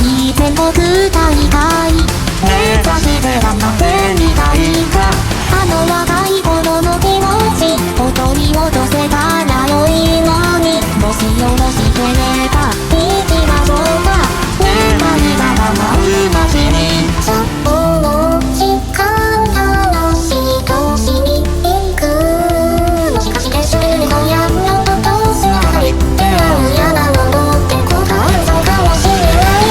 い全国大会目指して頑張ってみたいかあの若い頃の気持ちを取り戻せたら良いのにもしよろしければ行きましょうか願いが叶う街に札幌時間楽しい年に行くもしかして知ってるのやのととすがり出会うやなものって答えそうかもしれない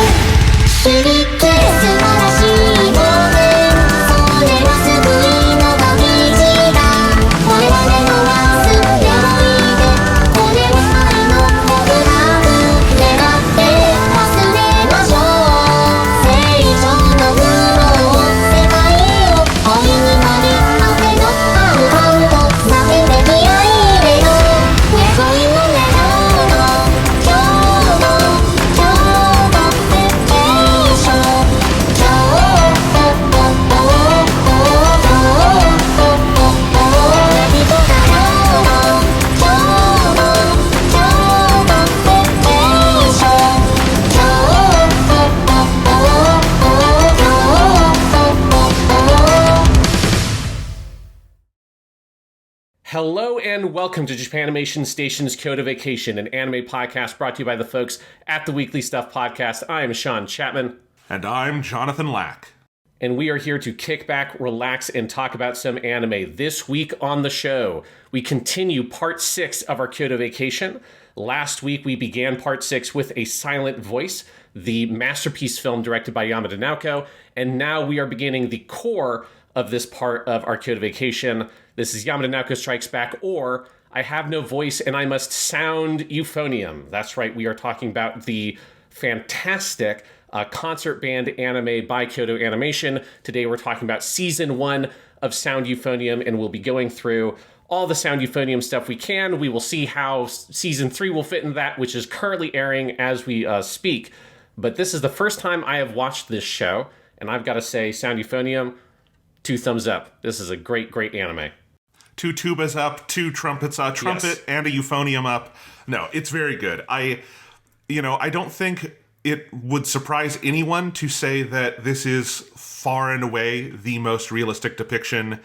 知りて素晴らしいものそれは救いの旅路だ我々の忘れおいでこれは愛の告白願って忘れましょう成長の苦悩世界を恋になり風のアウハウと叫んで気合い入れよう恋の願うの今日の京都ベケーション京Hello and welcome to Japanimation Station's Kyoto Vacation, an anime podcast brought to you by the folks at the Weekly Stuff Podcast. I am Sean Chapman, And I'm Jonathan Lack. and we are here to kick back, relax, and talk about some anime. This week on the show, we continue part 6 of our Kyoto Vacation. Last week, we began part 6 with A Silent Voice, the masterpiece film directed by Yamada Naoko, and now we are beginning the core of this part of our Kyoto Vacation. This is Yamada Naoko Strikes Back, or I Have No Voice and I Must Sound Euphonium. That's right, we are talking about the fantastic concert band anime by Kyoto Animation. Today we're talking about Season 1 of Sound Euphonium, and we'll be going through all the Sound Euphonium stuff we can. We will see how Season 3 will fit in that, which is currently airing as we speak. But this is the first time I have watched this show, and I've got to say, Sound Euphonium, 2 thumbs up. This is a great, great anime. 2 tubas up, 2 trumpets, a trumpet Yes. and a euphonium up. No, it's very good. I don't think it would surprise anyone to say that this is far and away the most realistic depiction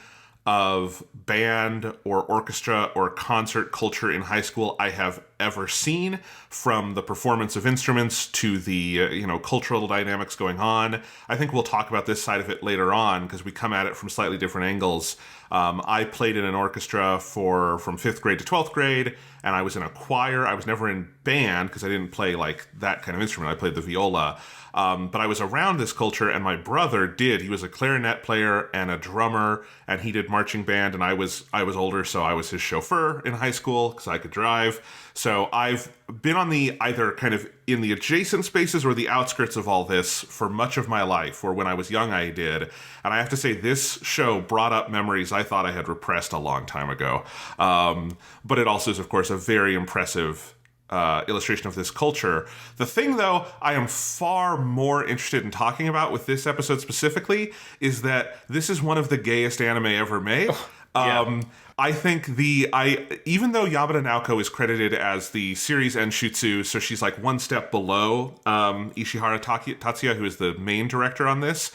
of band or orchestra or concert culture in high school I have ever seen, from the performance of instruments to the cultural dynamics going on. I think we'll talk about this side of it later on because we come at it from slightly different angles. I played in an orchestra from 5th grade to 12th grade, and I was in a choir. I was never in band because I didn't play like that kind of instrument. I played the viola. But I was around this culture, and my brother did. He was a clarinet player and a drummer, and he did marching band, and I was older, so I was his chauffeur in high school because I could drive. So I've been on the either kind of in the adjacent spaces or the outskirts of all this for much of my life, or when I was young I did. And I have to say, this show brought up memories I thought I had repressed a long time ago. But it also is, of course, a very impressive illustration of this culture. The thing, though, I am far more interested in talking about with this episode specifically is that this is one of the gayest anime ever made. Yeah. I think even though Yamada Naoko is credited as the series Enshutsu, so she's like one step below Ishihara Tatsuya, who is the main director on this,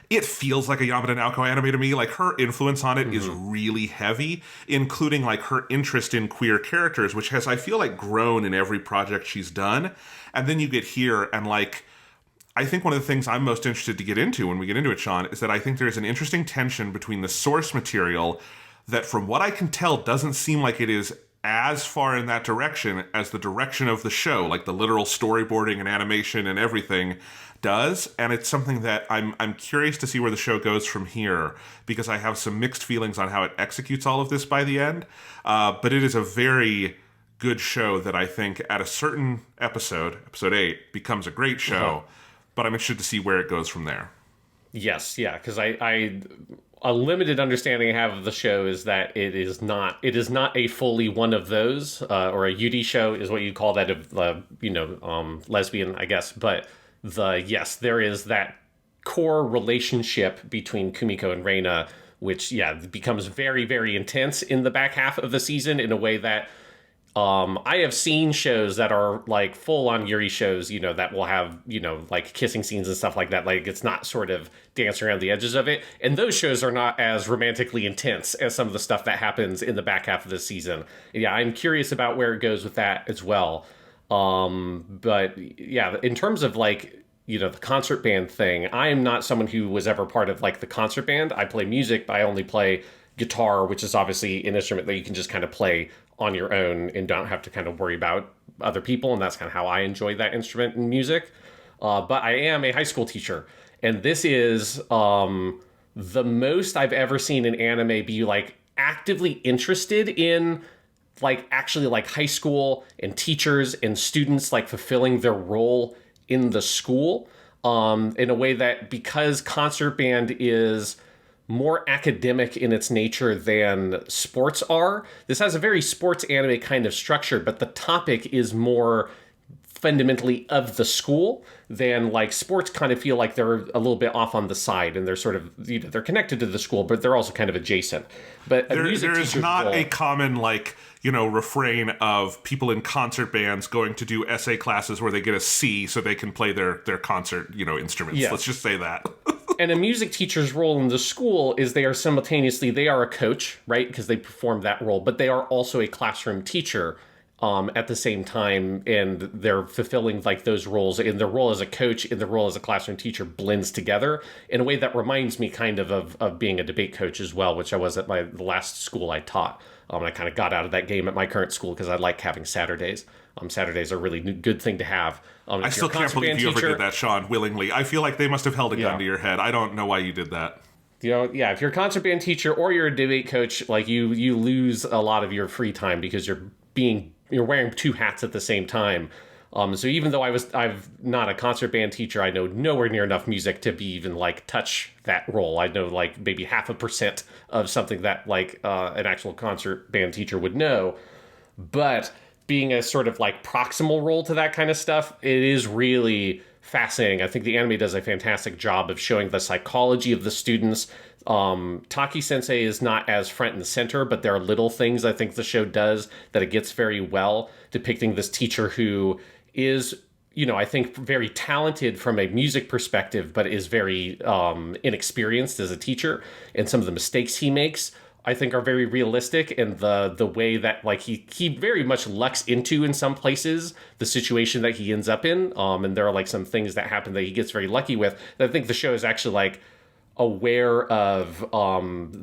it feels like a Yamada Naoko anime to me. Like, her influence on it is really heavy, including like her interest in queer characters, which has, I feel like, grown in every project she's done. And then you get here, and like, I think one of the things I'm most interested to get into when we get into it, Sean, is that I think there's an interesting tension between the source material that, from what I can tell, doesn't seem like it is as far in that direction as the direction of the show, like the literal storyboarding and animation and everything does. And it's something that I'm curious to see where the show goes from here, because I have some mixed feelings on how it executes all of this by the end. But it is a very good show that I think at a certain episode 8, becomes a great show. But I'm interested to see where it goes from there. Yes, yeah, because I a limited understanding I have of the show is that it is not a fully one of those, or a UD show is what you call that, lesbian, I guess. But there is that core relationship between Kumiko and Reina, which becomes very, very intense in the back half of the season in a way that I have seen shows that are like full on Yuri shows, that will have, like kissing scenes and stuff like that. Like it's not sort of dancing around the edges of it. And those shows are not as romantically intense as some of the stuff that happens in the back half of the season. Yeah, I'm curious about where it goes with that as well. But yeah, in terms of like, the concert band thing, I am not someone who was ever part of like the concert band. I play music, but I only play guitar, which is obviously an instrument that you can just kind of play on your own and don't have to kind of worry about other people. And that's kind of how I enjoy that instrument in music. But I am a high school teacher. And this is the most I've ever seen an anime be like actively interested in like actually like high school and teachers and students like fulfilling their role in the school in a way that, because concert band is more academic in its nature than sports are. This has a very sports anime kind of structure, but the topic is more fundamentally of the school than like sports kind of feel like they're a little bit off on the side and they're sort of, they're connected to the school, but they're also kind of adjacent. But there is not a common like, refrain of people in concert bands going to do essay classes where they get a C so they can play their concert, instruments. Yeah. Let's just say that. And a music teacher's role in the school is they are a coach, right? Because they perform that role, but they are also a classroom teacher at the same time, and they're fulfilling like those roles. And their role as a coach and their role as a classroom teacher blends together in a way that reminds me kind of being a debate coach as well, which I was at the last school I taught. And I kind of got out of that game at my current school because I like having Saturdays. Saturdays are a really good thing to have. I still can't believe you ever did that, Sean, willingly. I feel like they must have held a gun to your head. I don't know why you did that. If you're a concert band teacher or you're a debate coach, like you lose a lot of your free time because you're wearing two hats at the same time. So even though I'm not a concert band teacher, I know nowhere near enough music to be even like touch that role. I know like maybe 0.5% of something that like an actual concert band teacher would know. But being a sort of like proximal role to that kind of stuff, it is really fascinating. I think the anime does a fantastic job of showing the psychology of the students. Taki Sensei is not as front and center, but there are little things I think the show does that it gets very well, depicting this teacher who is, I think very talented from a music perspective, but is very inexperienced as a teacher. And some of the mistakes he makes, I think, are very realistic, and the way that like he very much lucks into in some places the situation that he ends up in. And there are like some things that happen that he gets very lucky with. That I think the show is actually like aware of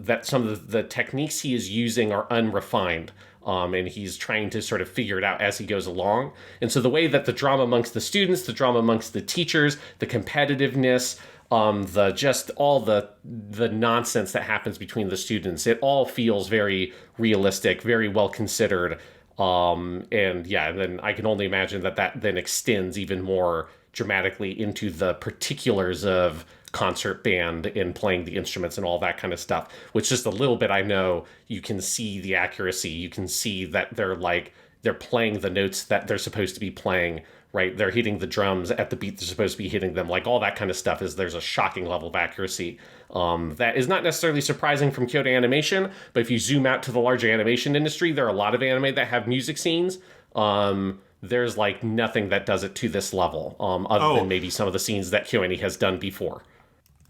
that some of the techniques he is using are unrefined. And he's trying to sort of figure it out as he goes along. And so the way that the drama amongst the students, the drama amongst the teachers, the competitiveness, the just all the nonsense that happens between the students, it all feels very realistic, very well considered. And then I can only imagine that then extends even more dramatically into the particulars of concert band and playing the instruments and all that kind of stuff, which just a little bit I know you can see the accuracy. You can see that they're playing the notes that they're supposed to be playing, right? They're hitting the drums at the beat they're supposed to be hitting them. Like all that kind of stuff there's a shocking level of accuracy. That is not necessarily surprising from Kyoto Animation, but if you zoom out to the larger animation industry, there are a lot of anime that have music scenes. There's like nothing that does it to this level, other than maybe some of the scenes that KyoAni has done before.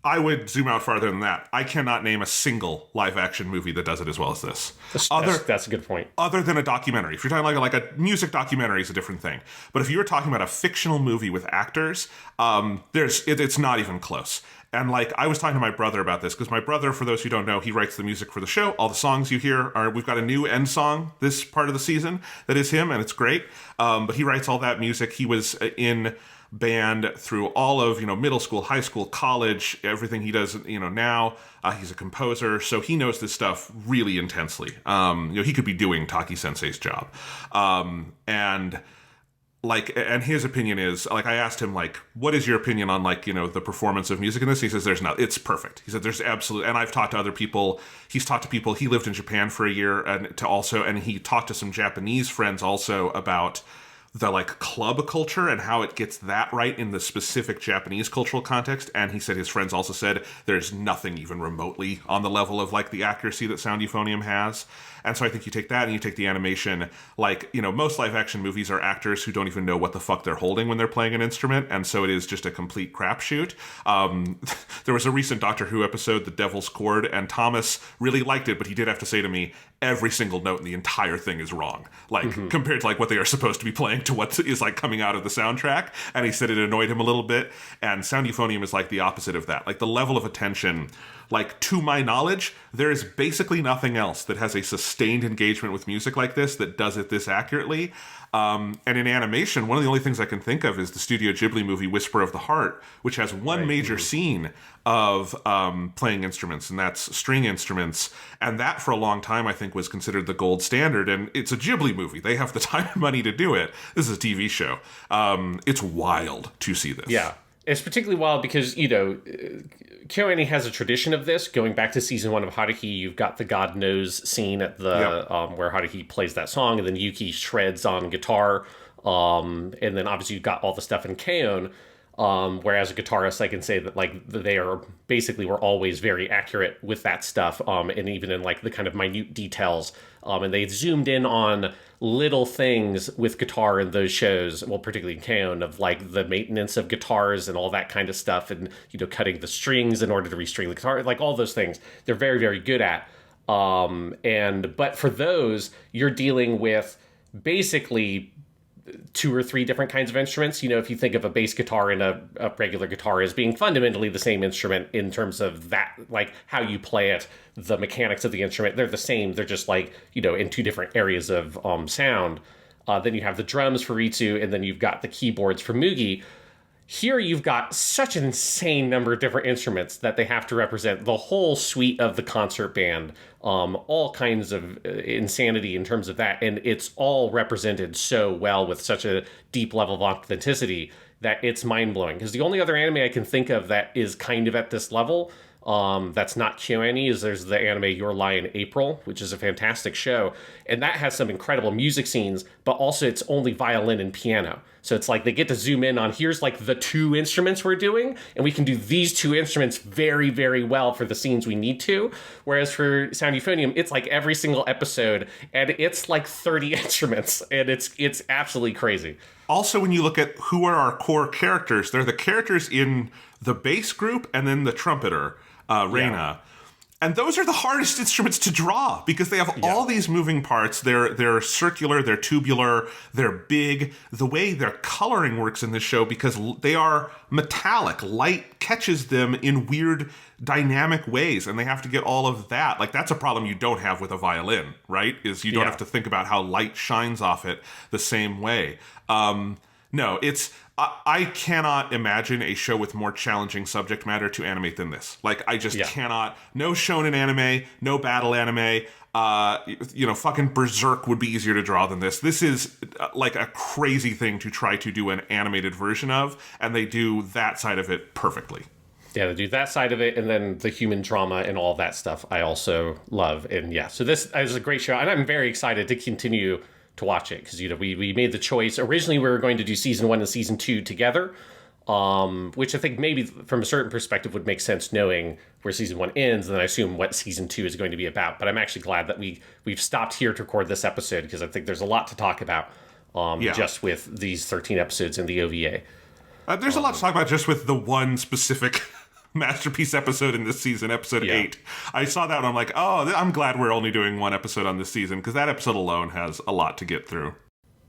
I would zoom out farther than that. I cannot name a single live-action movie that does it as well as this. That's a good point. Other than a documentary. If you're talking like a music documentary is a different thing. But if you were talking about a fictional movie with actors, it's not even close. And like I was talking to my brother about this, because my brother, for those who don't know, he writes the music for the show. All the songs you hear we've got a new end song this part of the season that is him, and it's great. But he writes all that music. He was in band through all of middle school, high school, college, everything he does now. He's a composer, so he knows this stuff really intensely. He could be doing Taki Sensei's job. And his opinion is, like, I asked him, like, what is your opinion on, like, the performance of music in this? He says there's not, it's perfect. He said there's absolute, and I've talked to other people. He's talked to people, he lived in Japan for a year, and he talked to some Japanese friends also about the like club culture and how it gets that right in the specific Japanese cultural context. And he said his friends also said there's nothing even remotely on the level of like the accuracy that Sound Euphonium has. And so I think you take that and you take the animation, like, you know, most live action movies are actors who don't even know what the fuck they're holding when they're playing an instrument. And so it is just a complete crapshoot. There was a recent Doctor Who episode, The Devil's Chord, and Thomas really liked it, but he did have to say to me, every single note in the entire thing is wrong. Like, compared to like what they are supposed to be playing to what is like coming out of the soundtrack. And he said it annoyed him a little bit. And Sound Euphonium is like the opposite of that. Like the level of attention, like to my knowledge, there is basically nothing else that has a sustained engagement with music like this that does it this accurately. And in animation, one of the only things I can think of is the Studio Ghibli movie Whisper of the Heart, which has one major scene of playing instruments, and that's string instruments. And that, for a long time, I think, was considered the gold standard. And it's a Ghibli movie. They have the time and money to do it. This is a TV show. It's wild to see this. Yeah. It's particularly wild because, you know, KyoAni has a tradition of this. Going back to season 1 of Haruhi, you've got the God Knows scene at the where Haruhi plays that song, and then Yuki shreds on guitar. And then obviously you've got all the stuff in K-On! Whereas a guitarist, I can say that like they are basically were always very accurate with that stuff, and even in like the kind of minute details. And they zoomed in on little things with guitar in those shows, well, particularly in K-On! Of like the maintenance of guitars and all that kind of stuff, and you know, cutting the strings in order to restring the guitar, like all those things. They're very, very good at. But for those, you're dealing with basically 2 or 3 different kinds of instruments. You know, if you think of a bass guitar and a regular guitar as being fundamentally the same instrument in terms of that, like how you play it, the mechanics of the instrument, they're the same. They're just like, you know, in 2 different areas of sound. Then you have the drums for Ritsu, and then you've got the keyboards for Mugi. Here you've got such an insane number of different instruments that they have to represent the whole suite of the concert band, all kinds of insanity in terms of that. And it's all represented so well with such a deep level of authenticity that it's mind-blowing. Because the only other anime I can think of that is kind of at this level, that's not KyoAni, is there's the anime Your Lie in April, which is a fantastic show. And that has some incredible music scenes, but also it's only violin and piano. So it's like they get to zoom in on, here's like the 2 instruments we're doing, and we can do these 2 instruments very, very well for the scenes we need to. Whereas for Sound Euphonium, it's like every single episode, and it's like 30 instruments, and it's absolutely crazy. Also, when you look at who are our core characters, they're the characters in the bass group and then the trumpeter, Reina. Yeah. And those are the hardest instruments to draw because they have all these moving parts. They're circular, they're tubular, they're big. The way their coloring works in this show, because they are metallic, light catches them in weird dynamic ways, and they have to get all of that. Like, that's a problem you don't have with a violin, right? Is you don't have to think about how light shines off it the same way. No, it's... I cannot imagine a show with more challenging subject matter to animate than this. Like, I just cannot. No shonen anime, no battle anime. You know, fucking Berserk would be easier to draw than this. This is like a crazy thing to try to do an animated version of, and they do that side of it perfectly. Yeah, they do that side of it, and then the human drama and all that stuff I also love. And yeah, so this is a great show, and I'm very excited to continue to watch it, because, you know, we made the choice. Originally, we were going to do season 1 and season 2 together, which I think maybe from a certain perspective would make sense, knowing where season 1 ends, and then I assume what season 2 is going to be about. But I'm actually glad that we've stopped here to record this episode, because I think there's a lot to talk about just with these 13 episodes in the OVA. There's a lot to talk about just with the one specific masterpiece episode in this season, episode 8. I saw that and I'm like, oh, I'm glad we're only doing one episode on this season, because that episode alone has a lot to get through.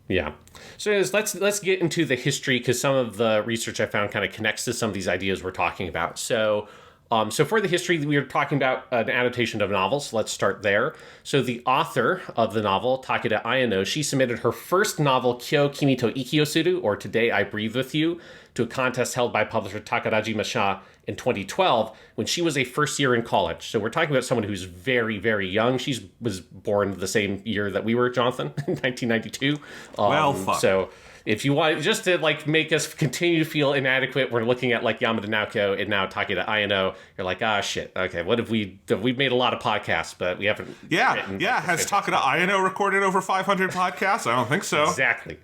Yeah. So let's get into the history, because some of the research I found kind of connects to some of these ideas we're talking about. So for the history, we were talking about an adaptation of novels. Let's start there. So the author of the novel, Takeda Ayano, she submitted her first novel, Kyo Kimi to Ikiosuru, or Today I Breathe With You, to a contest held by publisher Takarajimasha in 2012, when she was a first year in college. So we're talking about someone who's very, very young. She was born the same year that we were, Jonathan, in 1992. Well, fuck. So if you want, just to like make us continue to feel inadequate, we're looking at like Yamada Naoko and now Takeda Ayano. You're like, shit. Okay, what have we've made a lot of podcasts, but we haven't. Yeah. Has Takeda Ayano recorded over 500 podcasts? I don't think so. Exactly.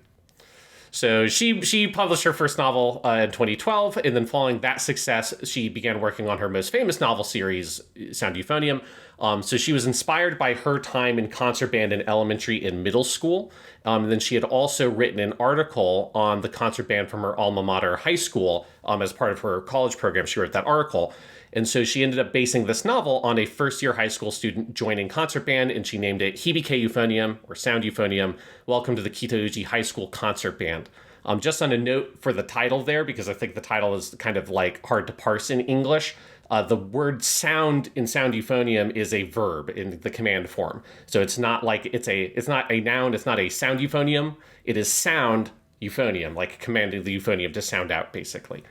So she published her first novel in 2012, and then following that success, she began working on her most famous novel series, Sound Euphonium. So she was inspired by her time in concert band in elementary and middle school. And then she had also written an article on the concert band from her alma mater, high school, as part of her college program. She wrote that article. And so she ended up basing this novel on a first-year high school student joining concert band, and she named it Hibike Euphonium, or Sound Euphonium, Welcome to the Kitauji High School Concert Band. Just on a note for the title there, because I think the title is kind of like hard to parse in English, the word sound in Sound Euphonium is a verb in the command form. So it's not like it's not a noun, it's not a sound euphonium, it is sound euphonium, like commanding the euphonium to sound out, basically.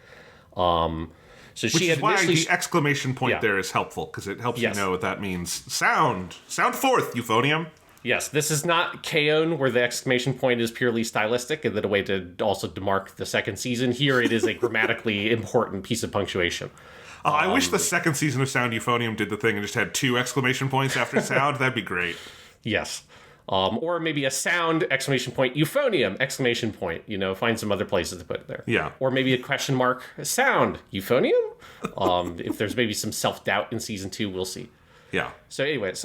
So Which is why the exclamation point there is helpful, because it helps you know what that means. Sound forth, euphonium. Yes, this is not KyoAni, where the exclamation point is purely stylistic, and then a way to also demark the second season. Here, it is a grammatically important piece of punctuation. I wish the second season of Sound Euphonium did the thing and just had 2 exclamation points after sound. That'd be great. Yes. Or maybe a sound, exclamation point, euphonium, exclamation point. Find some other places to put it there. Yeah. Or maybe a question mark, sound, euphonium? If there's maybe some self-doubt in season 2, we'll see. Yeah. So anyways,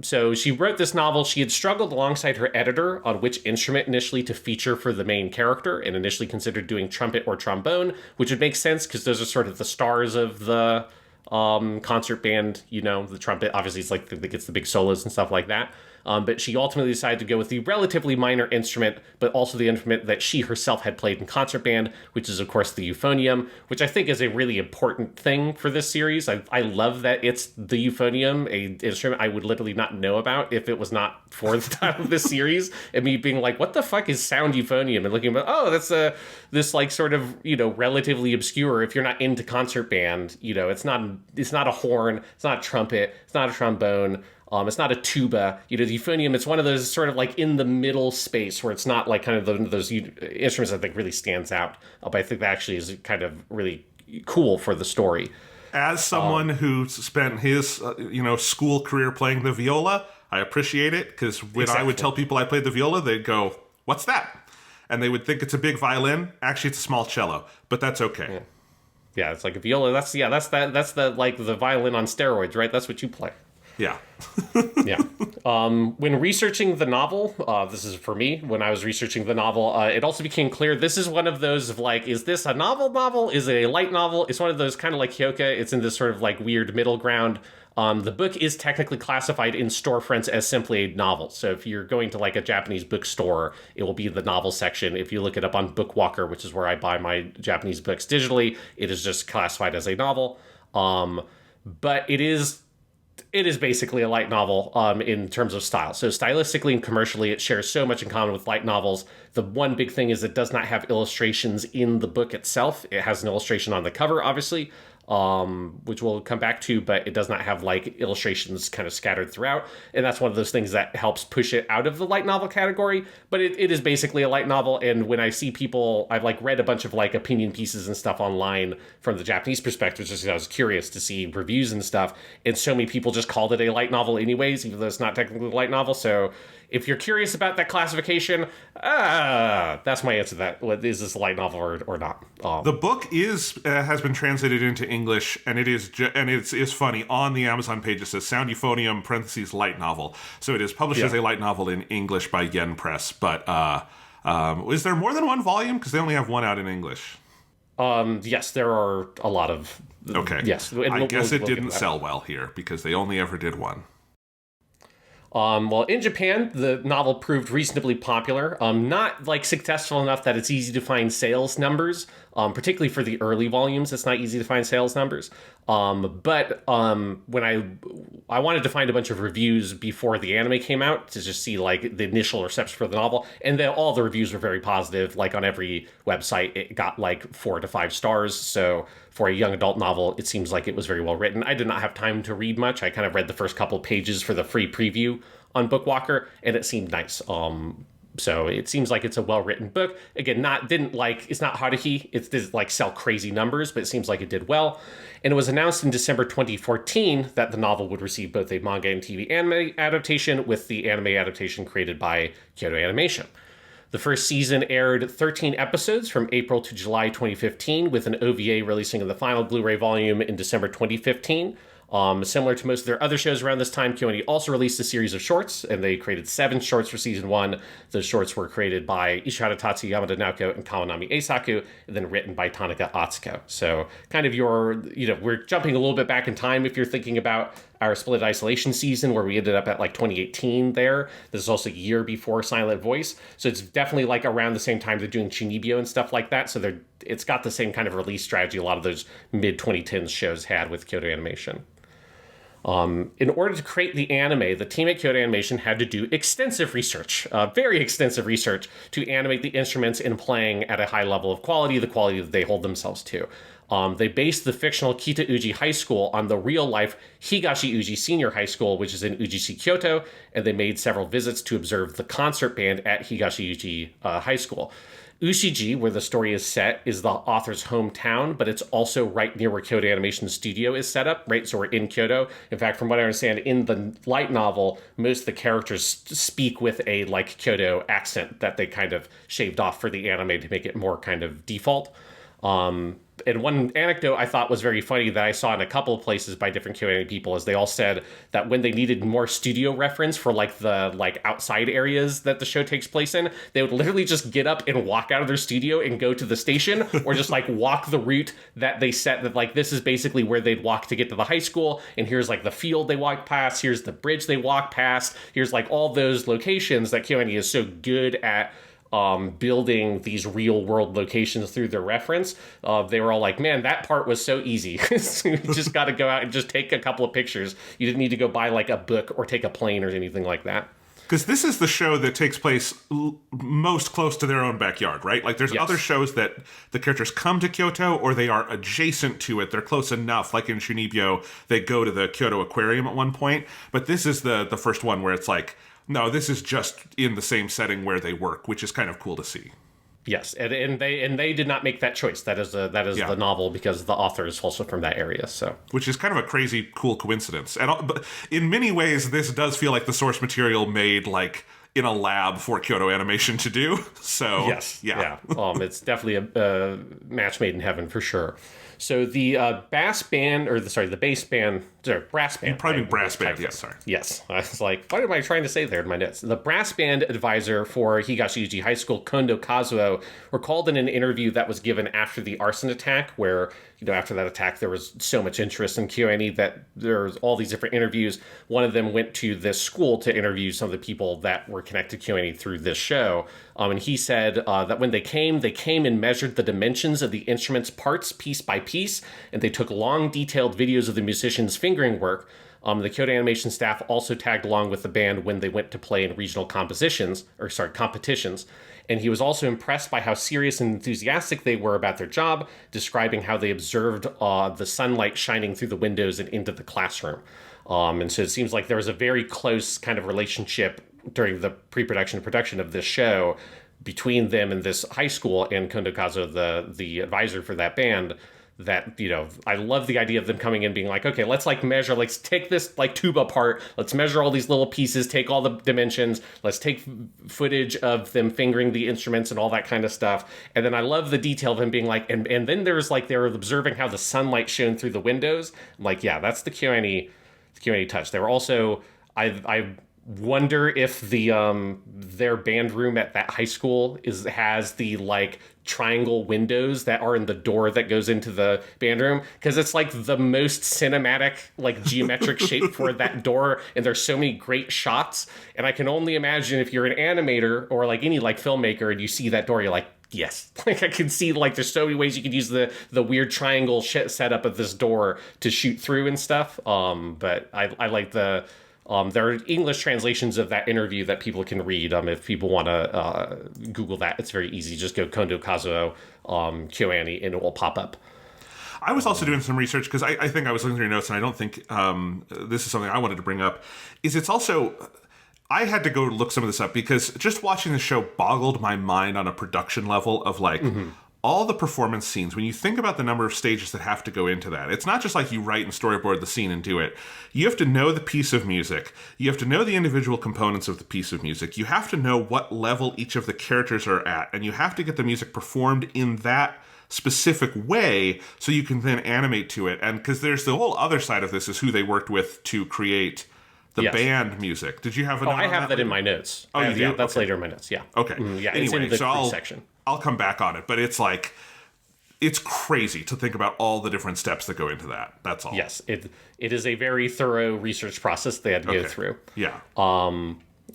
so she wrote this novel. She had struggled alongside her editor on which instrument initially to feature for the main character, and initially considered doing trumpet or trombone, which would make sense because those are sort of the stars of the concert band. The trumpet obviously is like that gets the big solos and stuff like that. But she ultimately decided to go with the relatively minor instrument, but also the instrument that she herself had played in concert band, which is, of course, the euphonium, which I think is a really important thing for this series. I love that it's the euphonium, an instrument I would literally not know about if it was not for the title of this series, and me being like, what the fuck is sound euphonium? And looking at, that's this like sort of, relatively obscure, if you're not into concert band, it's not a horn, it's not a trumpet, it's not a trombone. It's not a tuba. The euphonium, it's one of those sort of like in the middle space where it's not like kind of those instruments I think really stands out. But I think that actually is kind of really cool for the story. As someone who spent his, school career playing the viola, I appreciate it, because when I would tell people I played the viola, they'd go, "What's that?" And they would think it's a big violin. Actually, it's a small cello, but that's okay. Yeah, it's like a viola. That's the like the violin on steroids, right? That's what you play. Yeah. Yeah. When researching the novel, this is for me, when I was researching the novel, it also became clear this is one of those of like, is this a novel? Is it a light novel? It's one of those kind of like Hyoka. It's in this sort of like weird middle ground. The book is technically classified in storefronts as simply a novel. So if you're going to like a Japanese bookstore, it will be the novel section. If you look it up on Bookwalker, which is where I buy my Japanese books digitally, it is just classified as a novel. But it is basically a light novel in terms of style. So stylistically and commercially, it shares so much in common with light novels. The one big thing is it does not have illustrations in the book itself. It has an illustration on the cover, obviously, which we'll come back to, but it does not have like illustrations kind of scattered throughout. And that's one of those things that helps push it out of the light novel category. But it is basically a light novel. And when I see people, I've like read a bunch of like opinion pieces and stuff online from the Japanese perspective, just because I was curious to see reviews and stuff. And so many people just called it a light novel anyways, even though it's not technically a light novel. So if you're curious about that classification, that's my answer to that. What, is this a light novel or not? The book has been translated into English, and it's funny. On the Amazon page, it says Sound Euphonium (parentheses light novel). So it is published as a light novel in English by Yen Press. But is there more than one volume? Because they only have one out in English. Yes, there are a lot of. Okay. Yes, I guess it didn't sell well here because they only ever did one. Well, in Japan, the novel proved reasonably popular. Not like successful enough that it's easy to find sales numbers. Particularly for the early volumes, it's not easy to find sales numbers. But when I wanted to find a bunch of reviews before the anime came out to just see like the initial reception for the novel, and all the reviews were very positive. Like on every website, it got like 4 to 5 stars. So for a young adult novel, it seems like it was very well written. I did not have time to read much. I kind of read the first couple pages for the free preview on Bookwalker, and it seemed nice. So it seems like it's a well-written book. Again, it's not Haruhi. It didn't like sell crazy numbers, but it seems like it did well. And it was announced in December 2014 that the novel would receive both a manga and TV anime adaptation, with the anime adaptation created by Kyoto Animation. The first season aired 13 episodes from April to July 2015, with an OVA releasing in the final Blu-ray volume in December 2015. Similar to most of their other shows around this time, KyoAni also released a series of shorts, and they created 7 shorts for season 1. Those shorts were created by Ishihara Tatsu, Yamada Naoko, and Kawanami Eisaku, and then written by Tanaka Atsuko. So kind of we're jumping a little bit back in time if you're thinking about our Split Isolation season, where we ended up at like 2018 there. This is also a year before Silent Voice. So it's definitely like around the same time they're doing Chunibyo and stuff like that. So it's got the same kind of release strategy a lot of those mid-2010s shows had with Kyoto Animation. In order to create the anime, the team at Kyoto Animation had to do extensive research, very extensive research, to animate the instruments in playing at a high level of quality, the quality that they hold themselves to. They based the fictional Kita-Uji High School on the real-life Higashi-Uji Senior High School, which is in Ujishi, Kyoto, and they made several visits to observe the concert band at Higashi-Uji High School. Ushiji, where the story is set, is the author's hometown, but it's also right near where Kyoto Animation Studio is set up, right? So we're in Kyoto. In fact, from what I understand, in the light novel, most of the characters speak with a, like, Kyoto accent that they kind of shaved off for the anime to make it more kind of default. And one anecdote I thought was very funny that I saw in a couple of places by different KyoAni people is they all said that when they needed more studio reference for the outside areas that the show takes place in, they would literally just get up and walk out of their studio and go to the station, or just like walk the route that they set, that like this is basically where they'd walk to get to the high school, and here's like the field they walk past, here's the bridge they walk past, here's like all those locations that KyoAni is so good at building these real world locations through their reference. They were all like, man, that part was so easy. So you just got to go out and just take a couple of pictures. You didn't need to go buy like a book or take a plane or anything like that. Because this is the show that takes place most close to their own backyard, right? Like there's other shows that the characters come to Kyoto or they are adjacent to it. They're close enough. Like in Chunibyo, they go to the Kyoto Aquarium at one point. But this is the first one where it's like, no, this is just in the same setting where they work, which is kind of cool to see. Yes, and they did not make that choice. That is the novel, because the author is also from that area. So, which is kind of a crazy, cool coincidence. But in many ways, this does feel like the source material made like in a lab for Kyoto Animation to do. So yes, yeah. It's definitely a match made in heaven for sure. So the brass band. You probably mean brass band, yes, sorry. Yes. I was like, what am I trying to say there in my notes? The brass band advisor for Higashi-Uji High School, Kondo Kazuo, recalled in an interview that was given after the arson attack, where, after that attack, there was so much interest in KyoAni that there was all these different interviews. One of them went to this school to interview some of the people that were connected to KyoAni through this show. And he said that when they came and measured the dimensions of the instrument's parts piece by piece, and they took long, detailed videos of the musicians' fingering work. The Kyoto Animation staff also tagged along with the band when they went to play in regional competitions. And he was also impressed by how serious and enthusiastic they were about their job, describing how they observed the sunlight shining through the windows and into the classroom. And so it seems like there was a very close kind of relationship during the pre-production and production of this show between them and this high school and Kondo Kazuo, the advisor for that band. That, I love the idea of them coming in being like, okay, let's like measure, let's take this like tube apart, let's measure all these little pieces, take all the dimensions, let's take footage of them fingering the instruments and all that kind of stuff. And then I love the detail of him being like, and then there's like, they were observing how the sunlight shone through the windows. I'm like, yeah, that's the KyoAni touch. They were also, I wonder if their band room at that high school has the like triangle windows that are in the door that goes into the band room, because it's like the most cinematic like geometric shape for that door, and there's so many great shots. And I can only imagine if you're an animator or like any like filmmaker and you see that door, you're like, yes, like I can see like there's so many ways you could use the weird triangle setup of this door to shoot through and stuff. But I like the there are English translations of that interview that people can read. If people want to Google that, it's very easy. Just go Kondo Kazuo KyoAni and it will pop up. I was also doing some research because I think I was looking through your notes, and I don't think this is something I wanted to bring up. It's also, I had to go look some of this up because just watching the show boggled my mind on a production level of like all the performance scenes, when you think about the number of stages that have to go into that, it's not just like you write and storyboard the scene and do it. You have to know the piece of music. You have to know the individual components of the piece of music. You have to know what level each of the characters are at, and you have to get the music performed in that specific way so you can then animate to it. And because there's the whole other side of this is who they worked with to create the band music. Did you have a note I on have that in my notes. Oh, you do? Yeah, that's Okay. later in my notes, yeah. Okay. Yeah, Anyway, it's in the so crew section. I'll come back on it, but it's like, it's crazy to think about all the different steps that go into that. That's all. Yes, it is a very thorough research process they had to go through. Yeah.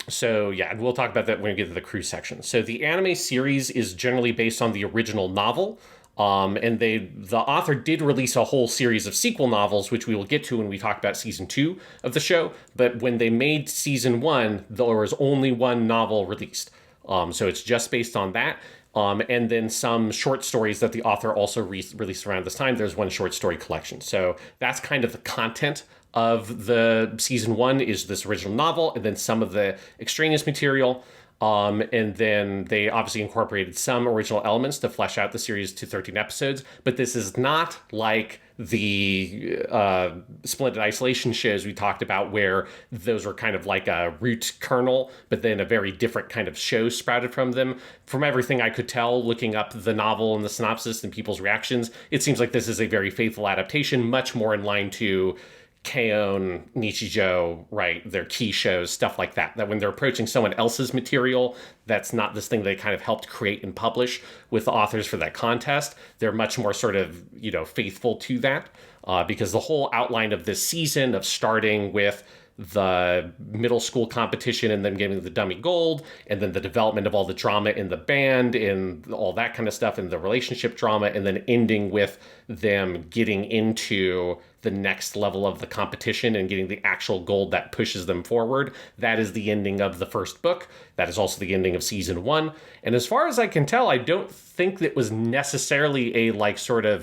So yeah, we'll talk about that when we get to the crew section. So the anime series is generally based on the original novel. And the author did release a whole series of sequel novels, which we will get to when we talk about season 2 of the show. But when they made season 1, there was only one novel released. So it's just based on that. And then some short stories that the author also released around this time. There's one short story collection. So that's kind of the content of the season 1 is this original novel, and then some of the extraneous material. And then they obviously incorporated some original elements to flesh out the series to 13 episodes. But this is not like the Splendid Isolation shows we talked about, where those were kind of like a root kernel, but then a very different kind of show sprouted from them. From everything I could tell, looking up the novel and the synopsis and people's reactions, it seems like this is a very faithful adaptation, much more in line to KyoAni, Nichijou, right, their key shows, stuff like that. That when they're approaching someone else's material, that's not this thing they kind of helped create and publish with the authors for that contest. They're much more sort of, faithful to that because the whole outline of this season of starting with the middle school competition and then getting the dummy gold, and then the development of all the drama in the band and all that kind of stuff, and the relationship drama, and then ending with them getting into the next level of the competition and getting the actual gold that pushes them forward. That is the ending of the first book. That is also the ending of season 1. And as far as I can tell, I don't think that was necessarily a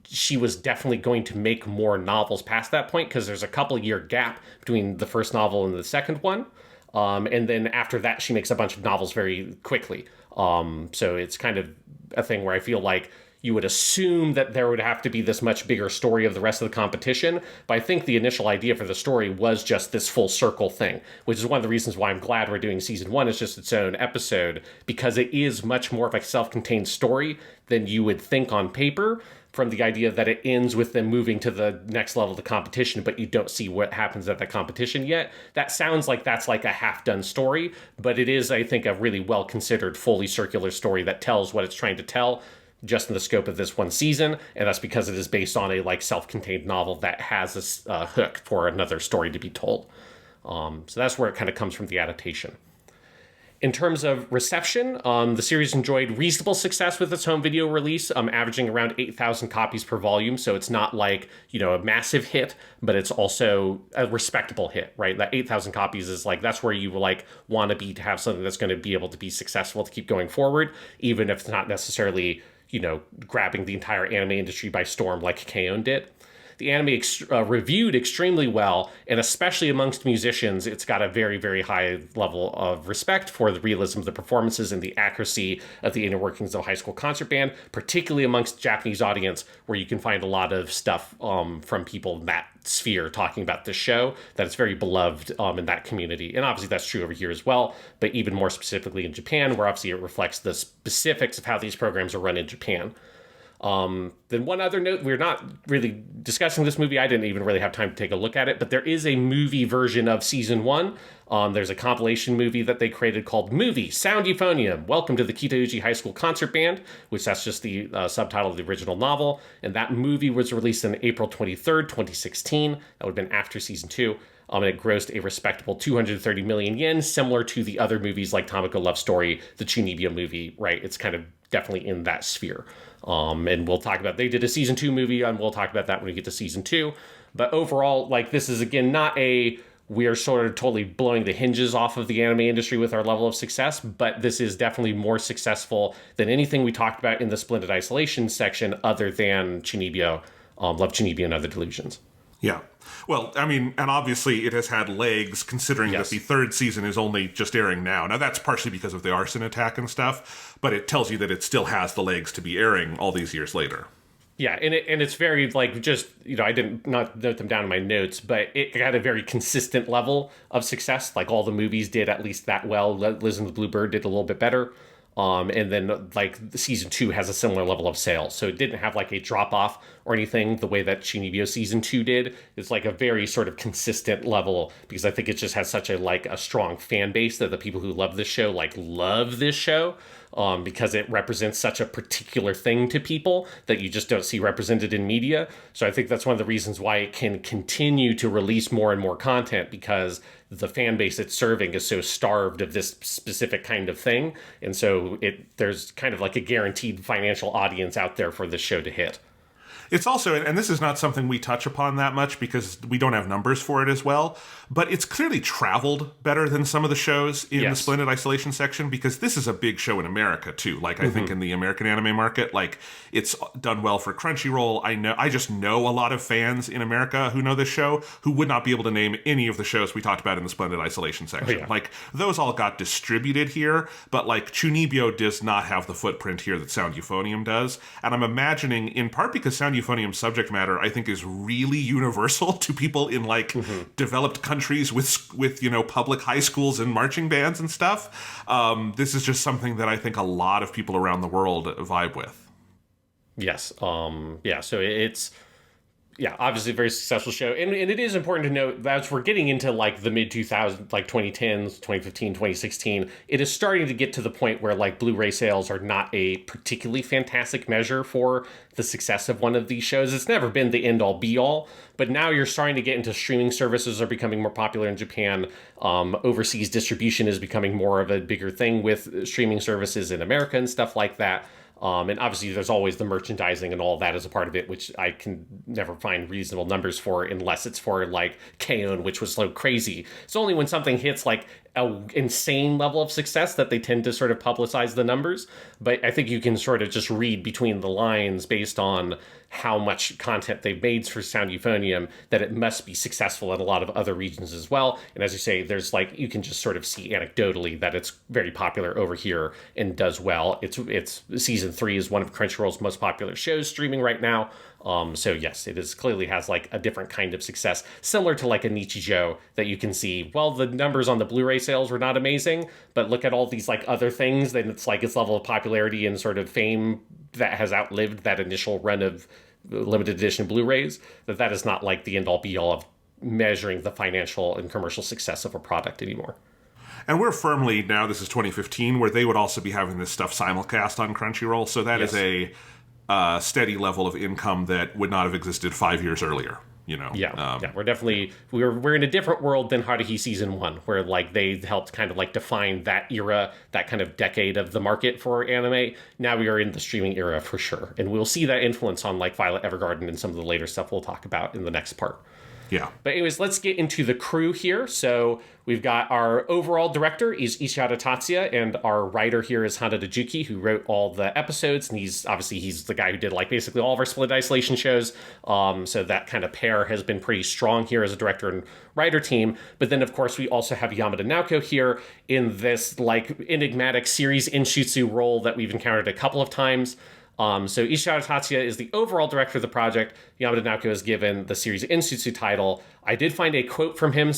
she was definitely going to make more novels past that point, because there's a couple year gap between the first novel and the second one. And then after that, she makes a bunch of novels very quickly. So it's kind of a thing where I feel like you would assume that there would have to be this much bigger story of the rest of the competition. But I think the initial idea for the story was just this full circle thing, which is one of the reasons why I'm glad we're doing season 1 as just its own episode, because it is much more of a self-contained story than you would think on paper, from the idea that it ends with them moving to the next level of the competition, but you don't see what happens at the competition yet. That sounds like that's like a half-done story, but it is, I think, a really well-considered, fully circular story that tells what it's trying to tell, just in the scope of this one season, and that's because it is based on a self-contained novel that has a hook for another story to be told. So that's where it kind of comes from, the adaptation. In terms of reception, the series enjoyed reasonable success with its home video release, averaging around 8,000 copies per volume. So it's not like, a massive hit, but it's also a respectable hit, right? That 8,000 copies is that's where you want to be to have something that's going to be able to be successful to keep going forward, even if it's not necessarily, grabbing the entire anime industry by storm like KyoAni did. The anime reviewed extremely well, and especially amongst musicians, it's got a very, very high level of respect for the realism of the performances and the accuracy of the inner workings of a high school concert band, particularly amongst the Japanese audience, where you can find a lot of stuff from people in that sphere talking about this show, that it's very beloved in that community. And obviously that's true over here as well, but even more specifically in Japan, where obviously it reflects the specifics of how these programs are run in Japan. Then one other note, we're not really discussing this movie. I didn't even really have time to take a look at it, but there is a movie version of season 1. There's a compilation movie that they created called Movie Sound Euphonium, Welcome to the Kitauji High School Concert Band, which that's just the subtitle of the original novel. And that movie was released on April 23rd, 2016. That would have been after season 2. And it grossed a respectable 230 million yen, similar to the other movies like Tamako Love Story, the Chunibyo movie, right? It's kind of definitely in that sphere. And we'll talk about, they did a season 2 movie, and we'll talk about that when we get to season 2. But overall, this is, again, not we are sort of totally blowing the hinges off of the anime industry with our level of success, but this is definitely more successful than anything we talked about in the Splendid Isolation section, other than Chunibyo, Love Chunibyo and Other Delusions. Yeah. Well, I mean, and obviously it has had legs considering that the third season is only just airing now. Now, that's partially because of the arson attack and stuff, but it tells you that it still has the legs to be airing all these years later. Yeah, and it's very, like, just, I didn't not note them down in my notes, but it had a very consistent level of success. Like, all the movies did at least that well. Liz and the Bluebird did a little bit better. And then, like, season 2 has a similar level of sales. So it didn't have, like, a drop-off or anything the way that Chunibyo season 2 did. It's, like, a very sort of consistent level, because I think it just has such a strong fan base that the people who love this show, love this show. Because it represents such a particular thing to people that you just don't see represented in media. So I think that's one of the reasons why it can continue to release more and more content, because the fan base it's serving is so starved of this specific kind of thing. And so there's kind of like a guaranteed financial audience out there for this show to hit. It's also, and this is not something we touch upon that much because we don't have numbers for it as well, but it's clearly traveled better than some of the shows in the Splendid Isolation section, because this is a big show in America too. Like, I think in the American anime market, like, it's done well for Crunchyroll. I just know a lot of fans in America who know this show who would not be able to name any of the shows we talked about in the Splendid Isolation section. Oh, yeah. Like, those all got distributed here, but like Chunibyo does not have the footprint here that Sound Euphonium does. And I'm imagining, in part because Sound Euphonium's subject matter, I think, is really universal to people in developed countries with public high schools and marching bands and stuff. This is just something that I think a lot of people around the world vibe with. Yes. So it's obviously a very successful show. And it is important to note that as we're getting into the mid 2000s, 2010s, 2015, 2016, it is starting to get to the point where Blu-ray sales are not a particularly fantastic measure for the success of one of these shows. It's never been the end all be all, but now you're starting to get into streaming services are becoming more popular in Japan. Overseas distribution is becoming more of a bigger thing with streaming services in America and stuff like that. And obviously there's always the merchandising and all that as a part of it, which I can never find reasonable numbers for unless it's for KyoAni, which was so crazy. It's only when something hits an insane level of success that they tend to sort of publicize the numbers. But I think you can sort of just read between the lines based on how much content they've made for Sound Euphonium that it must be successful in a lot of other regions as well. And as you say, there's you can just sort of see anecdotally that it's very popular over here and does well. It's season 3 is one of Crunchyroll's most popular shows streaming right now. So yes, it is clearly has a different kind of success, similar to a Nichijou that you can see. Well, the numbers on the Blu-ray sales were not amazing, but look at all these other things, then it's its level of popularity and sort of fame that has outlived that initial run of limited edition Blu-rays. That is not the end all be all of measuring the financial and commercial success of a product anymore. And we're firmly, now this is 2015, where they would also be having this stuff simulcast on Crunchyroll. So that is a steady level of income that would not have existed 5 years earlier. We're definitely we're in a different world than Haruhi season 1, where they helped kind of define that era, that kind of decade of the market for anime. Now we are in the streaming era for sure, and we'll see that influence on Violet Evergarden and some of the later stuff we'll talk about in the next part. Yeah. But anyways, let's get into the crew here. So we've got our overall director is Ishihara Tatsuya, and our writer here is Hana Juki, who wrote all the episodes. And he's the guy who did basically all of our Split Isolation shows. So that kind of pair has been pretty strong here as a director and writer team. But then, of course, we also have Yamada Naoko here in this enigmatic series Inshutsu role that we've encountered a couple of times. So Ishihara Tatsuya is the overall director of the project. Yamada Naoko is given the series Inshutsu title. I did find a quote from him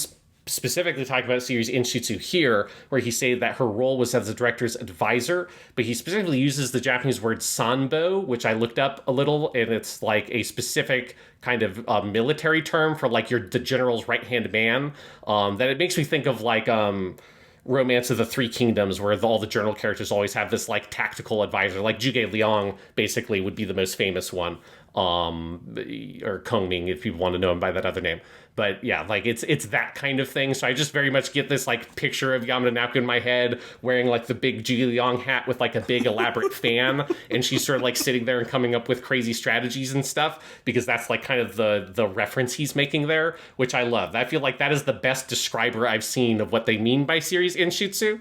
specifically talking about series Inshutsu here, where he said that her role was as the director's advisor, but he specifically uses the Japanese word sanbo, which I looked up a little, and it's a specific kind of military term for the general's right-hand man. That it makes me think of Romance of the Three Kingdoms, where all the journal characters always have this tactical advisor, Zhuge Liang basically would be the most famous one, or Kongming if people want to know him by that other name. But yeah, like it's that kind of thing. So I just very much get this like picture of Yamada Naoko in my head wearing like the big Ji Liang hat with like a big elaborate fan, and she's sort of like sitting there and coming up with crazy strategies and stuff, because that's like kind of the reference he's making there, which I love. I feel like that is the best describer I've seen of what they mean by series Enshitsu,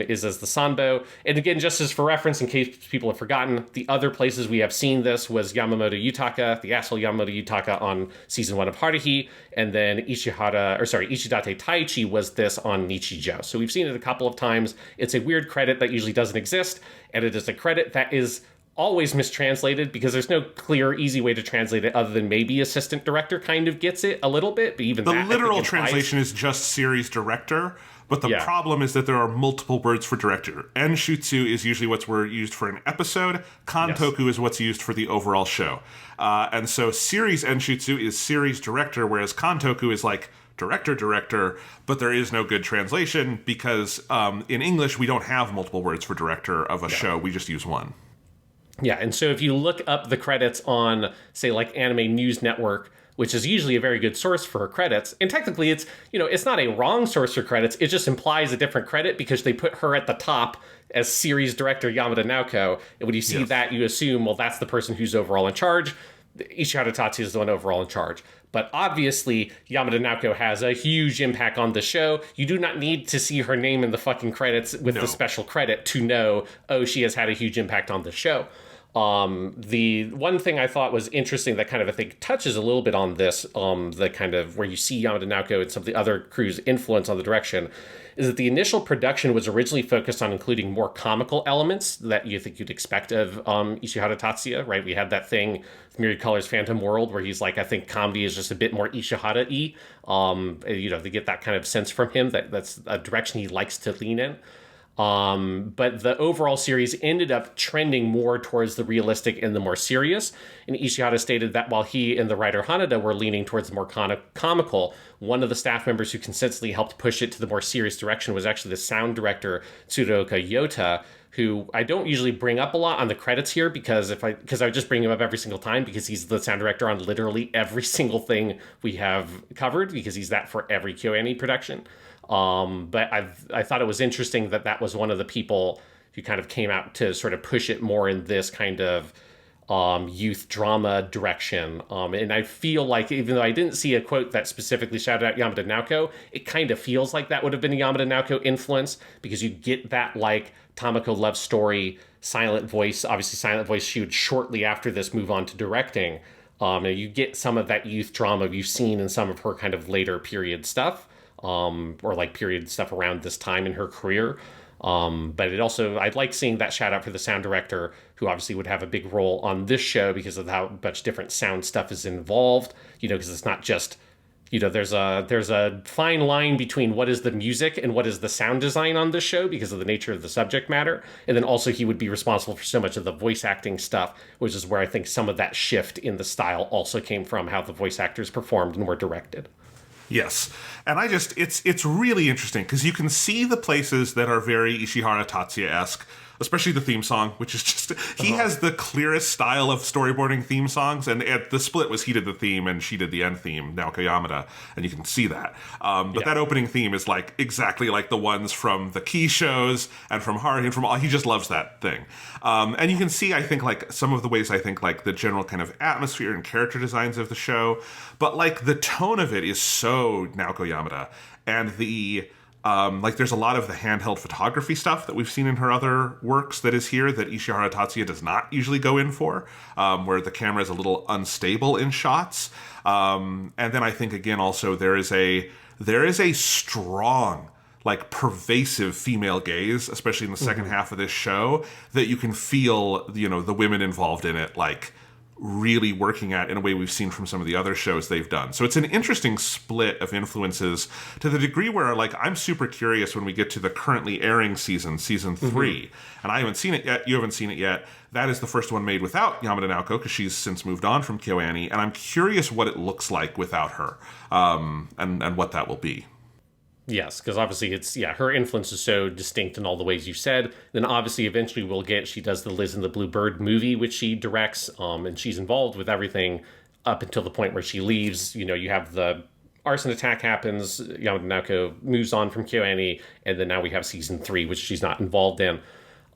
is as the Sanbo. And again, just as for reference, in case people have forgotten, the other places we have seen this was Yamamoto Yutaka, the asshole Yamamoto Yutaka on season 1 of Haruhi, and then Ichidate Taichi was this on Nichijou. So we've seen it a couple of times. It's a weird credit that usually doesn't exist, and it is a credit that is always mistranslated because there's no clear, easy way to translate it other than maybe assistant director kind of gets it a little bit, but even the that, literal translation is just series director. But the problem is that there are multiple words for director. Enshutsu is usually what's used for an episode. Kantoku is what's used for the overall show. And so series Enshutsu is series director, whereas Kantoku is like director, but there is no good translation because in English we don't have multiple words for director of a show. We just use one. Yeah, and so if you look up the credits on, say, like Anime News Network, which is usually a very good source for her credits. And technically it's, it's not a wrong source for credits. It just implies a different credit because they put her at the top as series director Yamada Naoko. And when you see that, you assume, well, that's the person who's overall in charge. Ishihara Tatsuya is the one overall in charge. But obviously, Yamada Naoko has a huge impact on the show. You do not need to see her name in the fucking credits with the special credit to know, oh, she has had a huge impact on the show. The one thing I thought was interesting that kind of, I think, touches a little bit on this, the kind of where you see Yamada Naoko and some of the other crew's influence on the direction, is that the initial production was originally focused on including more comical elements that you think you'd expect of Ishihara Tatsuya, right? We had that thing with Myriad Colors Phantom World where he's like, I think comedy is just a bit more Ishihara-y. They get that kind of sense from him that's a direction he likes to lean in. But the overall series ended up trending more towards the realistic and the more serious. And Ishihara stated that while he and the writer Hanada were leaning towards the more comical, one of the staff members who consistently helped push it to the more serious direction was actually the sound director, Tsuruoka Yota, who I don't usually bring up a lot on the credits here because I would just bring him up every single time because he's the sound director on literally every single thing we have covered because he's that for every KyoAni production. But I thought it was interesting that was one of the people who kind of came out to sort of push it more in this kind of youth drama direction. And I feel like even though I didn't see a quote that specifically shouted out Yamada Naoko, it kind of feels like that would have been a Yamada Naoko influence because you get that like Tamako love story, silent voice. Obviously, silent voice she would shortly after this move on to directing. And you get some of that youth drama you've seen in some of her kind of later period stuff. Or like period stuff around this time in her career. But it also, I'd like seeing that shout out for the sound director, who obviously would have a big role on this show because of how much different sound stuff is involved, because it's not just, there's a fine line between what is the music and what is the sound design on this show because of the nature of the subject matter. And then also he would be responsible for so much of the voice acting stuff, which is where I think some of that shift in the style also came from how the voice actors performed and were directed. Yes. And it's really interesting because you can see the places that are very Ishihara Tatsuya-esque, especially the theme song, which is just, he has the clearest style of storyboarding theme songs. And at the split was he did the theme and she did the end theme, Naoko Yamada, and you can see that. But that opening theme is like exactly like the ones from the Key shows and from Haruhi and from all, he just loves that thing. And you can see, I think, like some of the ways I think like the general kind of atmosphere and character designs of the show, but like the tone of it is so Naoko Yamada. And the there's a lot of the handheld photography stuff that we've seen in her other works that is here that Ishihara Tatsuya does not usually go in for, where the camera is a little unstable in shots. And then I think again also there is a strong, like pervasive female gaze, especially in the second half of this show, that you can feel, the women involved in it, like really working at in a way we've seen from some of the other shows they've done. So it's an interesting split of influences to the degree where, like, I'm super curious when we get to the currently airing season 3, and I haven't seen it yet, you haven't seen it yet. That is the first one made without Yamada Naoko because she's since moved on from KyoAni, and I'm curious what it looks like without her, and what that will be. Yes, because obviously it's, her influence is so distinct in all the ways you said. Then obviously eventually she does the Liz and the Blue Bird movie, which she directs, and she's involved with everything up until the point where she leaves. You have the arson attack happens, Yamada Naoko moves on from KyoAni, and then now we have season 3, which she's not involved in.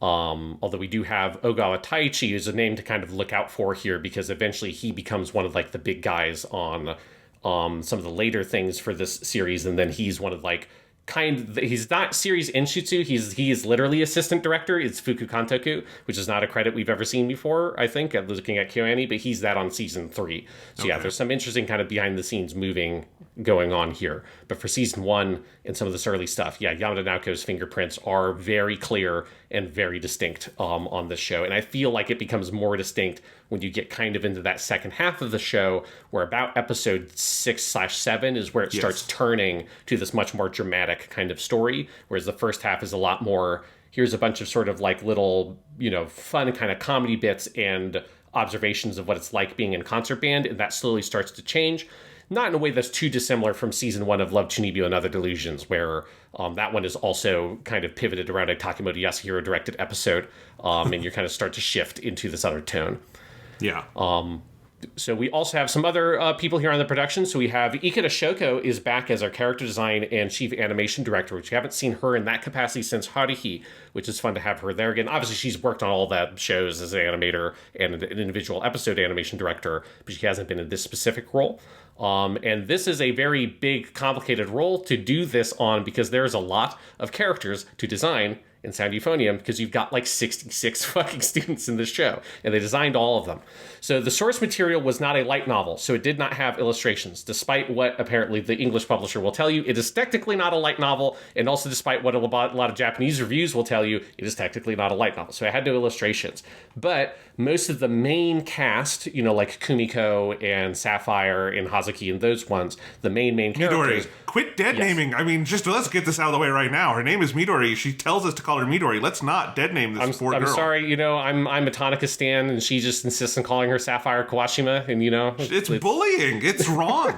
Although we do have Ogawa Taichi as a name to kind of look out for here, because eventually he becomes one of like the big guys on some of the later things for this series, and then he's one of like he's not series Enshitsu, he is literally assistant director. It's Fuku Kantoku, which is not a credit we've ever seen before, I think, looking at KyoAni, but he's that on season 3. So yeah, there's some interesting kind of behind the scenes moving going on here. But for season 1 and some of this early stuff, yeah, Yamada Naoko's fingerprints are very clear and very distinct on this show. And I feel like it becomes more distinct when you get kind of into that second half of the show, where about episode 6/7 is where it starts turning to this much more dramatic kind of story, whereas the first half is a lot more, here's a bunch of sort of like little, fun kind of comedy bits and observations of what it's like being in concert band, and that slowly starts to change. Not in a way that's too dissimilar from season 1 of Love, Chunibyo and Other Delusions, where that one is also kind of pivoted around a Takemoto Yasuhiro directed episode, and you kind of start to shift into this other tone. Yeah. So we also have some other people here on the production. So we have Ikeda Shoko is back as our character design and chief animation director, which we haven't seen her in that capacity since Haruhi, which is fun to have her there again. Obviously, she's worked on all that shows as an animator and an individual episode animation director, but she hasn't been in this specific role. And this is a very big, complicated role to do this on, because there's a lot of characters to design in Sound Euphonium, because you've got like 66 fucking students in this show, and they designed all of them. So the source material was not a light novel, so it did not have illustrations, despite what apparently the English publisher will tell you. It is technically not a light novel, and also despite what a lot of Japanese reviews will tell you, it is technically not a light novel, so it had no illustrations. But most of the main cast, like Kumiko and Sapphire and Hazuki and those ones, the main characters... Midori, quit dead naming. I mean, just let's get this out of the way right now. Her name is Midori. She tells us to call her Midori. Let's not dead name this poor girl. I'm sorry, I'm a Tonica stan, and she just insists on calling her Sapphire Kawashima, and it's bullying. It's wrong.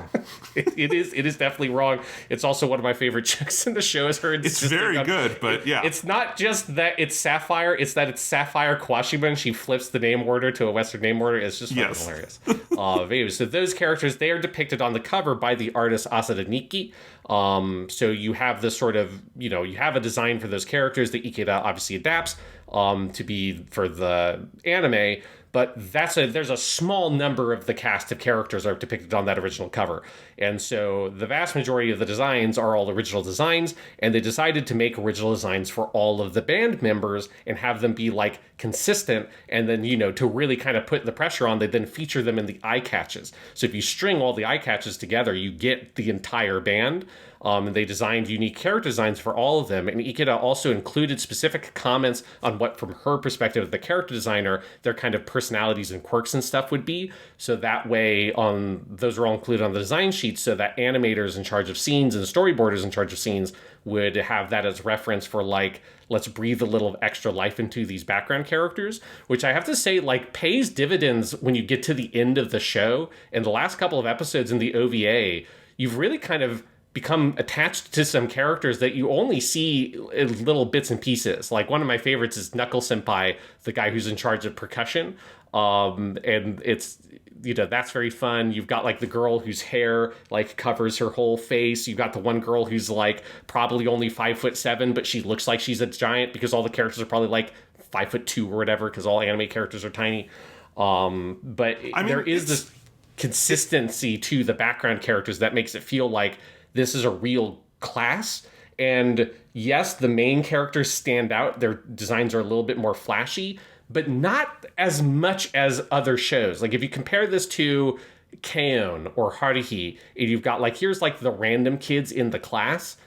It is definitely wrong. It's also one of my favorite jokes in the show is her. It's very good, but yeah. It's not just that it's Sapphire, it's that it's Sapphire Kawashima, and she flips the name order to a Western name order. It's just fucking hilarious. Anyway, so those characters, they are depicted on the cover by the artist Asada Nikki. So you have this sort of, you have a design for those characters that Ikeda obviously adapts to be for the anime, but there's a small number of the cast of characters are depicted on that original cover. And so the vast majority of the designs are all original designs, and they decided to make original designs for all of the band members and have them be like consistent, and then, to really kind of put the pressure on, they then feature them in the eye catches. So if you string all the eye catches together, you get the entire band. And they designed unique character designs for all of them. And Ikeda also included specific comments on what, from her perspective of the character designer, their kind of personalities and quirks and stuff would be. So that way, those are all included on the design sheet, so that animators in charge of scenes and storyboarders in charge of scenes would have that as reference for, like, let's breathe a little extra life into these background characters, which I have to say, like, pays dividends when you get to the end of the show. And the last couple of episodes in the OVA, you've really kind of become attached to some characters that you only see in little bits and pieces. Like, one of my favorites is Knuckle Senpai, the guy who's in charge of percussion. And it's, that's very fun. You've got like the girl whose hair like covers her whole face. You've got the one girl who's like probably only 5'7", but she looks like she's a giant, because all the characters are probably like 5'2" or whatever, because all anime characters are tiny. But there is this consistency to the background characters that makes it feel like this is a real class. And yes, the main characters stand out. Their designs are a little bit more flashy, but not as much as other shows. Like, if you compare this to K-On! Or Haruhi, and you've got, like, here's, like, the random kids in the class,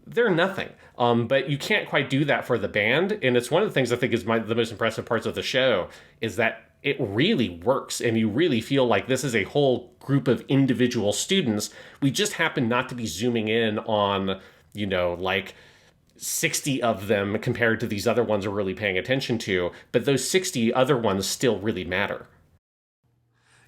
they're nothing. But you can't quite do that for the band. And it's one of the things I think is the most impressive parts of the show, is that it really works, and you really feel like this is a whole group of individual students. We just happen not to be zooming in on, like 60 of them compared to these other ones we're really paying attention to, but those 60 other ones still really matter.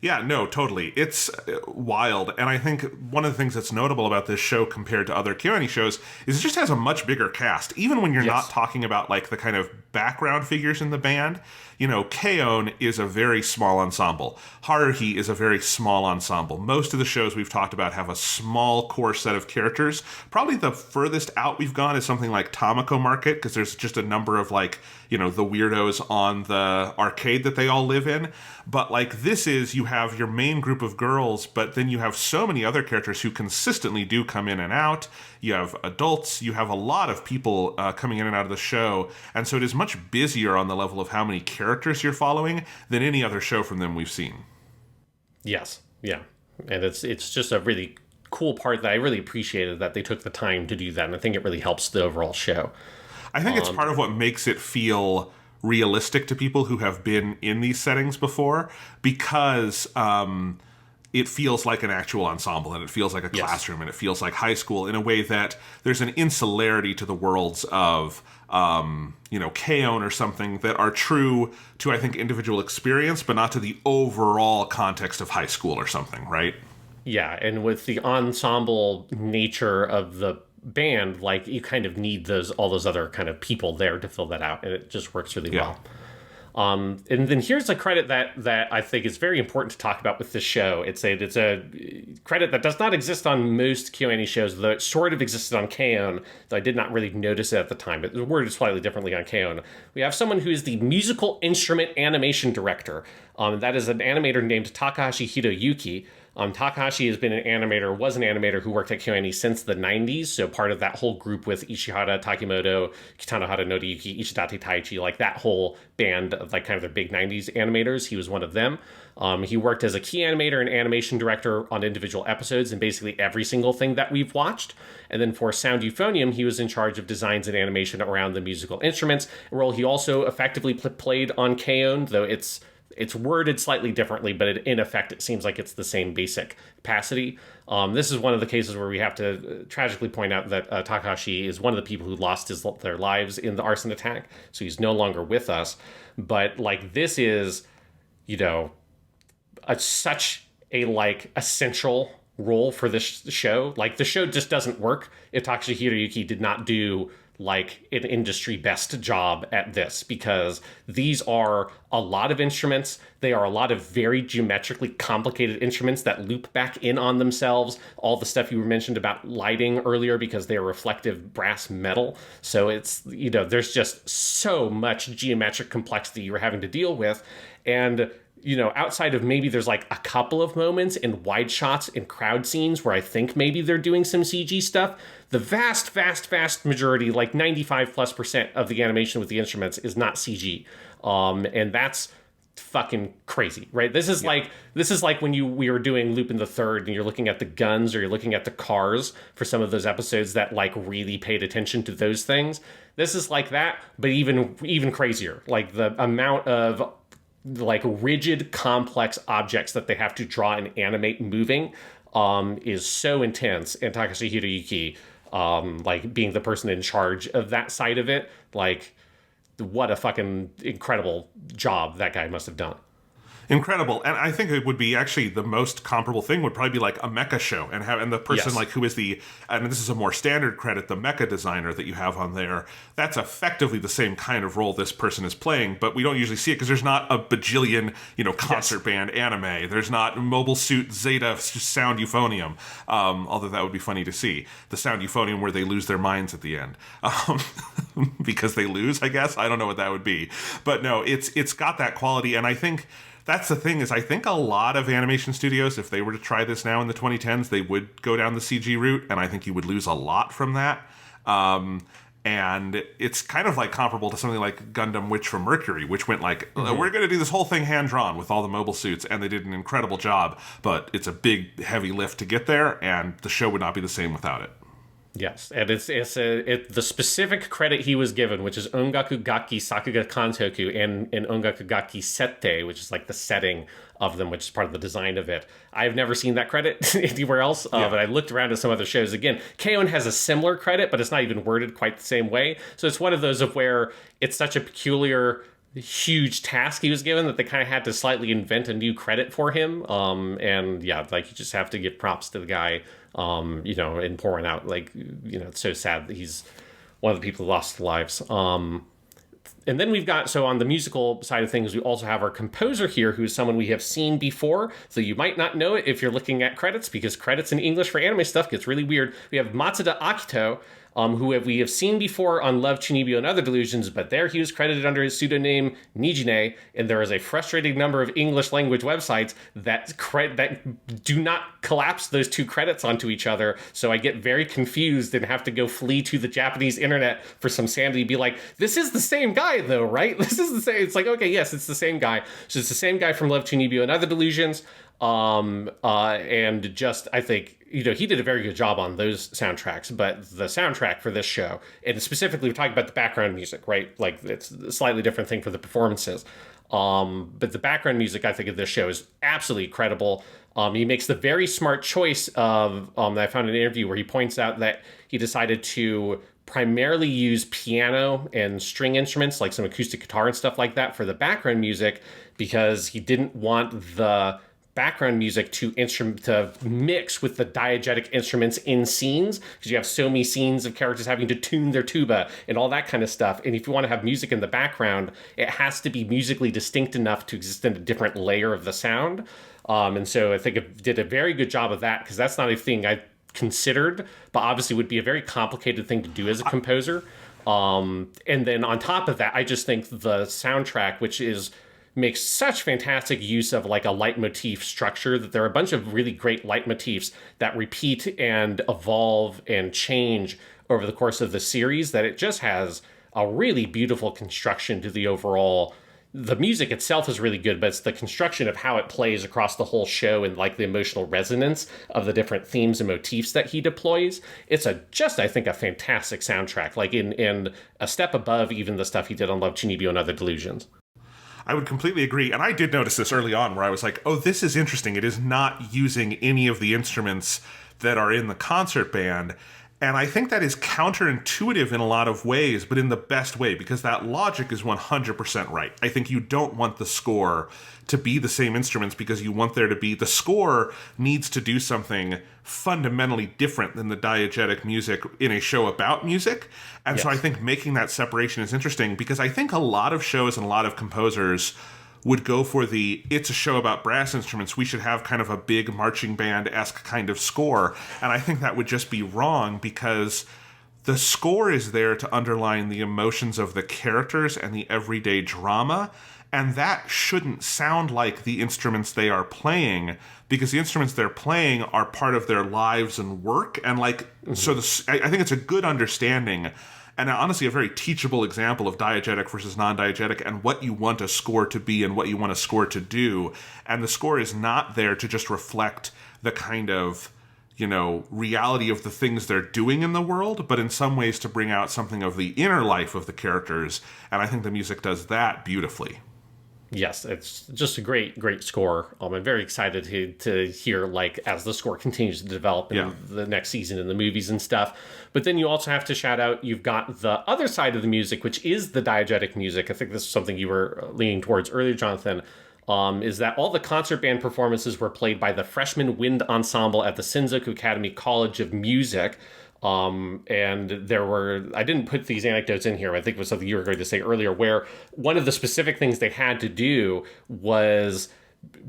Yeah, no, totally. It's wild. And I think one of the things that's notable about this show compared to other KyoAni shows is it just has a much bigger cast. Even when you're not talking about like the kind of background figures in the band, you know, KyoAni is a very small ensemble. Haruhi is a very small ensemble. Most of the shows we've talked about have a small core set of characters. Probably the furthest out we've gone is something like Tamako Market, because there's just a number of, like, you know, the weirdos on the arcade that they all live in. But, like, this is, you have your main group of girls, but then you have so many other characters who consistently do come in and out. You have adults, you have a lot of people coming in and out of the show, and so it is much busier on the level of how many characters you're following than any other show from them we've seen. Yes, yeah. And it's just a really cool part that I really appreciated that they took the time to do that, and I think it really helps the overall show. I think it's part of what makes it feel realistic to people who have been in these settings before, because it feels like an actual ensemble, and it feels like a classroom, and it feels like high school in a way that there's an insularity to the worlds of, you know, KyoAni or something that are true to, I think, individual experience, but not to the overall context of high school or something, right? Yeah, and with the ensemble nature of the band, like, you kind of need all those other kind of people there to fill that out, and it just works really well. And then here's a credit that I think is very important to talk about with this show. It's a credit that does not exist on most KyoAni shows, though it sort of existed on KyoAni, though I did not really notice it at the time. But the word is slightly differently on KyoAni. We have someone who is the musical instrument animation director. That is an animator named Takahashi Hiroyuki. Takahashi was an animator who worked at KyoAni since the 90s, so part of that whole group with Ishihara, Takimoto, Kitanohara, Noriyuki, Ishidate Taichi, like that whole band of, like, kind of the big 90s animators. He was one of them. He worked as a key animator and animation director on individual episodes in basically every single thing that we've watched. And then for Sound Euphonium, he was in charge of designs and animation around the musical instruments, a role he also effectively played on KyoAni, though it's worded slightly differently, but in effect, it seems like it's the same basic capacity. This is one of the cases where we have to tragically point out that Takahashi is one of the people who lost their lives in the arson attack, so he's no longer with us. But, like, this is, you know, such a, like, essential role for this show. Like, the show just doesn't work if Takashi Hiroyuki did not do, like, an industry best job at this, because these are a lot of instruments. They are a lot of very geometrically complicated instruments that loop back in on themselves. All the stuff you mentioned about lighting earlier, because they are reflective brass metal. So it's, you know, there's just so much geometric complexity you're having to deal with. And, you know, outside of maybe there's like a couple of moments in wide shots in crowd scenes where I think maybe they're doing some CG stuff, the vast majority, like 95+% of the animation with the instruments is not CG. And that's fucking crazy, right? This is like when we were doing Lupin the Third and you're looking at the guns or you're looking at the cars for some of those episodes that, like, really paid attention to those things. This is like that, but even crazier. Like, the amount of, like, rigid, complex objects that they have to draw and animate moving is so intense. And Takashi Hiroyuki, like, being the person in charge of that side of it, like, what a fucking incredible job that guy must have done. Incredible. And I think it would be actually the most comparable thing would probably be like a mecha show, and the person like who is and this is a more standard credit, the mecha designer that you have on there, that's effectively the same kind of role this person is playing, but we don't usually see it because there's not a bajillion, you know, concert band anime. There's not Mobile Suit Zeta Sound Euphonium, although that would be funny to see. The Sound Euphonium where they lose their minds at the end. Because they lose, I guess. I don't know what that would be. But no, it's got that quality, and I think that's the thing, is I think a lot of animation studios, if they were to try this now in the 2010s, they would go down the CG route, and I think you would lose a lot from that. And it's kind of like comparable to something like Gundam Witch from Mercury, which went like, we're going to do this whole thing hand-drawn with all the mobile suits, and they did an incredible job, but it's a big, heavy lift to get there, and the show would not be the same without it. Yes, and it's the specific credit he was given, which is Ongaku Gakki Sakuga Kantoku and Ongaku Gakki Sette, which is like the setting of them, which is part of the design of it. I've never seen that credit anywhere else, but I looked around at some other shows. Again, KyoAni has a similar credit, but it's not even worded quite the same way. So it's one of those of where it's such a peculiar, huge task he was given that they kind of had to slightly invent a new credit for him. And yeah, like, you just have to give props to the guy, you know, and pouring out, like, you know, it's so sad that he's one of the people who lost their lives. And then we've got, so on the musical side of things, we also have our composer here, who's someone we have seen before. So you might not know it if you're looking at credits, because credits in English for anime stuff gets really weird. We have Matsuda Akito, who we have seen before on Love, Chunibyo, and Other Delusions, but there he was credited under his pseudonym Nijine, and there is a frustrating number of English language websites that do not collapse those two credits onto each other, so I get very confused and have to go flee to the Japanese internet for some sanity, be like, this is the same guy though, right? This is the same. It's like, okay, yes, it's the same guy. So it's the same guy from Love, Chunibyo, and Other Delusions. And just, I think, he did a very good job on those soundtracks, but the soundtrack for this show, and specifically we're talking about the background music, right? Like, it's a slightly different thing for the performances. But the background music, I think, of this show is absolutely incredible. He makes the very smart choice of, I found an interview where he points out that he decided to primarily use piano and string instruments, like some acoustic guitar and stuff like that, for the background music, because he didn't want the background music to mix with the diegetic instruments in scenes, because you have so many scenes of characters having to tune their tuba and all that kind of stuff. And if you want to have music in the background, it has to be musically distinct enough to exist in a different layer of the sound. And so I think it did a very good job of that, because that's not a thing I considered, but obviously would be a very complicated thing to do as a composer. And then on top of that, I just think the soundtrack, which makes such fantastic use of like a leitmotif structure, that there are a bunch of really great leitmotifs that repeat and evolve and change over the course of the series, that it just has a really beautiful construction to the overall. The music itself is really good, but it's the construction of how it plays across the whole show and like the emotional resonance of the different themes and motifs that he deploys. It's I think, a fantastic soundtrack, like in a step above even the stuff he did on Love, Chunibyo, and Other Delusions. I would completely agree. And I did notice this early on where I was like, oh, this is interesting. It is not using any of the instruments that are in the concert band. And I think that is counterintuitive in a lot of ways, but in the best way, because that logic is 100% right. I think you don't want the score to be the same instruments, because you want there to be, the score needs to do something fundamentally different than the diegetic music in a show about music. And so I think making that separation is interesting, because I think a lot of shows and a lot of composers would go for it's a show about brass instruments, we should have kind of a big marching band-esque kind of score. And I think that would just be wrong, because the score is there to underline the emotions of the characters and the everyday drama. And that shouldn't sound like the instruments they are playing, because the instruments they're playing are part of their lives and work. And so I think it's a good understanding, and honestly a very teachable example of diegetic versus non-diegetic, and what you want a score to be and what you want a score to do. And the score is not there to just reflect the kind of, reality of the things they're doing in the world, but in some ways to bring out something of the inner life of the characters. And I think the music does that beautifully. Yes, it's just a great, great score. I'm very excited to hear, as the score continues to develop in the next season in the movies and stuff. But then you also have to shout out, you've got the other side of the music, which is the diegetic music. I think this is something you were leaning towards earlier, Jonathan, is that all the concert band performances were played by the Freshman Wind Ensemble at the Senzoku Academy College of Music. And I didn't put these anecdotes in here, I think it was something you were going to say earlier, where one of the specific things they had to do was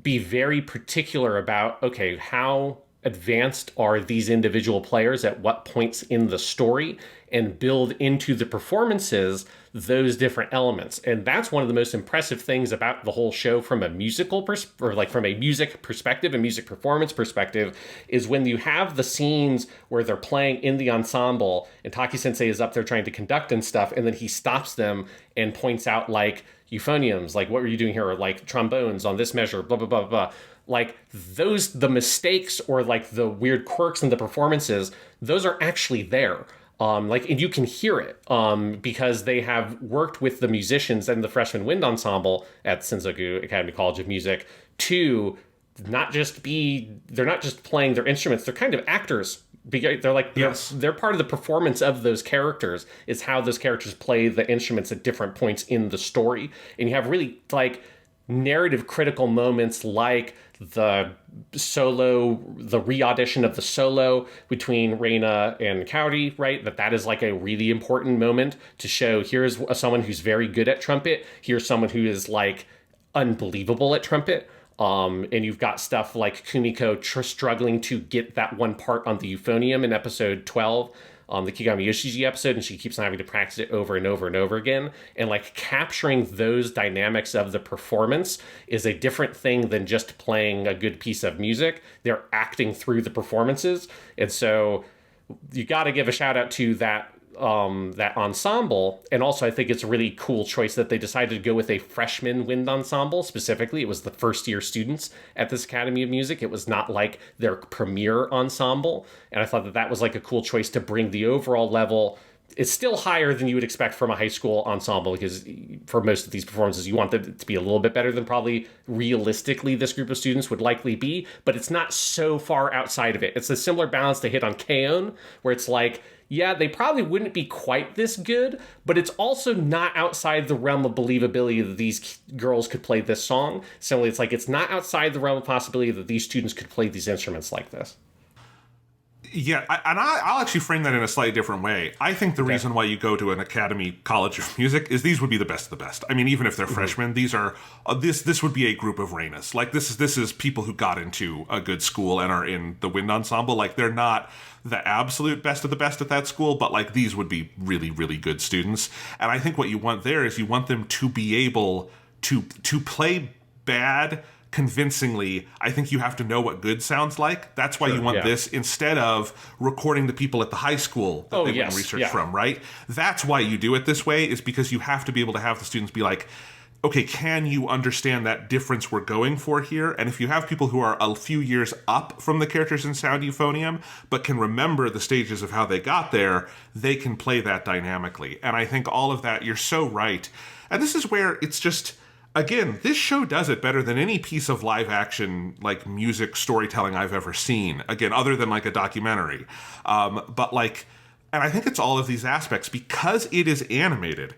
be very particular about, okay, how advanced are these individual players at what points in the story, and build into the performances those different elements. And that's one of the most impressive things about the whole show from a musical from a music perspective and music performance perspective, is when you have the scenes where they're playing in the ensemble and Taki Sensei is up there trying to conduct and stuff, and then he stops them and points out euphoniums, what were you doing here? Or trombones on this measure, blah, blah, blah, blah. The mistakes or the weird quirks in the performances, those are actually there. And you can hear it because they have worked with the musicians and the Freshman Wind Ensemble at Senzoku Academy College of Music to they're not just playing their instruments, they're kind of actors. They're they're part of the performance of those characters, is how those characters play the instruments at different points in the story. And you have really narrative critical moments like the re-audition of the solo between Reina and Kaori, right? That is like a really important moment to show here's someone who's very good at trumpet. Here's someone who is like unbelievable at trumpet. And you've got stuff like Kumiko struggling to get that one part on the euphonium in episode 12, the Kigami Yoshiji episode, and she keeps on having to practice it over and over and over again. And like capturing those dynamics of the performance is a different thing than just playing a good piece of music. They're acting through the performances. And so you got to give a shout out to that ensemble. And also I think it's a really cool choice that they decided to go with a freshman wind ensemble. Specifically, it was the first year students at this Academy of Music. It was not like their premier ensemble. And I thought that was like a cool choice to bring the overall level. It's still higher than you would expect from a high school ensemble, because for most of these performances, you want them to be a little bit better than probably realistically this group of students would likely be, but it's not so far outside of it. It's a similar balance to hit on KyoAni, where it's like, yeah, they probably wouldn't be quite this good, but it's also not outside the realm of believability that these girls could play this song. Similarly, it's like it's not outside the realm of possibility that these students could play these instruments like this. Yeah, I'll actually frame that in a slightly different way. I think the reason why you go to an Academy College of Music is these would be the best of the best. I mean, even if they're freshmen, these are this would be a group of Reinas. Like this is people who got into a good school and are in the wind ensemble. Like they're not the absolute best of the best at that school, but like these would be really, really good students. And I think what you want there is you want them to be able to play bad convincingly. I think you have to know what good sounds like. That's why you want this instead of recording the people at the high school that they went and research from, right? That's why you do it this way, is because you have to be able to have the students be like, okay, can you understand that difference we're going for here? And if you have people who are a few years up from the characters in Sound Euphonium, but can remember the stages of how they got there, they can play that dynamically. And I think all of that, you're so right. And this is where it's just, again, this show does it better than any piece of live action, like music storytelling I've ever seen. Again, other than like a documentary. But like, and I think it's all of these aspects because it is animated.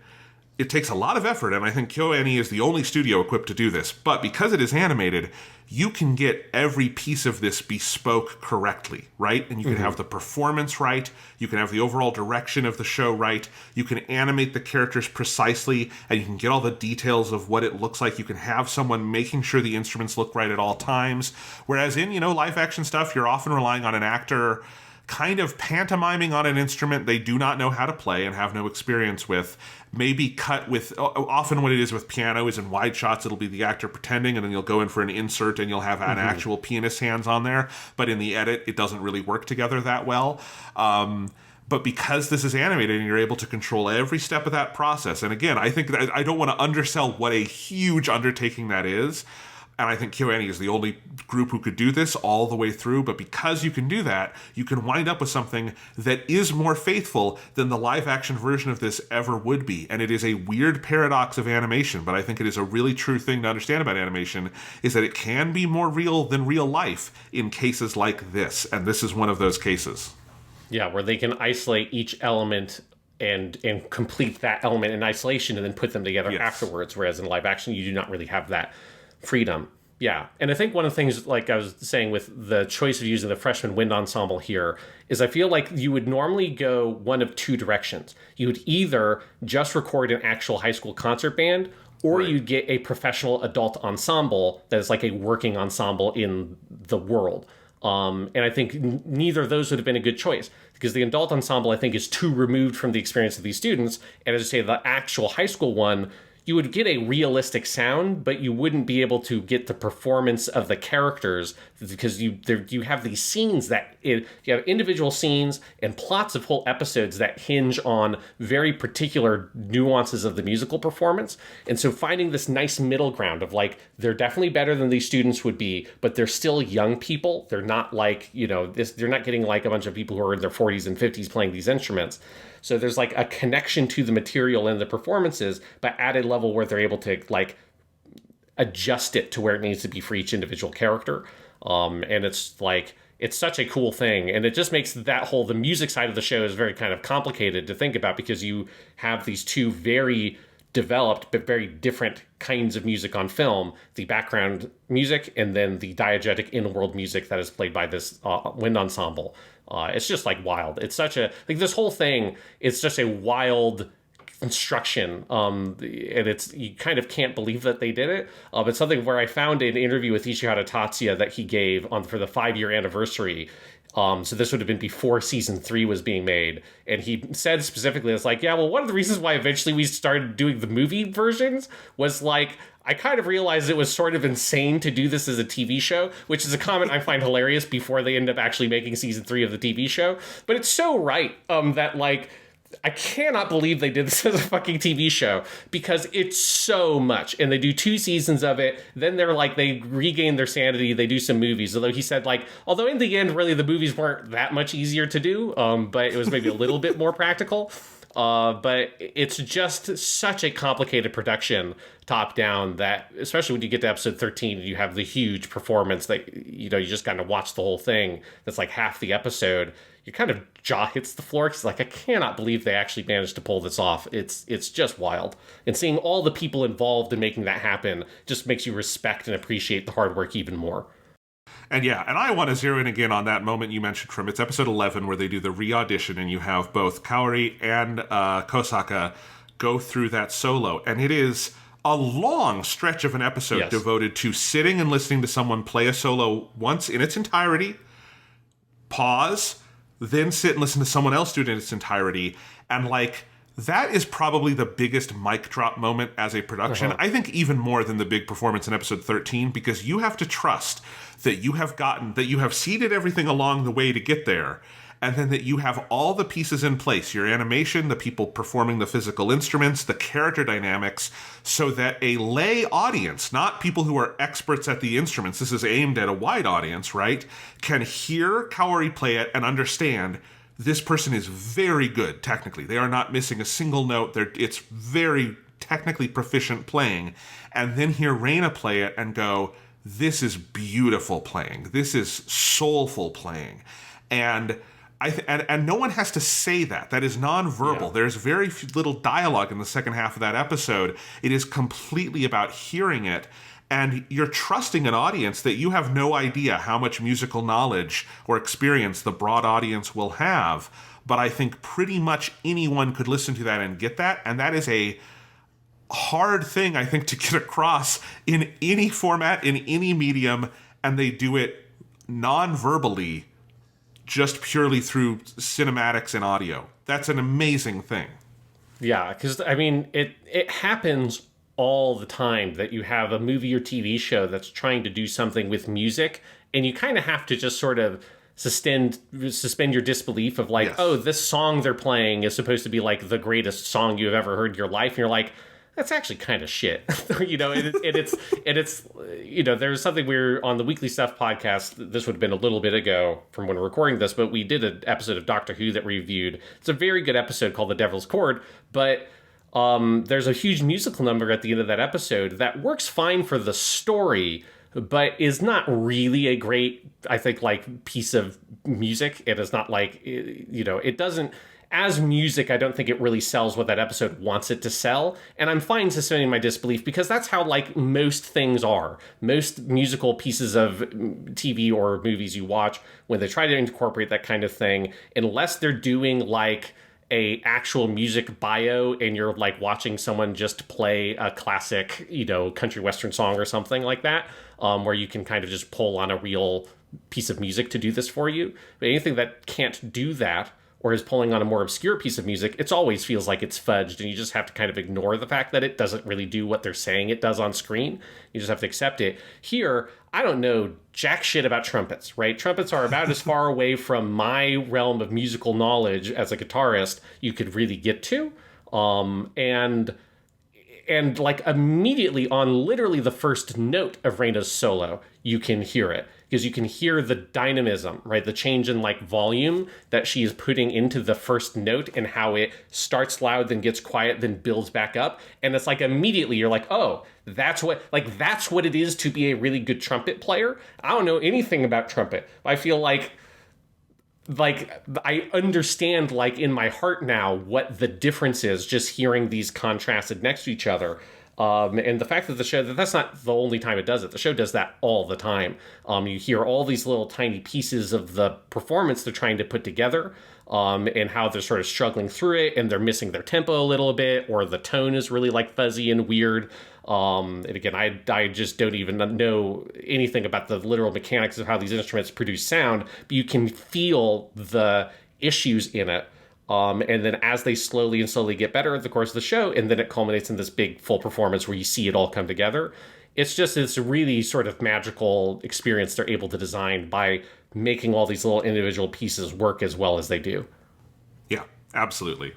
It takes a lot of effort, and I think KyoAni is the only studio equipped to do this. But because it is animated, you can get every piece of this bespoke correctly, right? And you can have the performance right. You can have the overall direction of the show right. You can animate the characters precisely, and you can get all the details of what it looks like. You can have someone making sure the instruments look right at all times. Whereas in, live action stuff, you're often relying on an actor kind of pantomiming on an instrument they do not know how to play and have no experience with. Maybe cut with, often what it is with piano is in wide shots, it'll be the actor pretending, and then you'll go in for an insert and you'll have an actual pianist's hands on there. But in the edit, it doesn't really work together that well. But because this is animated and you're able to control every step of that process, and again, I think that I don't want to undersell what a huge undertaking that is. And I think KyoAni is the only group who could do this all the way through. But because you can do that, you can wind up with something that is more faithful than the live action version of this ever would be. And it is a weird paradox of animation, but I think it is a really true thing to understand about animation, is that it can be more real than real life in cases like this. And this is one of those cases. Yeah, where they can isolate each element and complete that element in isolation and then put them together afterwards. Whereas in live action, you do not really have that freedom. Yeah. And I think one of the things, like I was saying with the choice of using the freshman wind ensemble here, is I feel like you would normally go one of two directions. You would either just record an actual high school concert band, or you'd get a professional adult ensemble that is like a working ensemble in the world. And I think neither of those would have been a good choice, because the adult ensemble, I think, is too removed from the experience of these students. And as I say, the actual high school one, you would get a realistic sound, but you wouldn't be able to get the performance of the characters, because you have these scenes you have individual scenes and plots of whole episodes that hinge on very particular nuances of the musical performance. And so finding this nice middle ground of like, they're definitely better than these students would be, but they're still young people. They're not like, they're not getting like a bunch of people who are in their 40s and 50s playing these instruments. So there's like a connection to the material and the performances, but at a level where they're able to like adjust it to where it needs to be for each individual character. And it's like, it's such a cool thing. And it just makes the music side of the show is very kind of complicated to think about, because you have these two very developed but very different kinds of music on film, the background music and then the diegetic in-world music that is played by this wind ensemble. It's just like wild. It's such a, like, this whole thing is just a wild construction, and it's, you kind of can't believe that they did it. It's something where I found an interview with Ishihara Tatsuya that he gave on for the 5-year anniversary. So this would have been before season 3 was being made. And he said specifically, it's like, yeah, well, one of the reasons why eventually we started doing the movie versions was like, I kind of realized it was sort of insane to do this as a TV show, which is a comment I find hilarious before they end up actually making season 3 of the TV show. But it's so right, that like, I cannot believe they did this as a fucking TV show because it's so much. And they do 2 seasons of it. Then they're like, they regain their sanity. They do some movies. Although he said, like, although in the end, really, the movies weren't that much easier to do. But it was maybe a little bit more practical. But it's just such a complicated production top down that, especially when you get to episode 13 and you have the huge performance that, you know, you just kind of watch the whole thing. That's like half the episode. Your kind of jaw hits the floor because, like, I cannot believe they actually managed to pull this off. It's just wild. And seeing all the people involved in making that happen just makes you respect and appreciate the hard work even more. And yeah, and I want to zero in again on that moment you mentioned from, it's episode 11 where they do the re-audition and you have both Kaori and Kosaka go through that solo. And it is a long stretch of an episode devoted to sitting and listening to someone play a solo once in its entirety, pause, then sit and listen to someone else do it in its entirety. And like, that is probably the biggest mic drop moment as a production. I think even more than the big performance in episode 13, because you have to trust that you have seeded everything along the way to get there. And then that you have all the pieces in place, your animation, the people performing the physical instruments, the character dynamics, so that a lay audience, not people who are experts at the instruments, this is aimed at a wide audience, right, can hear Kaori play it and understand this person is very good technically. They are not missing a single note. It's very technically proficient playing. And then hear Reina play it and go, this is beautiful playing. This is soulful playing. And and no one has to say that. That is nonverbal. Yeah. There's very little dialogue in the second half of that episode. It is completely about hearing it. And you're trusting an audience that you have no idea how much musical knowledge or experience the broad audience will have. But I think pretty much anyone could listen to that and get that. And that is a hard thing, I think, to get across in any format, in any medium. And they do it non-verbally, just purely through cinematics and audio. That's an amazing thing. Yeah, because, I mean, it happens all the time that you have a movie or TV show that's trying to do something with music, and you kind of have to just sort of suspend your disbelief of like, oh, this song they're playing is supposed to be like the greatest song you've ever heard in your life, and you're like, that's actually kind of shit. You know, and it's you know, there's something we're on the Weekly Stuff podcast. This would have been a little bit ago from when we're recording this, but we did an episode of Doctor Who that we reviewed. It's a very good episode called The Devil's Chord, but there's a huge musical number at the end of that episode that works fine for the story, but is not really a great, I think, like, piece of music. It is not like, you know, it doesn't, as music, I don't think it really sells what that episode wants it to sell. And I'm fine suspending my disbelief because that's how, like, most things are. Most musical pieces of TV or movies you watch, when they try to incorporate that kind of thing, unless they're doing, like, a actual music bio and you're, like, watching someone just play a classic, you know, country western song or something like that, where you can kind of just pull on a real piece of music to do this for you. But anything that can't do that, or is pulling on a more obscure piece of music, it always feels like it's fudged, and you just have to kind of ignore the fact that it doesn't really do what they're saying it does on screen. You just have to accept it. Here, I don't know jack shit about trumpets, right? Trumpets are about as far away from my realm of musical knowledge as a guitarist you could really get to. And like immediately on literally the first note of Reina's solo, you can hear it. Because you can hear the dynamism, right? The change in like volume that she is putting into the first note and how it starts loud, then gets quiet, then builds back up. And it's like immediately you're like, oh, that's what it is to be a really good trumpet player. I don't know anything about trumpet. I feel like like, I understand, like, in my heart now what the difference is just hearing these contrasted next to each other. And the fact that that's not the only time it does it. The show does that all the time. You hear all these little tiny pieces of the performance they're trying to put together, and how they're sort of struggling through it, and they're missing their tempo a little bit, or the tone is really like fuzzy and weird. And again, I just don't even know anything about the literal mechanics of how these instruments produce sound, but you can feel the issues in it. And then as they slowly get better over the course of the show, and then it culminates in this big full performance where you see it all come together. It's just this really sort of magical experience they're able to design by making all these little individual pieces work as well as they do. Yeah, absolutely.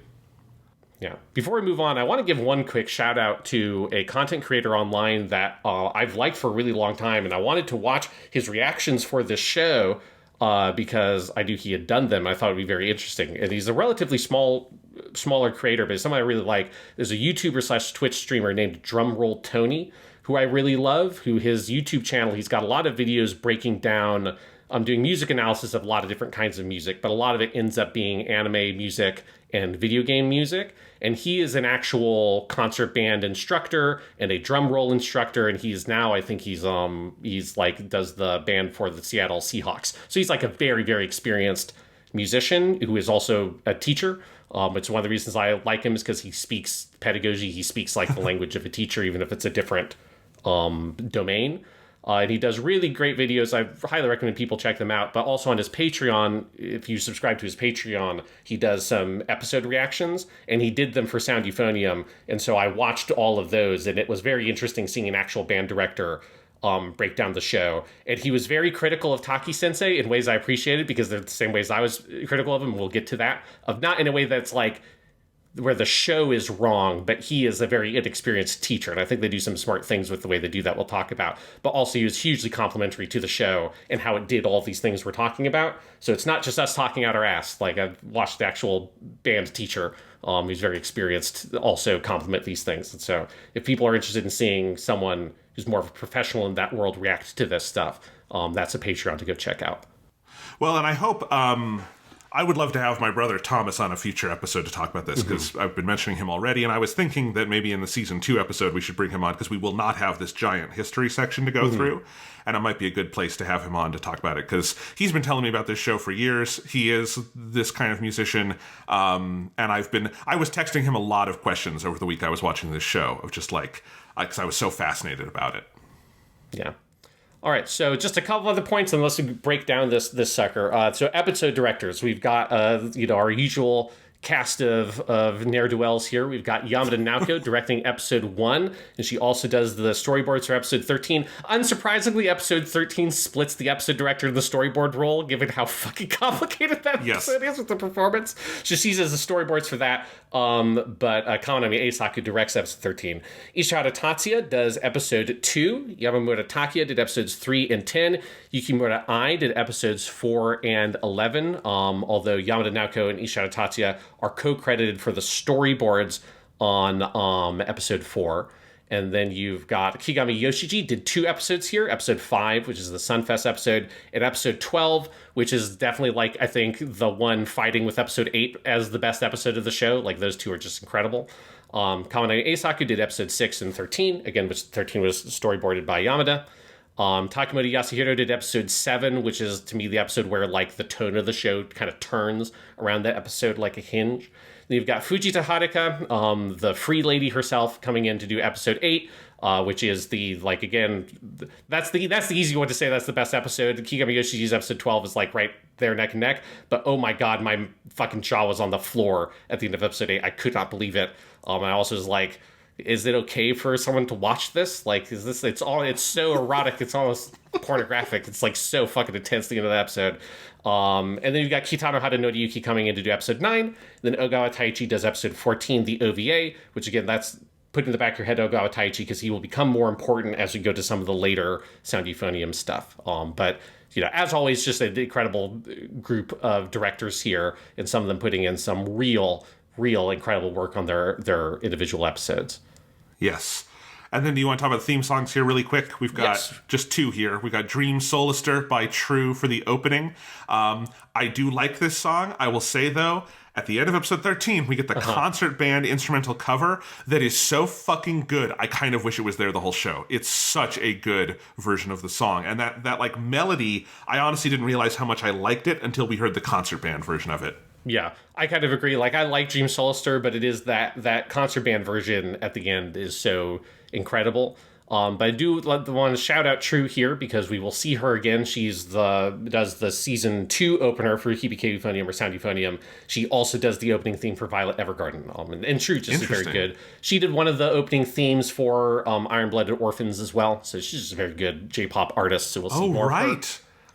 Yeah. Before we move on, I want to give one quick shout out to a content creator online that I've liked for a really long time, and I wanted to watch his reactions for this show because I knew he had done them. I thought it would be very interesting. And he's a relatively smaller creator, but someone I really like. There's a YouTuber / Twitch streamer named Drumroll Tony, who I really love, who his YouTube channel, he's got a lot of videos breaking down, doing music analysis of a lot of different kinds of music, but a lot of it ends up being anime music and video game music. And he is an actual concert band instructor and a drum roll instructor. And he's now, I think he's like, does the band for the Seattle Seahawks. So he's like a very, very experienced musician who is also a teacher. It's one of the reasons I like him is because he speaks pedagogy. He speaks like the language of a teacher, even if it's a different domain. And he does really great videos. I highly recommend people check them out. But also on his Patreon, if you subscribe to his Patreon, he does some episode reactions, and he did them for Sound Euphonium. And so I watched all of those, and it was very interesting seeing an actual band director break down the show. And he was very critical of Taki Sensei in ways I appreciated, because they're the same ways I was critical of him. We'll get to that. Of not in a way that's like where the show is wrong, but he is a very inexperienced teacher, and I think they do some smart things with the way they do that we'll talk about. But also he was hugely complimentary to the show and how it did all these things we're talking about. So it's not just us talking out our ass. Like, I've watched the actual band teacher, who's very experienced, also compliment these things. And so if people are interested in seeing someone who's more of a professional in that world react to this stuff, that's a Patreon to go check out. Well, and I hope... I would love to have my brother Thomas on a future episode to talk about this, because I've been mentioning him already, and I was thinking that maybe in the season 2 episode we should bring him on, because we will not have this giant history section to go through, and it might be a good place to have him on to talk about it, because he's been telling me about this show for years. He is this kind of musician, and I was texting him a lot of questions over the week I was watching this show, of just like, because I was so fascinated about it. Yeah. All right, so just a couple other points, and let's break down this sucker. So episode directors, we've got our usual cast of ne'er-do-wells here. We've got Yamada Naoko directing episode 1, and she also does the storyboards for episode 13. Unsurprisingly, episode 13 splits the episode director and the storyboard role, given how fucking complicated that episode is with the performance. So she's as the storyboards for that, but Kawanami Eisaku directs episode 13. Ishihara Tatsuya does episode 2. Yamamura Takia did episodes 3 and 10. Yukimura Ai did episodes 4 and 11, although Yamada Naoko and Ishihara Tatsuya are co-credited for the storyboards on episode 4. And then you've got Kigami Yoshiji did 2 episodes here. Episode 5, which is the Sunfest episode, and episode 12, which is definitely, like, I think the one fighting with episode 8 as the best episode of the show. Like, those 2 are just incredible. Kawanami Eisaku did episode 6 and 13, again, which 13 was storyboarded by Yamada. Takimoto Yasuhiro did episode 7, which is, to me, the episode where, like, the tone of the show kind of turns around that episode like a hinge. Then you've got Fujita Haruka, the free lady herself, coming in to do episode 8, which is the, like, again, that's the easy one to say that's the best episode. Kigami Yoshiji's episode 12 is, like, right there neck and neck. But, oh my god, my fucking jaw was on the floor at the end of episode 8. I could not believe it. I also was like, is it okay for someone to watch this? Like, it's so erotic, it's almost pornographic. It's, like, so fucking intense the end of the episode. And then you've got Kitano Hada Noriyuki coming in to do episode 9. Then Ogawa Taichi does episode 14, the OVA, which, again, that's put in the back of your head, Ogawa Taichi, because he will become more important as we go to some of the later Sound Euphonium stuff. But, as always, just an incredible group of directors here, and some of them putting in some real incredible work on their individual episodes. Yes. And then do you want to talk about the theme songs here really quick? We've got Yes. just two here. We've got Dream Solister by True for the opening. I do like this song. I will say, though, at the end of episode 13, we get the concert band instrumental cover that is so fucking good. I kind of wish it was there the whole show. It's such a good version of the song. And that like melody, I honestly didn't realize how much I liked it until we heard the concert band version of it. Yeah, I kind of agree. Like, I like Dream Solister, but it is that concert band version at the end is so incredible. But I do want to shout out True here because we will see her again. She's does the season 2 opener for Hibike Euphonium or Sound Euphonium. She also does the opening theme for Violet Evergarden. And True just is very good. She did one of the opening themes for Iron Blooded Orphans as well. So she's just a very good J-pop artist. So we'll see more of her.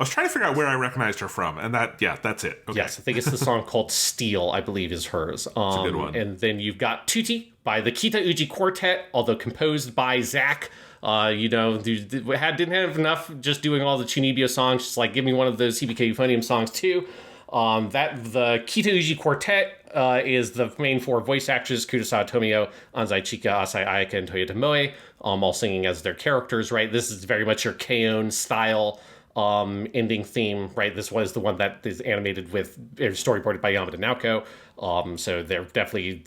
I was trying to figure out where I recognized her from, and that's it. Okay. Yes, I think it's the song called Steel, I believe is hers. It's a good one. And then you've got Tutti by the Kita Uji Quartet, although composed by Zach. Didn't have enough just doing all the Chunibyo songs, just like give me one of those Hibike Euphonium songs too. The Kita Uji Quartet is the main 4 voice actors, Kurosawa Tomio, Anzai Chika, Asai Ayaka, and Toyota Moe, all singing as their characters, right? This is very much your KyoAni style ending theme, right? This was the one that is animated with storyboarded by Yamada Naoko. So they're definitely,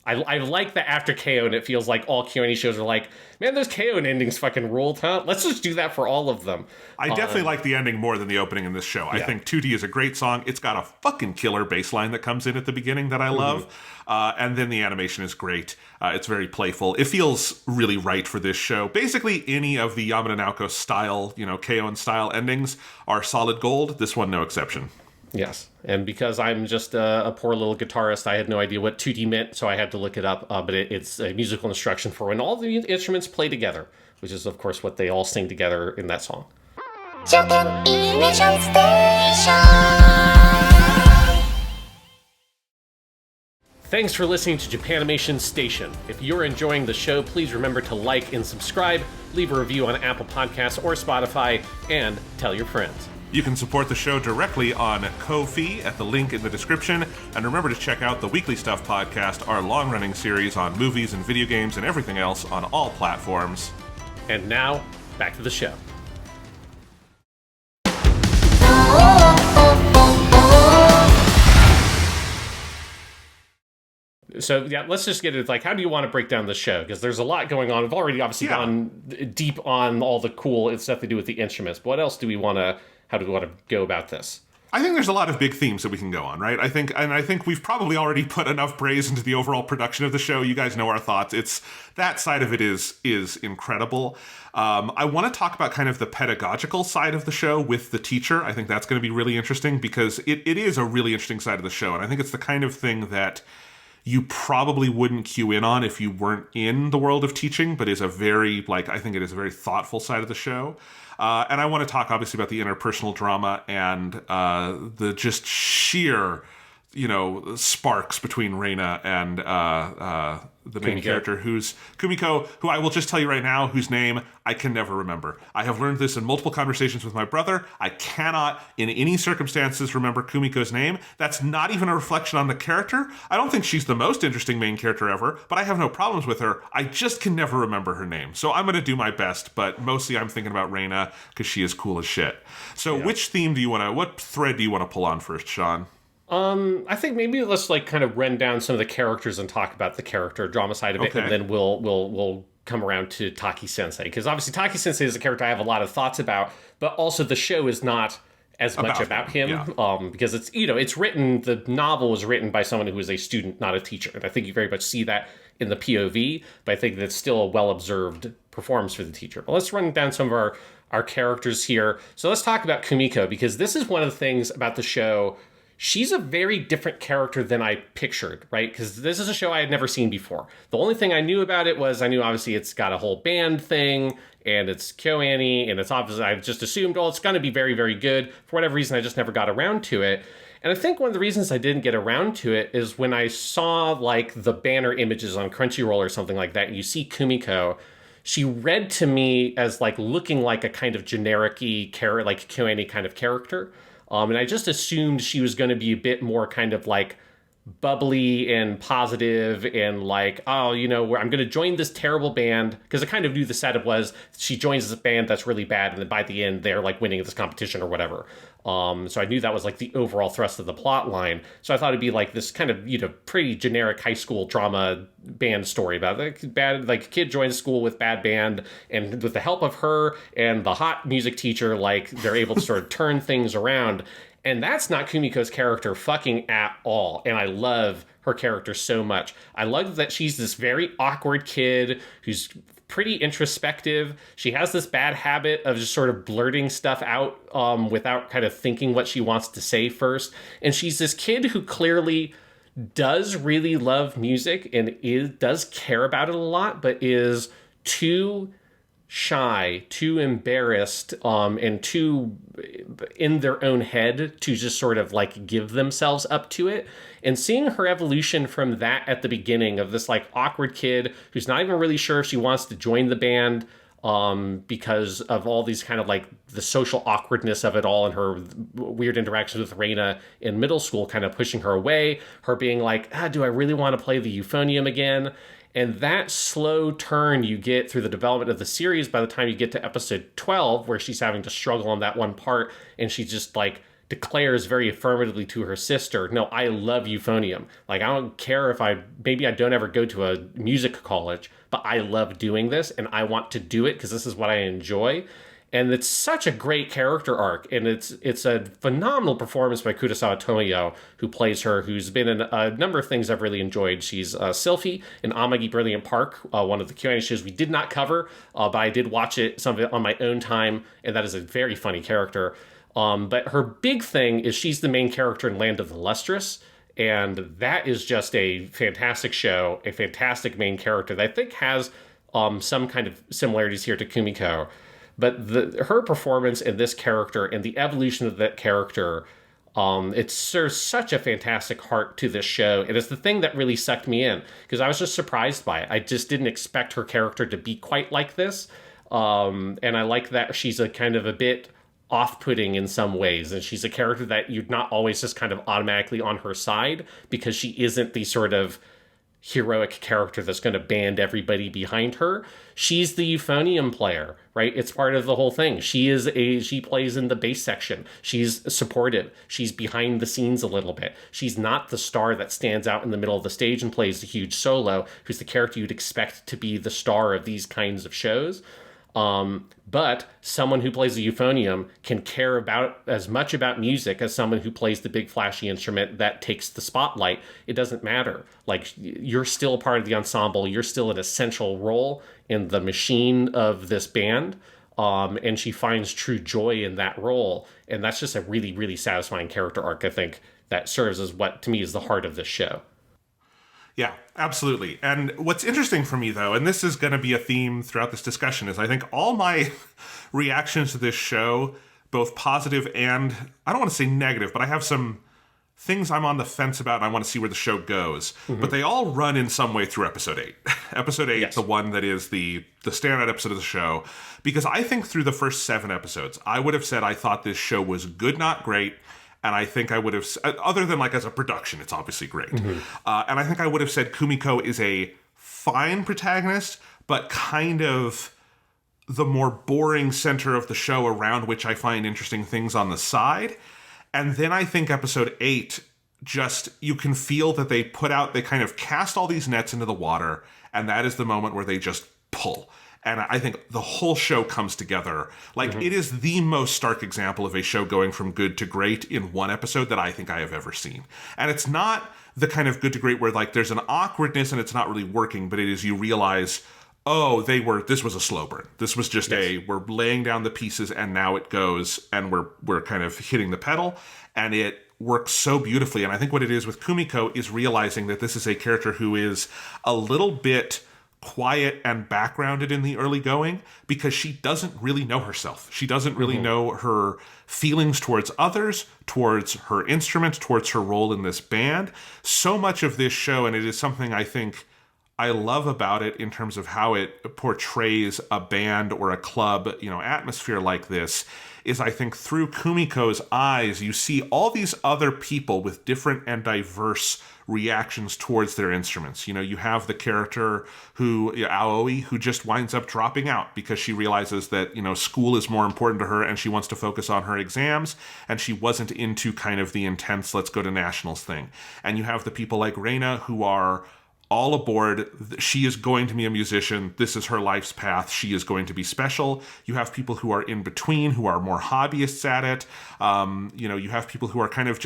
I like that after KyoAni, it feels like all KyoAni shows are like, man, those KyoAni endings fucking ruled, huh? Let's just do that for all of them. I definitely like the ending more than the opening in this show. I think Tutti is a great song. It's got a fucking killer bass line that comes in at the beginning that I love. And then the animation is great. It's very playful. It feels really right for this show. Basically, any of the Yamada Naoko style, KyoAni style endings are solid gold. This one, no exception. Yes, and because I'm just a poor little guitarist, I had no idea what tutti meant, so I had to look it up. But it's a musical instruction for when all the instruments play together, which is, of course, what they all sing together in that song. Japanimation Station. Thanks for listening to Japanimation Station. If you're enjoying the show, please remember to like and subscribe, leave a review on Apple Podcasts or Spotify, and tell your friends. You can support the show directly on Ko-fi at the link in the description. And remember to check out the Weekly Stuff podcast, our long-running series on movies and video games and everything else on all platforms. And now, back to the show. So, yeah, let's just get into, how do you want to break down the show? Because there's a lot going on. We've already obviously gone deep on all the cool stuff to do with the instruments. But what else do we want to... How do we want to go about this? I think there's a lot of big themes that we can go on, right? I think we've probably already put enough praise into the overall production of the show. You guys know our thoughts. It's that side of it is incredible. I want to talk about kind of the pedagogical side of the show with the teacher. I think that's going to be really interesting because it is a really interesting side of the show, and I think it's the kind of thing that you probably wouldn't cue in on if you weren't in the world of teaching, but is a very, I think it is a very thoughtful side of the show. And I want to talk, obviously, about the interpersonal drama and the just sheer, sparks between Reina and the main character, who's Kumiko, who I will just tell you right now, whose name I can never remember. I have learned this in multiple conversations with my brother. I cannot, in any circumstances, remember Kumiko's name. That's not even a reflection on the character. I don't think she's the most interesting main character ever, but I have no problems with her. I just can never remember her name. So I'm going to do my best, but mostly I'm thinking about Reina because she is cool as shit. So which theme what thread do you want to pull on first, Sean? I think maybe let's kind of run down some of the characters and talk about the character drama side of it, and then we'll come around to Taki Sensei, because obviously Taki Sensei is a character I have a lot of thoughts about, but also the show is not as much about him because it's it's written, the novel was written by someone who is a student, not a teacher, and I think you very much see that in the POV, but I think that's still a well-observed performance for the teacher. But let's run down some of our characters here. So let's talk about Kumiko, because this is one of the things about the show. She's a very different character than I pictured, right? Because this is a show I had never seen before. The only thing I knew about it was I knew obviously it's got a whole band thing, and it's KyoAni, and it's obviously, I just assumed, it's going to be very, very good. For whatever reason, I just never got around to it. And I think one of the reasons I didn't get around to it is when I saw the banner images on Crunchyroll or something like that, and you see Kumiko, she read to me as looking like a kind of generic-y KyoAni kind of character. And I just assumed she was going to be a bit more kind of bubbly and positive and like, oh, I'm going to join this terrible band, because I kind of knew the setup was she joins this band that's really bad, and then by the end they're like winning this competition or whatever. So I knew that was like the overall thrust of the plot line. So I thought it'd be like this kind of pretty generic high school drama band story about a kid joins school with bad band, and with the help of her and the hot music teacher, like they're able to sort of turn things around. And that's not Kumiko's character fucking at all. And I love her character so much. I love that she's this very awkward kid who's pretty introspective. She has this bad habit of just sort of blurting stuff out without kind of thinking what she wants to say first. And she's this kid who clearly does really love music and does care about it a lot, but is too shy, too embarrassed, and too in their own head to just sort of like give themselves up to it. And seeing her evolution from that at the beginning of this like awkward kid who's not even really sure if she wants to join the band because of all these kind of like the social awkwardness of it all, and her weird interactions with Reina in middle school kind of pushing her away, her being like, do I really want to play the Euphonium again? And that slow turn you get through the development of the series by the time you get to episode 12, where she's having to struggle on that one part, and she just like declares very affirmatively to her sister, no, I love Euphonium. Like, I don't care if maybe I don't ever go to a music college, but I love doing this and I want to do it because this is what I enjoy. And it's such a great character arc, and it's a phenomenal performance by Kurosawa Tomoyo, who plays her, who's been in a number of things I've really enjoyed. She's Sylphie in Amagi Brilliant Park, one of the KyoAni shows we did not cover, but I did watch some of it on my own time, and that is a very funny character. But her big thing is she's the main character in Land of the Lustrous, and that is just a fantastic show, a fantastic main character that I think has some kind of similarities here to Kumiko. But her performance in this character and the evolution of that character, it serves such a fantastic heart to this show. And it's the thing that really sucked me in, because I was just surprised by it. I just didn't expect her character to be quite like this. And I like that she's a kind of a bit off-putting in some ways. And she's a character that you're not always just kind of automatically on her side, because she isn't the sort of heroic character that's going to band everybody behind her. She's the euphonium player, right? It's part of the whole thing. She plays in the bass section. She's supportive. She's behind the scenes a little bit. She's not the star that stands out in the middle of the stage and plays the huge solo, who's the character you'd expect to be the star of these kinds of shows. But someone who plays the euphonium can care about as much about music as someone who plays the big flashy instrument that takes the spotlight. It doesn't matter. Like, you're still part of the ensemble. You're still an essential role in the machine of this band. And she finds true joy in that role. And that's just a really, really satisfying character arc, I think, that serves as what, to me, is the heart of this show. Yeah, absolutely. And what's interesting for me, though, and this is going to be a theme throughout this discussion, is I think all my reactions to this show, both positive and, I don't want to say negative, but I have some things I'm on the fence about and I want to see where the show goes. Mm-hmm. But they all run in some way through episode 8. Episode 8, yes. The one that is the standout episode of the show. Because I think through the first 7 episodes, I would have said I thought this show was good, not great. And I think I would have, other than like as a production, it's obviously great. Mm-hmm. And I think I would have said Kumiko is a fine protagonist, but kind of the more boring center of the show around which I find interesting things on the side. And then I think episode 8, just, you can feel that they kind of cast all these nets into the water. And that is the moment where they just pull. And I think the whole show comes together. Like, mm-hmm. It is the most stark example of a show going from good to great in one episode that I think I have ever seen. And it's not the kind of good to great where, like, there's an awkwardness and it's not really working, but it is, you realize, oh, this was a slow burn. This was just we're laying down the pieces and now it goes and we're kind of hitting the pedal. And it works so beautifully. And I think what it is with Kumiko is realizing that this is a character who is a little bit quiet and backgrounded in the early going, because she doesn't really know herself. She doesn't really know her feelings towards others, towards her instrument, towards her role in this band. So much of this show, and it is something I think I love about it in terms of how it portrays a band or a club, atmosphere like this is I think through Kumiko's eyes, you see all these other people with different and diverse reactions towards their instruments. You have the character Aoi, who just winds up dropping out because she realizes that, school is more important to her and she wants to focus on her exams, and she wasn't into kind of the intense, let's go to nationals thing. And you have the people like Reina who are all aboard. She is going to be a musician. This is her life's path. She is going to be special. You have people who are in between, who are more hobbyists at it. You have people who are kind of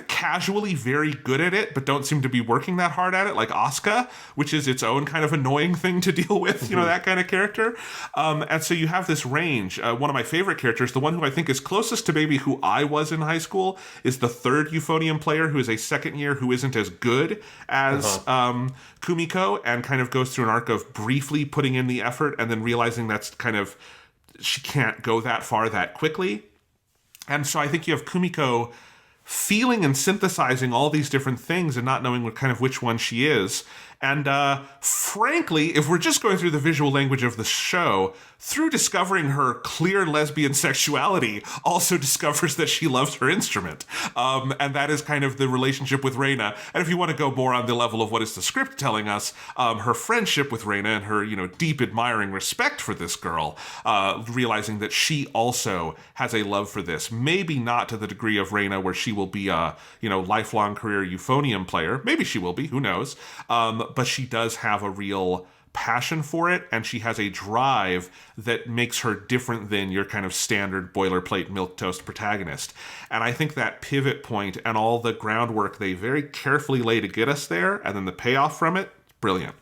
casually very good at it, but don't seem to be working that hard at it, like Asuka, which is its own kind of annoying thing to deal with, that kind of character. And so you have this range. One of my favorite characters, the one who I think is closest to maybe who I was in high school, is the third Euphonium player, who is a second year who isn't as good as Kumiko, and kind of goes through an arc of briefly putting in the effort and then realizing that's kind of, she can't go that far that quickly. And so I think you have Kumiko feeling and synthesizing all these different things and not knowing which one she is. And frankly, if we're just going through the visual language of the show, through discovering her clear lesbian sexuality, also discovers that she loves her instrument. And that is kind of the relationship with Reina. And if you want to go more on the level of what is the script telling us, her friendship with Reina and her, deep admiring respect for this girl, realizing that she also has a love for this. Maybe not to the degree of Reina where she will be a, lifelong career euphonium player. Maybe she will be, who knows? But she does have a real passion for it, and she has a drive that makes her different than your kind of standard boilerplate milquetoast protagonist. And I think that pivot point and all the groundwork they very carefully lay to get us there, and then the payoff from it, brilliant.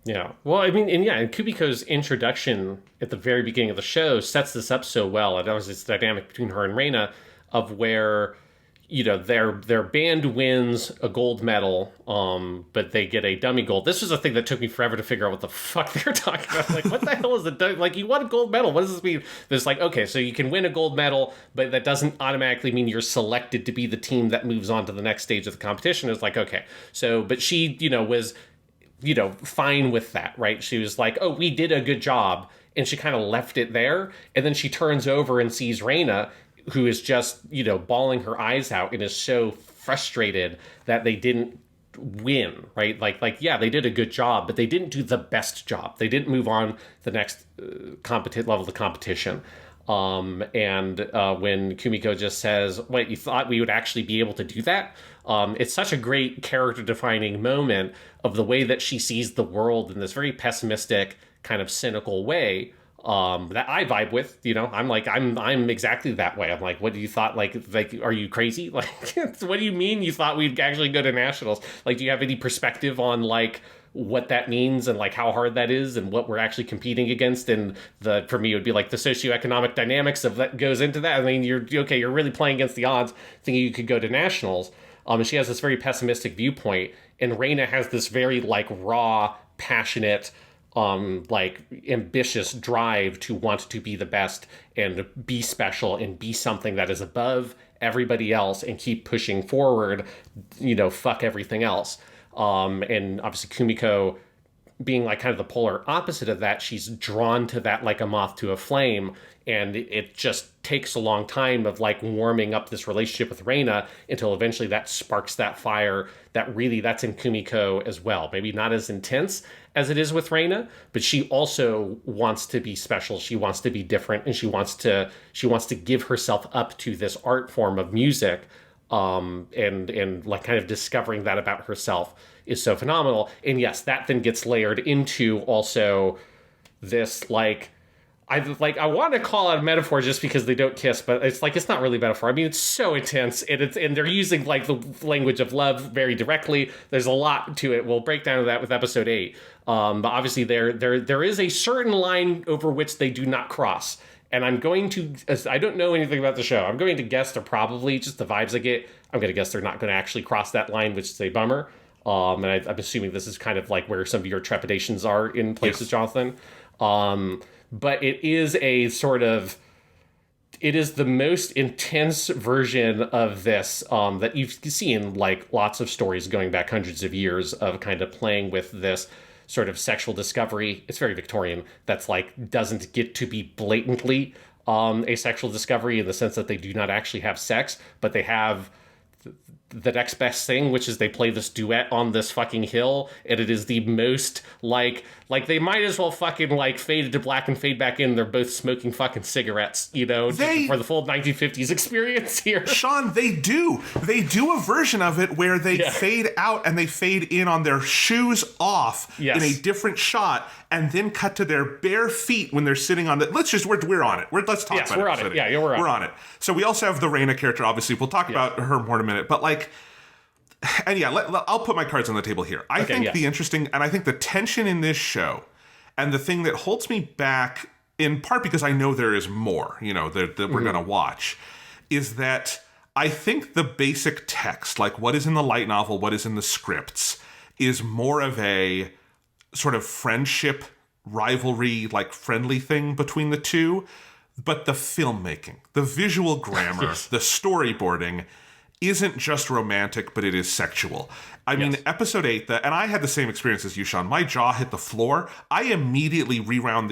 Yeah. Well, I mean, and Kumiko's introduction at the very beginning of the show sets this up so well. And that was this dynamic between her and Reina of where, their band wins a gold medal, but they get a dummy gold. This was a thing that took me forever to figure out what the fuck they're talking about. Like, what the hell is a dummy? Like, you won a gold medal. What does this mean? There's like, okay, so you can win a gold medal, but that doesn't automatically mean you're selected to be the team that moves on to the next stage of the competition. It's like, okay. So, but she, was, fine with that, right? She was like, oh, we did a good job. And she kind of left it there. And then she turns over and sees Reina, who is just, bawling her eyes out and is so frustrated that they didn't win, right? Like, yeah, they did a good job, but they didn't do the best job. They didn't move on the next level of the competition. And when Kumiko just says, wait, you thought we would actually be able to do that? It's such a great character-defining moment of the way that she sees the world in this very pessimistic, kind of cynical way. That I vibe with, I'm exactly that way. I'm like, what do you thought? Like, are you crazy? Like, what do you mean you thought we'd actually go to nationals? Like, do you have any perspective on like what that means and like how hard that is and what we're actually competing against? And for me, it would be like the socioeconomic dynamics of that goes into that. I mean, you're really playing against the odds thinking you could go to nationals. And she has this very pessimistic viewpoint, and Reina has this very like raw, passionate, ambitious drive to want to be the best and be special and be something that is above everybody else and keep pushing forward, fuck everything else. And obviously Kumiko being like kind of the polar opposite of that, she's drawn to that like a moth to a flame. And it just takes a long time of like warming up this relationship with Reina until eventually that sparks that fire that's in Kumiko as well. Maybe not as intense as it is with Reina, but she also wants to be special. She wants to be different, and she wants to give herself up to this art form of music. And like kind of discovering that about herself is so phenomenal. And yes, that then gets layered into also this I want to call it a metaphor just because they don't kiss, but it's not really a metaphor. I mean, it's so intense, and they're using like the language of love very directly. There's a lot to it. We'll break down that with episode 8. But obviously there is a certain line over which they do not cross. And I'm going to, I don't know anything about the show. I'm going to guess they're probably, just the vibes I get, I'm going to guess they're not going to actually cross that line, which is a bummer. And I'm assuming this is kind of like where some of your trepidations are in places, yes. Jonathan. But it is a sort of, it is the most intense version of this that you've seen like lots of stories going back hundreds of years of kind of playing with this sort of sexual discovery. It's very Victorian. That's like doesn't get to be blatantly a sexual discovery in the sense that they do not actually have sex, but they have the next best thing, which is they play this duet on this fucking hill, and it is the most like they might as well fucking like fade to black and fade back in. They're both smoking fucking cigarettes, for the full 1950s experience here. Sean, they do a version of it where they fade out and they fade in on their shoes off in a different shot, and then cut to their bare feet when they're sitting on the. We're on it. Let's talk about it. We're on it. Yeah, we're on it. So we also have the Reina character. Obviously, we'll talk about her more in a minute, but like. And I'll put my cards on the table here. I think the tension in this show, and the thing that holds me back, in part because I know there is more, that we're going to watch, is that I think the basic text, like what is in the light novel, what is in the scripts, is more of a sort of friendship, rivalry, like friendly thing between the two. But the filmmaking, the visual grammar, the storyboarding isn't just romantic, but it is sexual. I mean, episode 8, and I had the same experience as you, Sean. My jaw hit the floor. I immediately rewound.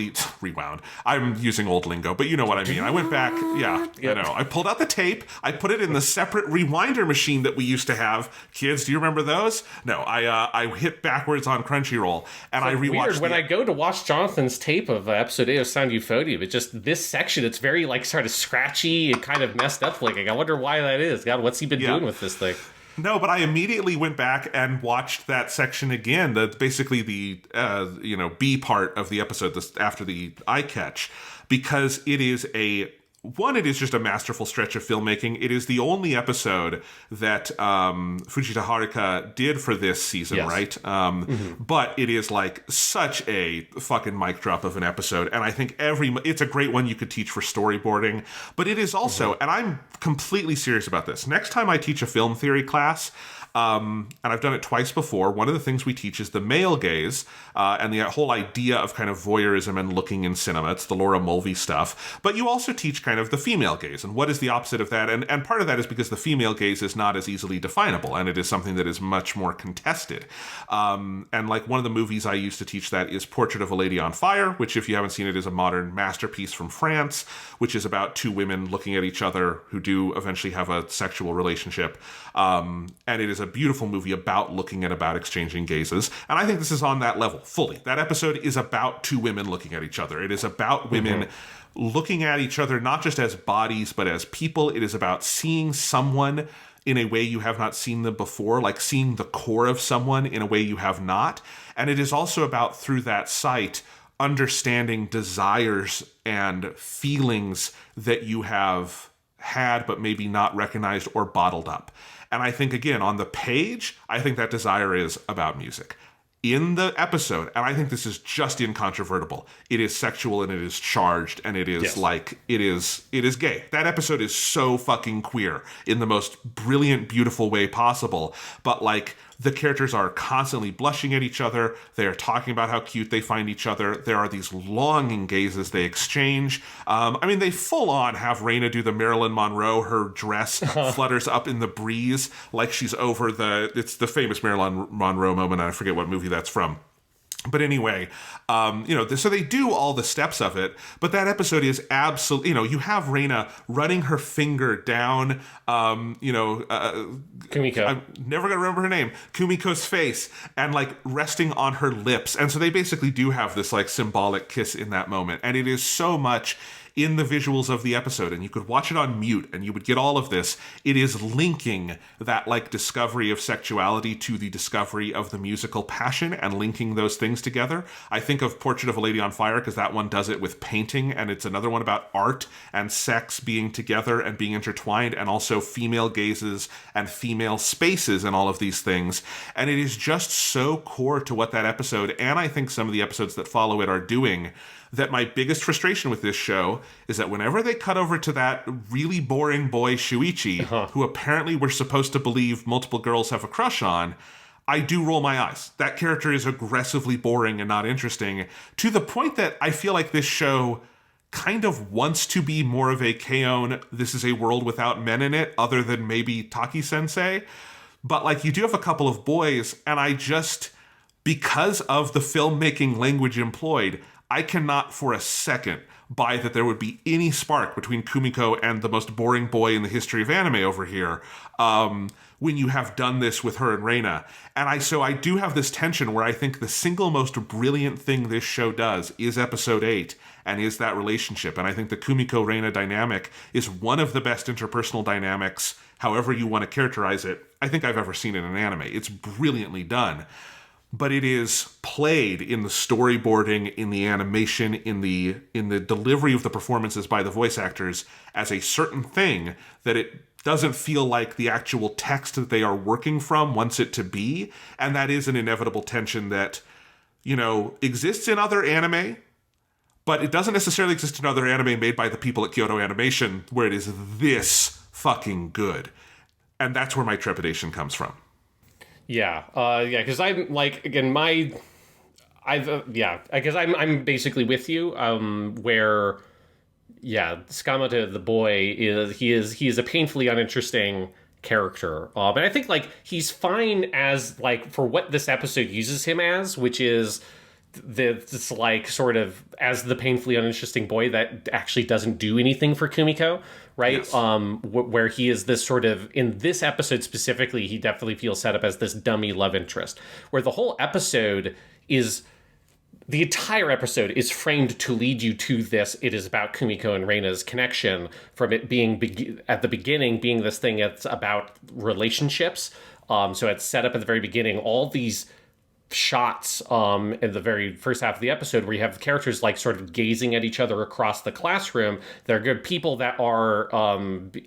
I'm using old lingo, but you know what I mean. I went back. Yeah, I know. I pulled out the tape. I put it in the separate rewinder machine that we used to have. Kids, do you remember those? No, I hit backwards on Crunchyroll, and I rewatched. Weird. When I go to watch Jonathan's tape of episode 8 of Sound Euphonium, it's just this section. It's very like sort of scratchy and kind of messed up looking. I wonder why that is. God, what's he been doing with this thing? No, but I immediately went back and watched that section again. That's basically the B part of the episode after the Eyecatch, because it is it is just a masterful stretch of filmmaking. It is the only episode that Fujita Haruka did for this season, right? But it is like such a fucking mic drop of an episode. And I think it's a great one you could teach for storyboarding. But it is also, and I'm completely serious about this, next time I teach a film theory class, and I've done it twice before, one of the things we teach is the male gaze, and the whole idea of kind of voyeurism and looking in cinema. It's the Laura Mulvey stuff. But you also teach kind of the female gaze, and what is the opposite of that? And part of that is because the female gaze is not as easily definable, and it is something that is much more contested. And like one of the movies I used to teach that is Portrait of a Lady on Fire, which, if you haven't seen it, is a modern masterpiece from France, which is about two women looking at each other who do eventually have a sexual relationship. And it is a beautiful movie about looking and about exchanging gazes. And I think this is on that level fully. That episode is about two women looking at each other. It is about women looking at each other, not just as bodies, but as people. It is about seeing someone in a way you have not seen them before, like seeing the core of someone in a way you have not. And it is also about, through that sight, understanding desires and feelings that you have had but maybe not recognized or bottled up. And I think, again, on the page, I think that desire is about music. In the episode, and I think this is just incontrovertible, it is sexual and it is charged and it is it is gay. That episode is so fucking queer in the most brilliant, beautiful way possible. But like, the characters are constantly blushing at each other. They are talking about how cute they find each other. There are these longing gazes they exchange. I mean, they full on have Reina do the Marilyn Monroe. Her dress flutters up in the breeze like she's over it's the famous Marilyn Monroe moment. I forget what movie that's from. But anyway, so they do all the steps of it, but that episode is absolutely, you have Reina running her finger down, Kumiko. I'm never going to remember her name, Kumiko's face, and like resting on her lips. And so they basically do have this like symbolic kiss in that moment. And it is so much in the visuals of the episode, and you could watch it on mute and you would get all of this. It is linking that like discovery of sexuality to the discovery of the musical passion and linking those things together. I think of Portrait of a Lady on Fire because that one does it with painting, and it's another one about art and sex being together and being intertwined, and also female gazes and female spaces and all of these things. And it is just so core to what that episode, and I think some of the episodes that follow it, are doing, that my biggest frustration with this show is that whenever they cut over to that really boring boy Shuichi, who apparently we're supposed to believe multiple girls have a crush on, I do roll my eyes. That character is aggressively boring and not interesting, to the point that I feel like this show kind of wants to be more of a K-On! This is a world without men in it, other than maybe Taki-sensei. But like, you do have a couple of boys, and because of the filmmaking language employed, I cannot for a second buy that there would be any spark between Kumiko and the most boring boy in the history of anime over here, when you have done this with her and Reina. And I do have this tension where I think the single most brilliant thing this show does is episode 8, and is that relationship. And I think the Kumiko-Reina dynamic is one of the best interpersonal dynamics, however you want to characterize it, I think I've ever seen in an anime. It's brilliantly done. But it is played in the storyboarding, in the animation, in the delivery of the performances by the voice actors as a certain thing that it doesn't feel like the actual text that they are working from wants it to be. And that is an inevitable tension that, exists in other anime, but it doesn't necessarily exist in other anime made by the people at Kyoto Animation, where it is this fucking good. And that's where my trepidation comes from. Yeah, because I'm like, again, because I'm basically with you, where, Tsukamoto, the boy, he is a painfully uninteresting character, and I think, like, he's fine as, like, for what this episode uses him as, which is this, like, sort of as the painfully uninteresting boy that actually doesn't do anything for Kumiko, right? Yes. Where he is this sort of, in this episode specifically, he definitely feels set up as this dummy love interest, where the whole episode is, the entire episode is framed to lead you to this. It is about Kumiko and Reina's connection, from it being at the beginning being this thing that's about relationships. So it's set up at the very beginning, all these shots in the very first half of the episode where you have the characters like sort of gazing at each other across the classroom. They're good people that are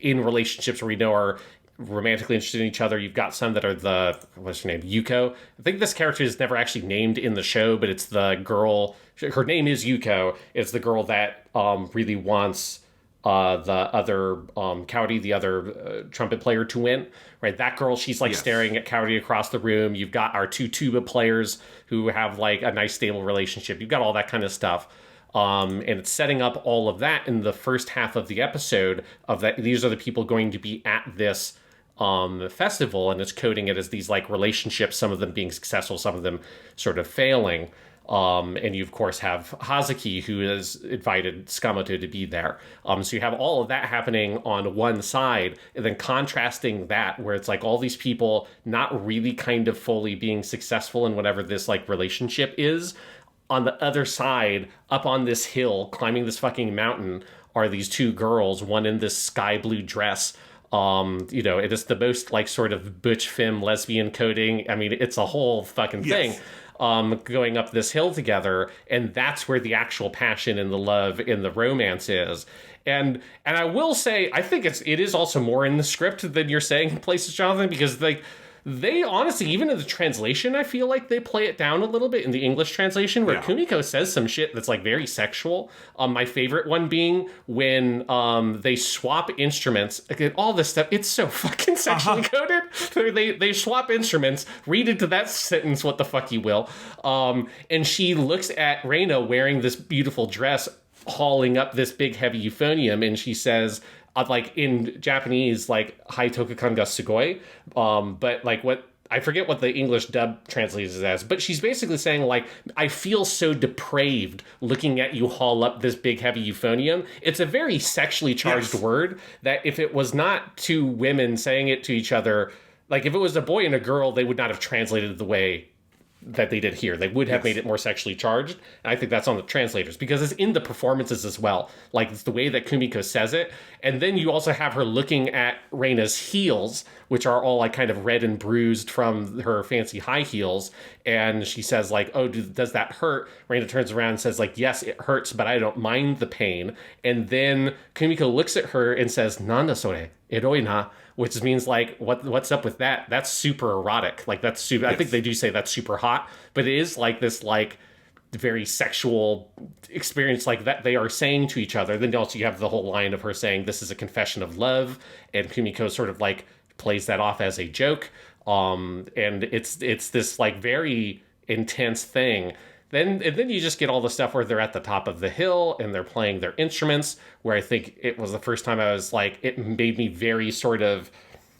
in relationships where we know are romantically interested in each other. You've got some that are what's her name, Yuko. I think this character is never actually named in the show, but it's the girl, her name is Yuko. It's the girl that really wants the other Kaori, the other trumpet player, to win, right? That girl, she's like staring at Kaori across the room. You've got our two tuba players who have like a nice stable relationship. You've got all that kind of stuff. And it's setting up all of that in the first half of the episode of that. These are the people going to be at this festival, and it's coding it as these like relationships, some of them being successful, some of them sort of failing. And you, of course, have Hazuki, who has invited Tsukamoto to be there. So you have all of that happening on one side, and then contrasting that, where it's like all these people not really kind of fully being successful in whatever this like relationship is. On the other side, up on this hill, climbing this fucking mountain, are these two girls, one in this sky blue dress. It is the most like sort of butch femme lesbian coding. I mean, it's a whole fucking thing. Going up this hill together, and that's where the actual passion and the love and the romance is. And I will say, I think it is also more in the script than you're saying in places, Jonathan, because like they honestly, even in the translation, I feel like they play it down a little bit in the English translation, where Kumiko says some shit that's like very sexual. My favorite one being when they swap instruments. Again, all this stuff, it's so fucking sexually coded. They swap instruments. Read into that sentence what the fuck you will. And she looks at Reina wearing this beautiful dress, hauling up this big heavy euphonium, and she says, like in Japanese, like "Hai tokukan ga sugoi," but like what I forget what the English dub translates it as, but she's basically saying like, I feel so depraved looking at you haul up this big heavy euphonium. It's a very sexually charged word that if it was not two women saying it to each other, like if it was a boy and a girl, they would not have translated it the way that they did here. They would have made it more sexually charged. And I think that's on the translators, because it's in the performances as well. Like it's the way that Kumiko says it. And then you also have her looking at Reina's heels, which are all like kind of red and bruised from her fancy high heels. And she says like, oh, does that hurt? Reina turns around and says like, yes, it hurts, but I don't mind the pain. And then Kumiko looks at her and says, Nanda sore, eroi na, which means like, what's up with that? That's super erotic. Like that's super, I think they do say that's super hot, but it is like this like very sexual experience like that they are saying to each other. Then also you have the whole line of her saying, this is a confession of love. And Kumiko sort of like plays that off as a joke. And it's this like very intense thing. And then you just get all the stuff where they're at the top of the hill and they're playing their instruments, where I think it was the first time I was like, it made me very sort of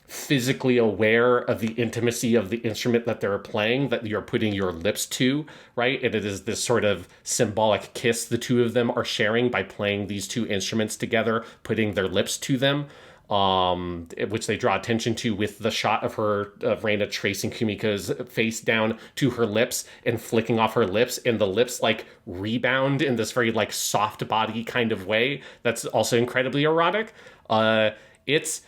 physically aware of the intimacy of the instrument that they're playing, that you're putting your lips to, right? And it is this sort of symbolic kiss the two of them are sharing by playing these two instruments together, putting their lips to them, which they draw attention to with the shot of Reina tracing Kumiko's face down to her lips and flicking off her lips, and the lips like rebound in this very like soft body kind of way that's also incredibly erotic. It's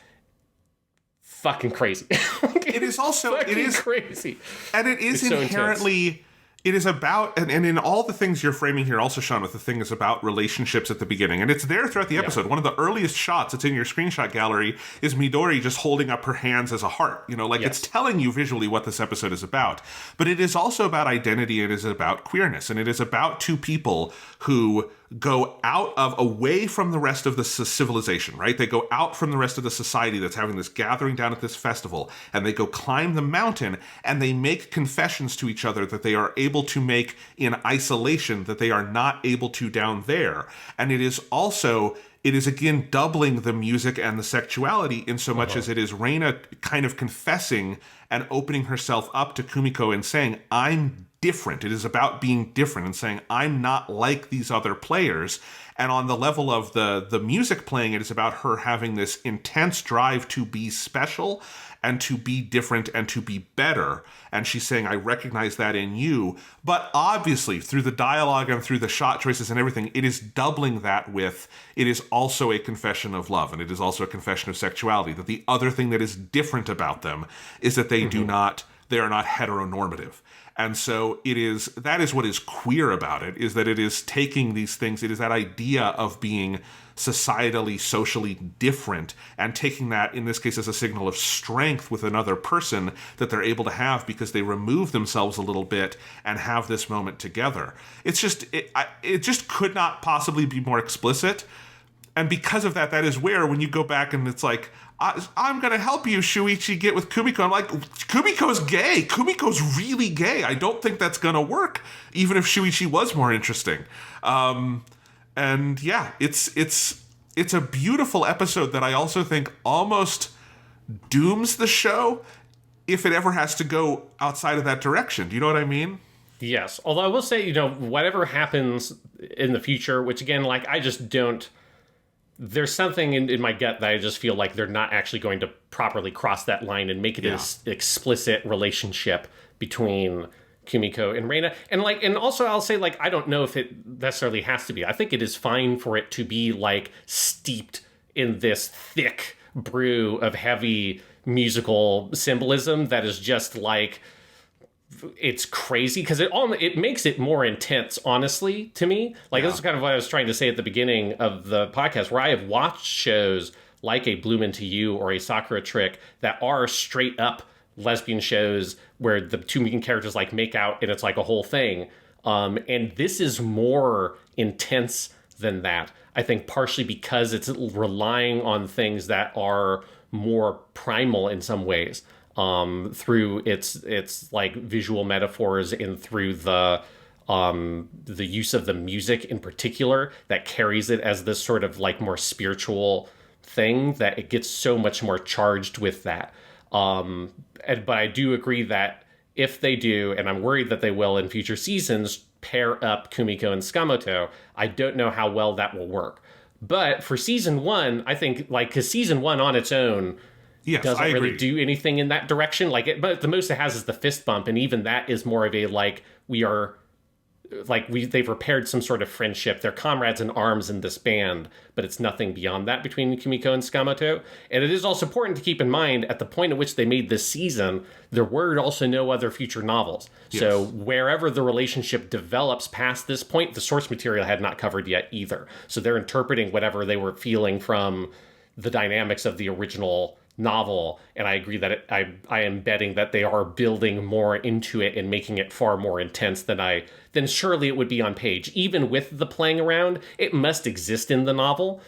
fucking crazy. It is also crazy, and it is it's inherently so it is about, and in all the things you're framing here also, Sean, with the thing is about relationships at the beginning, and it's there throughout the episode. One of the earliest shots that's in your screenshot gallery is Midori just holding up her hands as a heart, it's telling you visually what this episode is about. But it is also about identity, it is about queerness, and it is about two people who go away from the rest of the civilization, right? They go out from the rest of the society that's having this gathering down at this festival, and they go climb the mountain, and they make confessions to each other that they are able to make in isolation that they are not able to down there. And it is again doubling the music and the sexuality in so much as it is Reina kind of confessing and opening herself up to Kumiko and saying, I'm different. It is about being different and saying, I'm not like these other players. And on the level of the music playing, it is about her having this intense drive to be special and to be different and to be better. And she's saying, I recognize that in you. But obviously, through the dialogue and through the shot choices and everything, it is doubling that with, it is also a confession of love, and it is also a confession of sexuality. That the other thing that is different about them is that they are not heteronormative. And so that is what is queer about it, is that it is taking these things, it is that idea of being societally, socially different, and taking that, in this case, as a signal of strength with another person that they're able to have because they remove themselves a little bit and have this moment together. It just could not possibly be more explicit. And because of that, that is where, when you go back and it's like, I'm going to help you, Shuichi, get with Kumiko. I'm like, Kumiko's gay. Kumiko's really gay. I don't think that's going to work, even if Shuichi was more interesting. And yeah, it's a beautiful episode that I also think almost dooms the show if it ever has to go outside of that direction. Do you know what I mean? Yes. Although I will say, whatever happens in the future, which again, like, I just don't... There's something in my gut that I just feel like they're not actually going to properly cross that line and make it an explicit relationship between Kumiko and Reina. And also I'll say, like, I don't know if it necessarily has to be. I think it is fine for it to be like steeped in this thick brew of heavy musical symbolism that is just like, it's crazy because it makes it more intense, honestly, to me. Like, this is kind of what I was trying to say at the beginning of the podcast, where I have watched shows like a Bloom Into You or a Sakura Trick that are straight up lesbian shows where the two main characters like make out and it's like a whole thing. And this is more intense than that. I think partially because it's relying on things that are more primal in some ways. Through its like visual metaphors and through the use of the music in particular that carries it as this sort of like more spiritual thing, that it gets so much more charged with that. But I do agree that if they do, and I'm worried that they will in future seasons, pair up Kumiko and Tsukamoto, I don't know how well that will work. But for season 1, I think, like, because season 1 on its own doesn't really do anything in that direction. But the most it has is the fist bump, and even that is more of a they've repaired some sort of friendship. They're comrades in arms in this band, but it's nothing beyond that between Kumiko and Tsukamoto. And it is also important to keep in mind, at the point at which they made this season, there were also no other future novels. Yes. So wherever the relationship develops past this point, the source material had not covered yet either. So they're interpreting whatever they were feeling from the dynamics of the original novel, and I agree that I am betting that they are building more into it and making it far more intense than surely it would be on page. Even with the playing around, it must exist in the novel,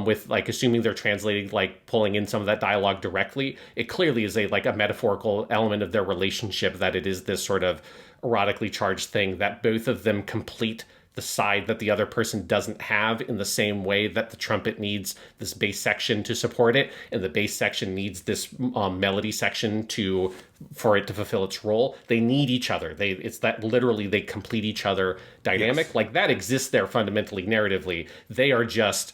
with, like, assuming they're translating, like, pulling in some of that dialogue directly. It clearly is a metaphorical element of their relationship, that it is this sort of erotically charged thing that both of them complete the side that the other person doesn't have, in the same way that the trumpet needs this bass section to support it, and the bass section needs this melody section for it to fulfill its role. They need each other. It's that literally they complete each other dynamic. Yes. Like, that exists there fundamentally narratively. They are just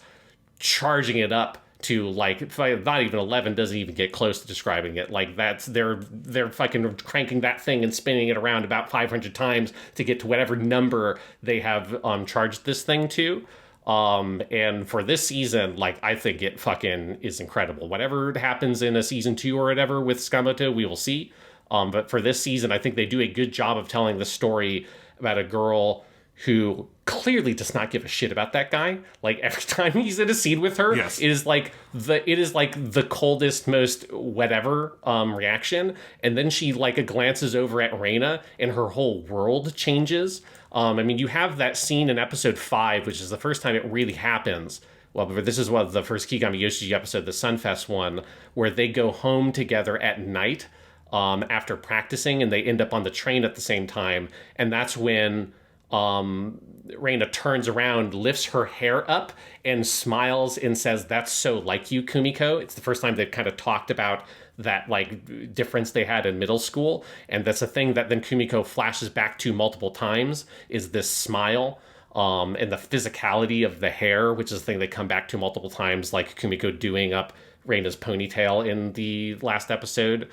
charging it up to, like, not even 11 doesn't even get close to describing it. Like, they're fucking cranking that thing and spinning it around about 500 times to get to whatever number they have charged this thing to. And for this season, like, I think it fucking is incredible. Whatever happens in a season 2 or whatever with Tsukamoto, we will see. But for this season, I think they do a good job of telling the story about a girl who clearly does not give a shit about that guy. Like, every time he's in a scene with her, Yes. it is like the coldest, most whatever reaction. And then she like glances over at Reina, and her whole world changes. I mean, you have that scene in episode 5, which is the first time it really happens. Well, but this is the first Kigami Yoshiji episode, the Sunfest one, where they go home together at night after practicing, and they end up on the train at the same time. And that's when Reina turns around, lifts her hair up, and smiles and says, "That's so like you, Kumiko." It's the first time they've kind of talked about that, like, difference they had in middle school. And that's a thing that then Kumiko flashes back to multiple times, is this smile. And the physicality of the hair, which is the thing they come back to multiple times, like Kumiko doing up Reina's ponytail in the last episode,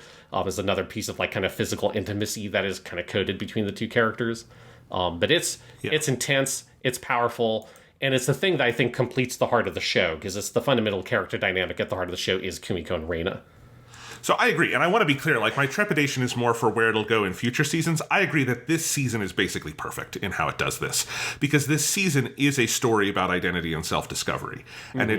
is another piece of, like, kind of physical intimacy that is kind of coded between the two characters. But it's intense, it's powerful, and it's the thing that I think completes the heart of the show, because it's the fundamental character dynamic at the heart of the show is Kumiko and Reina. So I agree, and I want to be clear, like, my trepidation is more for where it'll go in future seasons. I agree that this season is basically perfect in how it does this, because this season is a story about identity and self-discovery, and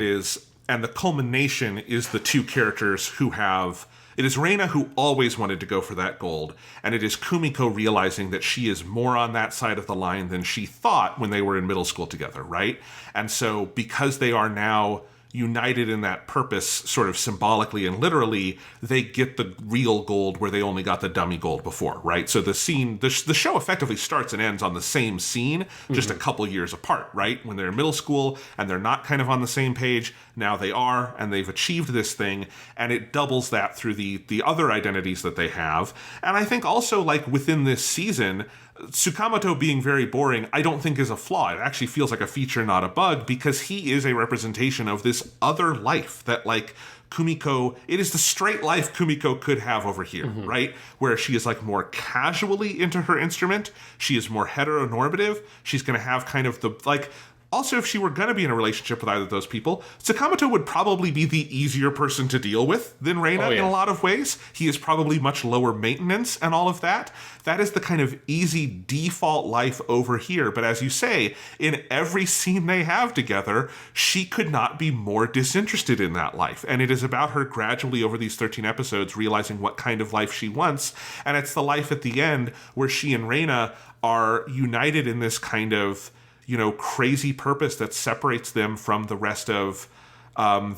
and the culmination is the two characters who have... It is Reina who always wanted to go for that gold, and it is Kumiko realizing that she is more on that side of the line than she thought when they were in middle school together, right? And so because they are now united in that purpose, sort of symbolically and literally, they get the real gold where they only got the dummy gold before, right? So the scene, the show effectively starts and ends on the same scene, just a couple years apart, right? When they're in middle school and they're not kind of on the same page, now they are, and they've achieved this thing, and it doubles that through the other identities that they have. And I think also, like, within this season, Tsukamoto being very boring, I don't think is a flaw. It actually feels like a feature, not a bug, because he is a representation of this other life that, like, Kumiko, it is the straight life Kumiko could have over here, right? Where she is, like, more casually into her instrument. She is more heteronormative. She's going to have kind of the, like... Also, if she were going to be in a relationship with either of those people, Tsukamoto would probably be the easier person to deal with than Reina in a lot of ways. He is probably much lower maintenance and all of that. That is the kind of easy default life over here. But as you say, in every scene they have together, she could not be more disinterested in that life. And it is about her gradually over these 13 episodes realizing what kind of life she wants. And it's the life at the end where she and Reina are united in this kind of, you know, crazy purpose that separates them from the rest of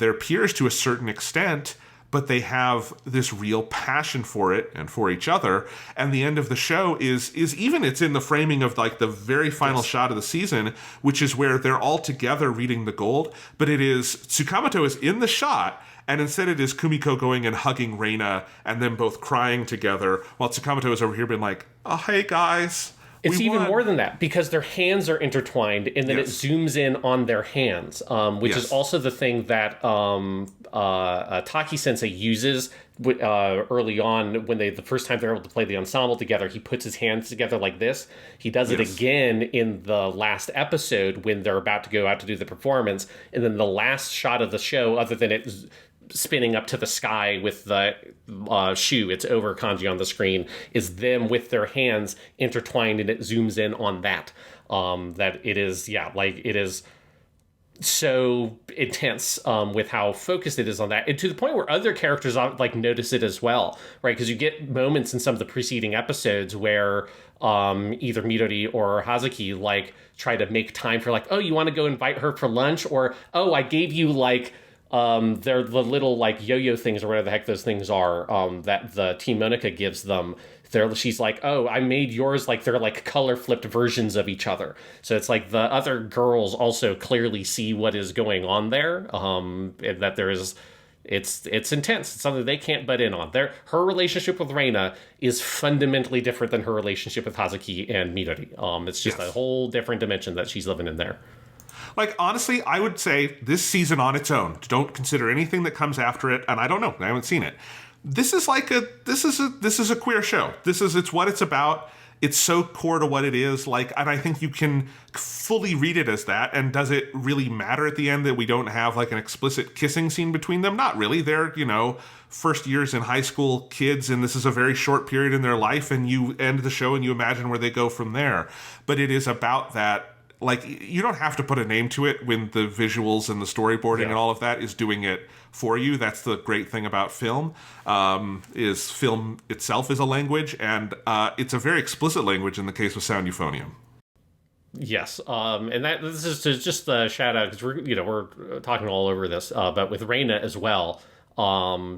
their peers to a certain extent, but they have this real passion for it and for each other. And the end of the show is even, it's in the framing of, like, the very final shot of the season, which is where they're all together reading the gold, but it is, Tsukamoto is in the shot, and instead it is Kumiko going and hugging Reina and them both crying together, while Tsukamoto is over here being like, "Oh, hey guys, it's even more than that, because their hands are intertwined, and then it zooms in on their hands, which is also the thing that Taki Sensei uses early on when the first time they're able to play the ensemble together. He puts his hands together like this. He does it again in the last episode when they're about to go out to do the performance, and then the last shot of the show, other than it spinning up to the sky with the shoe, it's over kanji on the screen, is them with their hands intertwined, and it zooms in on that. That it is, it is so intense with how focused it is on that, and to the point where other characters like notice it as well, right? Because you get moments in some of the preceding episodes where either Midori or Hazuki like try to make time for, like, oh, you want to go invite her for lunch, or oh, I gave you like they're the little like yo-yo things or whatever the heck those things are that the Team Monica gives them, she's like, oh, I made yours, like they're like color flipped versions of each other. So it's like the other girls also clearly see what is going on there, and that there is, it's intense. It's something they can't butt in on. Her relationship with Reina is fundamentally different than her relationship with Hazuki and Midori. It's just a whole different dimension that she's living in there. Like, honestly, I would say this season on its own, don't consider anything that comes after it, and I don't know, I haven't seen it. This is a queer show. It's what it's about. It's so core to what it is, like, and I think you can fully read it as that. And does it really matter at the end that we don't have like an explicit kissing scene between them? Not really. They're, first years in high school kids, and this is a very short period in their life, and you end the show and you imagine where they go from there. But it is about that. Like, you don't have to put a name to it when the visuals and the storyboarding and all of that is doing it for you. That's the great thing about film, is film itself is a language, and it's a very explicit language in the case of Sound Euphonium. Yes, and this is just a shout out, because we're talking all over this, but with Reina as well.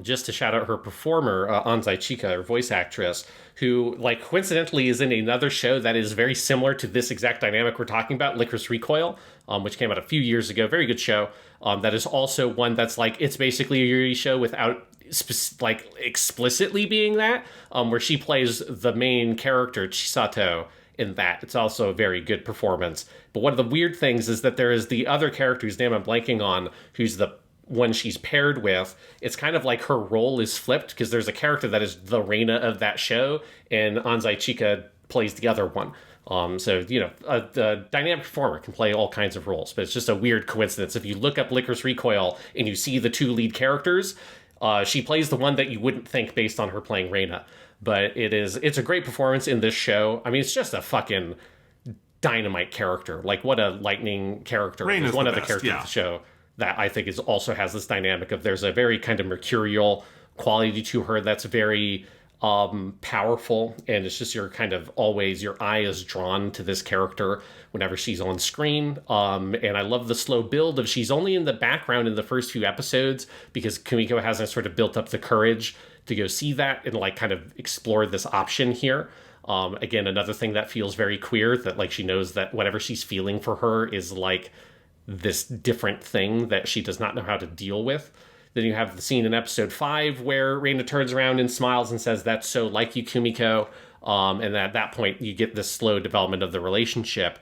Just to shout out her performer, Anzai Chika, her voice actress, who, like, coincidentally is in another show that is very similar to this exact dynamic we're talking about, Licorice Recoil, which came out a few years ago. Very good show. That is also one that's like, it's basically a Yuri show without explicitly being that, where she plays the main character, Chisato, in that. It's also a very good performance. But one of the weird things is that there is the other character whose name I'm blanking on, who's the one she's paired with. It's kind of like her role is flipped, because there's a character that is the Reina of that show, and Anzai Chika plays the other one. So, a dynamic performer can play all kinds of roles, but it's just a weird coincidence. If you look up Licorice Recoil and you see the two lead characters, she plays the one that you wouldn't think based on her playing Reina. But it's a great performance in this show. I mean, it's just a fucking dynamite character. Like, what a lightning character. Reina's one the of the best, characters of the show that I think also has this dynamic of, there's a very kind of mercurial quality to her that's very powerful, and it's just your eye is drawn to this character whenever she's on screen. And I love the slow build of, she's only in the background in the first few episodes, because Kumiko hasn't sort of built up the courage to go see that and like kind of explore this option here. Again, another thing that feels very queer, that like she knows that whatever she's feeling for her is like this different thing that she does not know how to deal with. Then you have the scene in episode 5 where Reina turns around and smiles and says, "That's so like you, Kumiko." And at that point, you get this slow development of the relationship.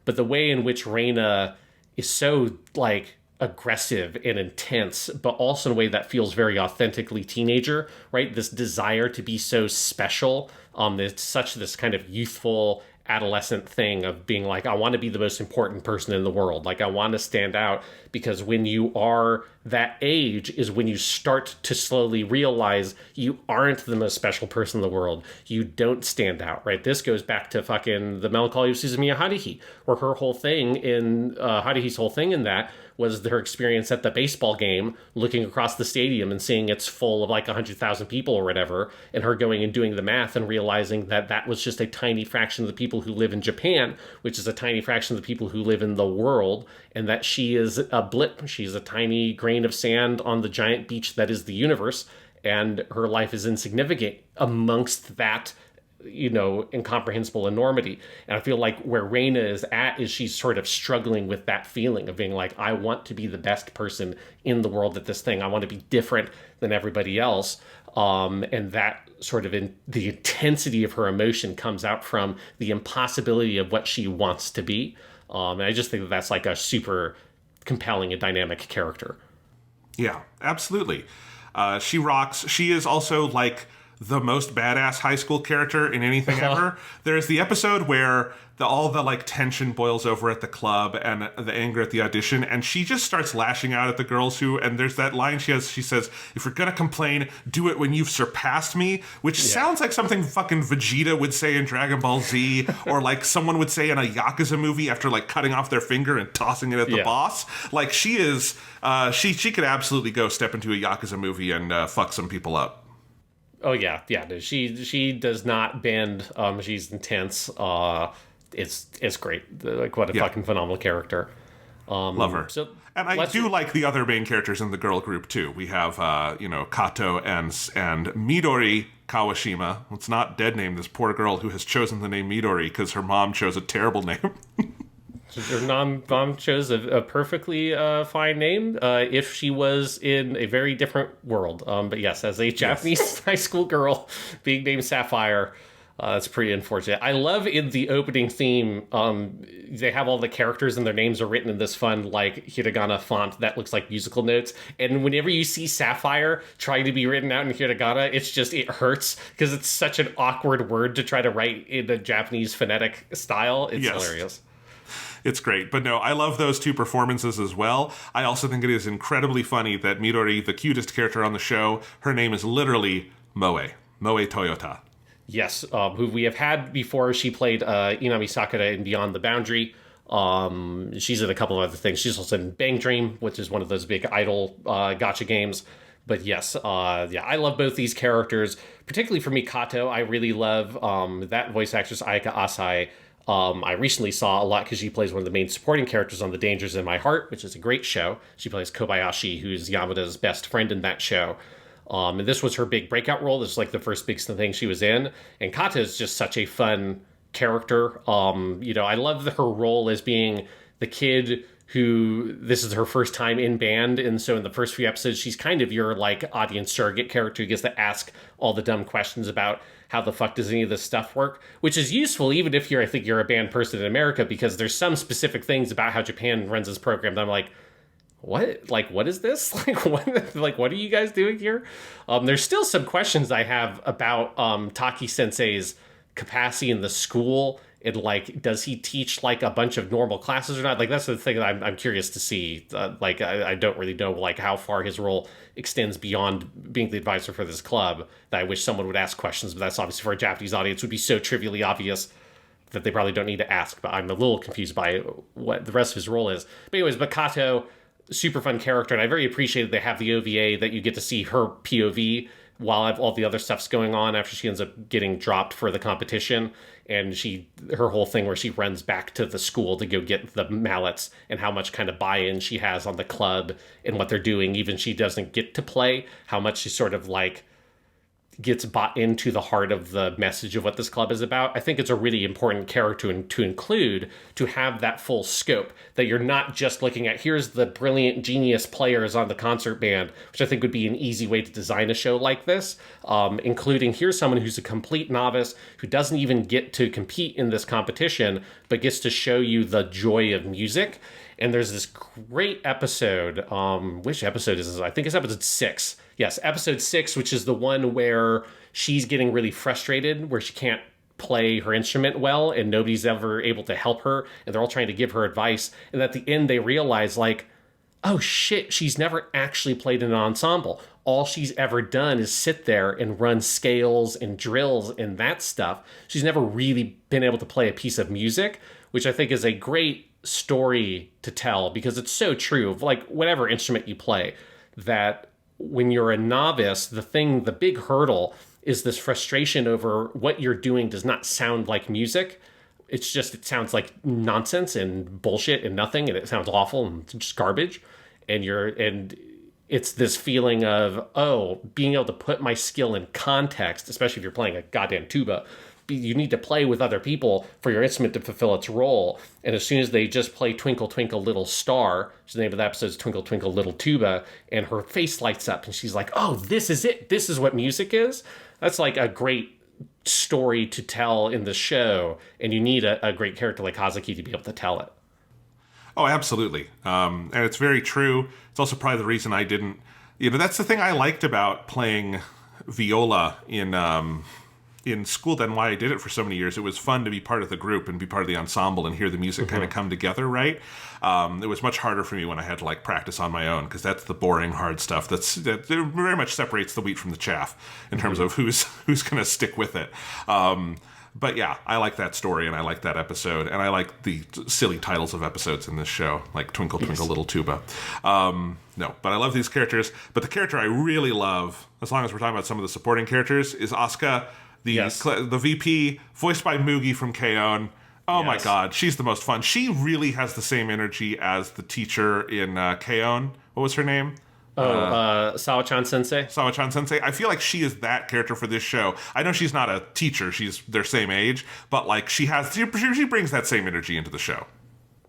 But the way in which Reina is so like aggressive and intense, but also in a way that feels very authentically teenager, right? This desire to be so special. It's such this kind of youthful adolescent thing of being like, I want to be the most important person in the world. Like, I want to stand out, because when you are that age is when you start to slowly realize you aren't the most special person in the world. You don't stand out, right? This goes back to fucking the Melancholy of Suzumiya Haruhi, where her whole thing in Haruhi's whole thing in that was her experience at the baseball game, looking across the stadium and seeing it's full of like 100,000 people or whatever, and her going and doing the math and realizing that that was just a tiny fraction of the people who live in Japan, which is a tiny fraction of the people who live in the world, and that she is a blip. She's a tiny grain of sand on the giant beach that is the universe, and her life is insignificant amongst that, incomprehensible enormity. And I feel like where Reina is at is she's sort of struggling with that feeling of being like, I want to be the best person in the world at this thing. I want to be different than everybody else. And that sort of the intensity of her emotion comes out from the impossibility of what she wants to be. And I just think that that's like a super compelling and dynamic character. Yeah, absolutely. She rocks. She is also like the most badass high school character in anything ever. There's the episode where all the like tension boils over at the club and the anger at the audition, and she just starts lashing out at the girls and there's that line she says, "If you're gonna complain, do it when you've surpassed me," which sounds like something fucking Vegeta would say in Dragon Ball Z, or like someone would say in a Yakuza movie after like cutting off their finger and tossing it at the boss. Like, she is, she could absolutely go step into a Yakuza movie and fuck some people up. Oh yeah. No, she does not bend. She's intense. It's great. Like, what a fucking phenomenal character. Love her. So, and I do like the other main characters in the girl group, too. We have, Kato and Midori Kawashima. Let's not dead name this poor girl who has chosen the name Midori because her mom chose a terrible name. Her mom chose a perfectly fine name if she was in a very different world. But yes, as a Japanese high school girl being named Sapphire, that's pretty unfortunate. I love in the opening theme, they have all the characters and their names are written in this fun, like, hiragana font that looks like musical notes. And whenever you see Sapphire trying to be written out in hiragana, it hurts because it's such an awkward word to try to write in a Japanese phonetic style. It's hilarious. It's great. But no, I love those two performances as well. I also think it is incredibly funny that Midori, the cutest character on the show, her name is literally Moe Toyota. Yes, who we have had before. She played Inami Sakura in Beyond the Boundary. She's in a couple of other things. She's also in Bang Dream, which is one of those big idol gacha games. But yes, I love both these characters. Particularly for me, Kato, I really love that voice actress, Ayaka Asai. I recently saw a lot because she plays one of the main supporting characters on The Dangers in My Heart, which is a great show. She plays Kobayashi, who's Yamada's best friend in that show. And this was her big breakout role. This is like the first big thing she was in. And Kata is just such a fun character. I love her role as being the kid who, this is her first time in band. And so in the first few episodes, she's kind of your like audience surrogate character who gets to ask all the dumb questions about how the fuck does any of this stuff work, which is useful even if I think you're a band person in America, because there's some specific things about how Japan runs this program that I'm like, what? Like, what is this? What are you guys doing here? There's still some questions I have about Taki Sensei's capacity in the school. And like, does he teach like a bunch of normal classes or not? Like, that's the thing that I'm curious to see. I don't really know like how far his role extends beyond being the advisor for this club. That I wish someone would ask questions, but that's obviously for a Japanese audience would be so trivially obvious that they probably don't need to ask. But I'm a little confused by what the rest of his role is. But anyways, Kato, super fun character, and I very appreciate they have the OVA that you get to see her POV while all the other stuff's going on after she ends up getting dropped for the competition, and her whole thing where she runs back to the school to go get the mallets, and how much kind of buy-in she has on the club and what they're doing. Even she doesn't get to play, how much she sort of like gets bought into the heart of the message of what this club is about. I think it's a really important character to include, to have that full scope, that you're not just looking at, here's the brilliant genius players on the concert band, which I think would be an easy way to design a show like this, including here's someone who's a complete novice, who doesn't even get to compete in this competition, but gets to show you the joy of music. And there's this great episode, which episode is this? I think it's episode 6. Yes, episode 6, which is the one where she's getting really frustrated, where she can't play her instrument well, and nobody's ever able to help her, and they're all trying to give her advice. And at the end, they realize, like, oh shit, she's never actually played in an ensemble. All she's ever done is sit there and run scales and drills and that stuff. She's never really been able to play a piece of music, which I think is a great story to tell, because it's so true of like whatever instrument you play, that when you're a novice, the big hurdle is this frustration over what you're doing does not sound like music. It sounds like nonsense and bullshit and nothing, and it sounds awful and just garbage. And it's this feeling of, being able to put my skill in context, especially if you're playing a goddamn tuba. You need to play with other people for your instrument to fulfill its role. And as soon as they just play Twinkle, Twinkle, Little Star, which the name of the episode is Twinkle, Twinkle, Little Tuba, and her face lights up and she's like, oh, this is it. This is what music is. That's like a great story to tell in the show. And you need a great character like Hazuki to be able to tell it. Oh, absolutely. And it's very true. It's also probably the reason I didn't, that's the thing I liked about playing viola in school, then why I did it for so many years. It was fun to be part of the group and be part of the ensemble and hear the music kind of come together, right? It was much harder for me when I had to like practice on my own, because that's the boring, hard stuff that very much separates the wheat from the chaff in terms of who's going to stick with it. But yeah, I like that story and I like that episode, and I like the silly titles of episodes in this show, like Twinkle, Twinkle, Little Tuba. No, but I love these characters. But the character I really love, as long as we're talking about some of the supporting characters, is Asuka, the VP, voiced by Mugi from KyoAni. Oh my god, she's the most fun. She really has the same energy as the teacher in KyoAni. What was her name? Sawa-chan Sensei. Sawa-chan Sensei. I feel like she is that character for this show. I know she's not a teacher; she's their same age, but like she brings that same energy into the show.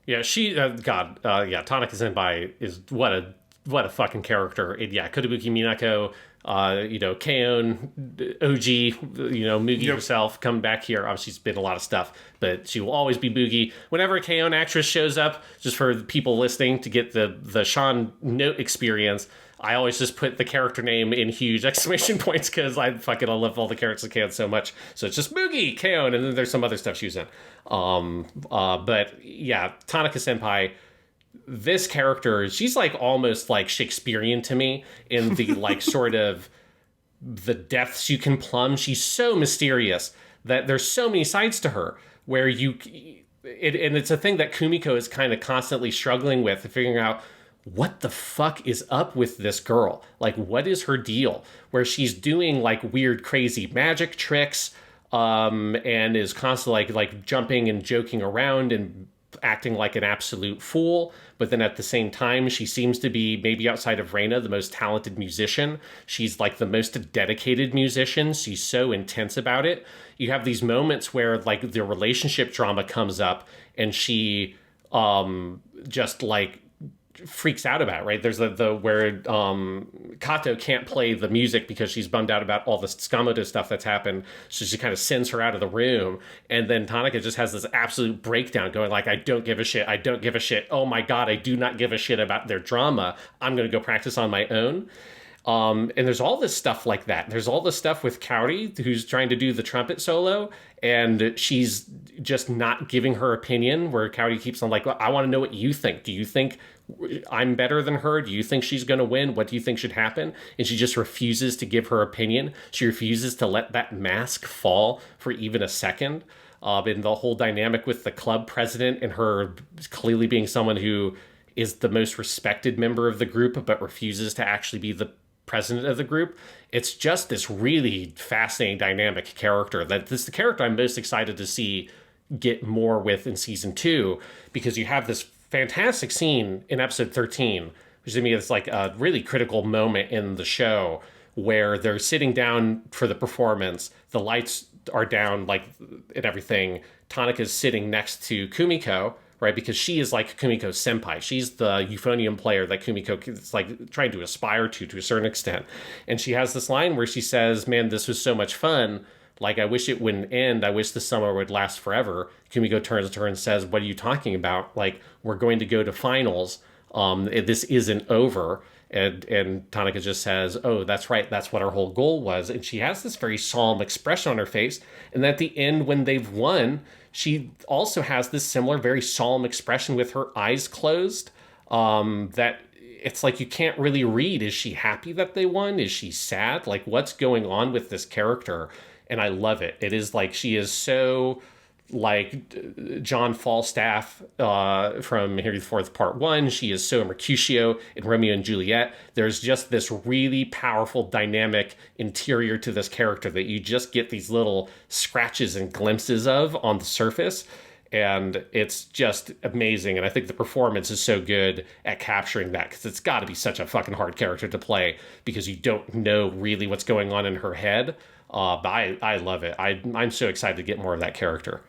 Yeah, Tanaka Senpai is what a fucking character. And yeah, Kotobuki Minako, Keon, OG, Mugi herself, come back here. Obviously, she's been a lot of stuff, but she will always be Boogie. Whenever a Keon actress shows up, just for the people listening to get the Sean Note experience, I always just put the character name in huge exclamation points because I love all the characters of Keon so much. So it's just Boogie, Keon, and then there's some other stuff she was in. But yeah, Tanaka Senpai, this character, she's like almost like Shakespearean to me in the like sort of the depths you can plumb. She's so mysterious that there's so many sides to her where and it's a thing that Kumiko is kind of constantly struggling with, figuring out what the fuck is up with this girl? Like, what is her deal? Where she's doing like weird, crazy magic tricks, and is constantly like jumping and joking around and acting like an absolute fool. But then at the same time, she seems to be, maybe outside of Reina, the most talented musician. She's like the most dedicated musician. She's so intense about it. You have these moments where like the relationship drama comes up and she just like freaks out about it, right? There's the where Kato can't play the music because she's bummed out about all the Tsukamoto stuff that's happened, so she kind of sends her out of the room, and then Tanaka just has this absolute breakdown going like, I don't give a shit, oh my god, I do not give a shit about their drama, I'm gonna go practice on my own. And there's all this stuff like that. There's all this stuff with Kaori, who's trying to do the trumpet solo, and she's just not giving her opinion, where Kaori keeps on like, well, I want to know what you think. Do you think I'm better than her? Do you think she's going to win? What do you think should happen? And she just refuses to give her opinion. She refuses to let that mask fall for even a second. And the whole dynamic with the club president and her clearly being someone who is the most respected member of the group, but refuses to actually be the president of the group. It's just this really fascinating dynamic character this is the character I'm most excited to see get more with in season 2, because you have this fantastic scene in episode 13, which to me is like a really critical moment in the show, where they're sitting down for the performance, the lights are down like and everything. Tanaka's sitting next to Kumiko, right? Because she is like Kumiko's senpai. She's the euphonium player that Kumiko is like trying to aspire to a certain extent. And she has this line where she says, man, this was so much fun. Like, I wish it wouldn't end. I wish the summer would last forever. Kumiko turns to her and says, what are you talking about? Like, we're going to go to finals. This isn't over. And Tanaka just says, oh, that's right. That's what our whole goal was. And she has this very solemn expression on her face. And at the end, when they've won, she also has this similar, very solemn expression with her eyes closed, that it's like you can't really read. Is she happy that they won? Is she sad? Like, what's going on with this character? And I love it. It is like she is so like John Falstaff from Henry IV Part 1. She is so Mercutio in Romeo and Juliet. There's just this really powerful dynamic interior to this character that you just get these little scratches and glimpses of on the surface. And it's just amazing. And I think the performance is so good at capturing that, because it's got to be such a fucking hard character to play because you don't know really what's going on in her head. But I love it. I'm so excited to get more of that character.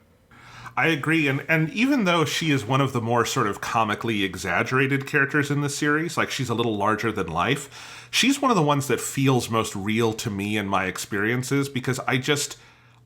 I agree, and even though she is one of the more sort of comically exaggerated characters in the series, like she's a little larger than life, she's one of the ones that feels most real to me in my experiences, because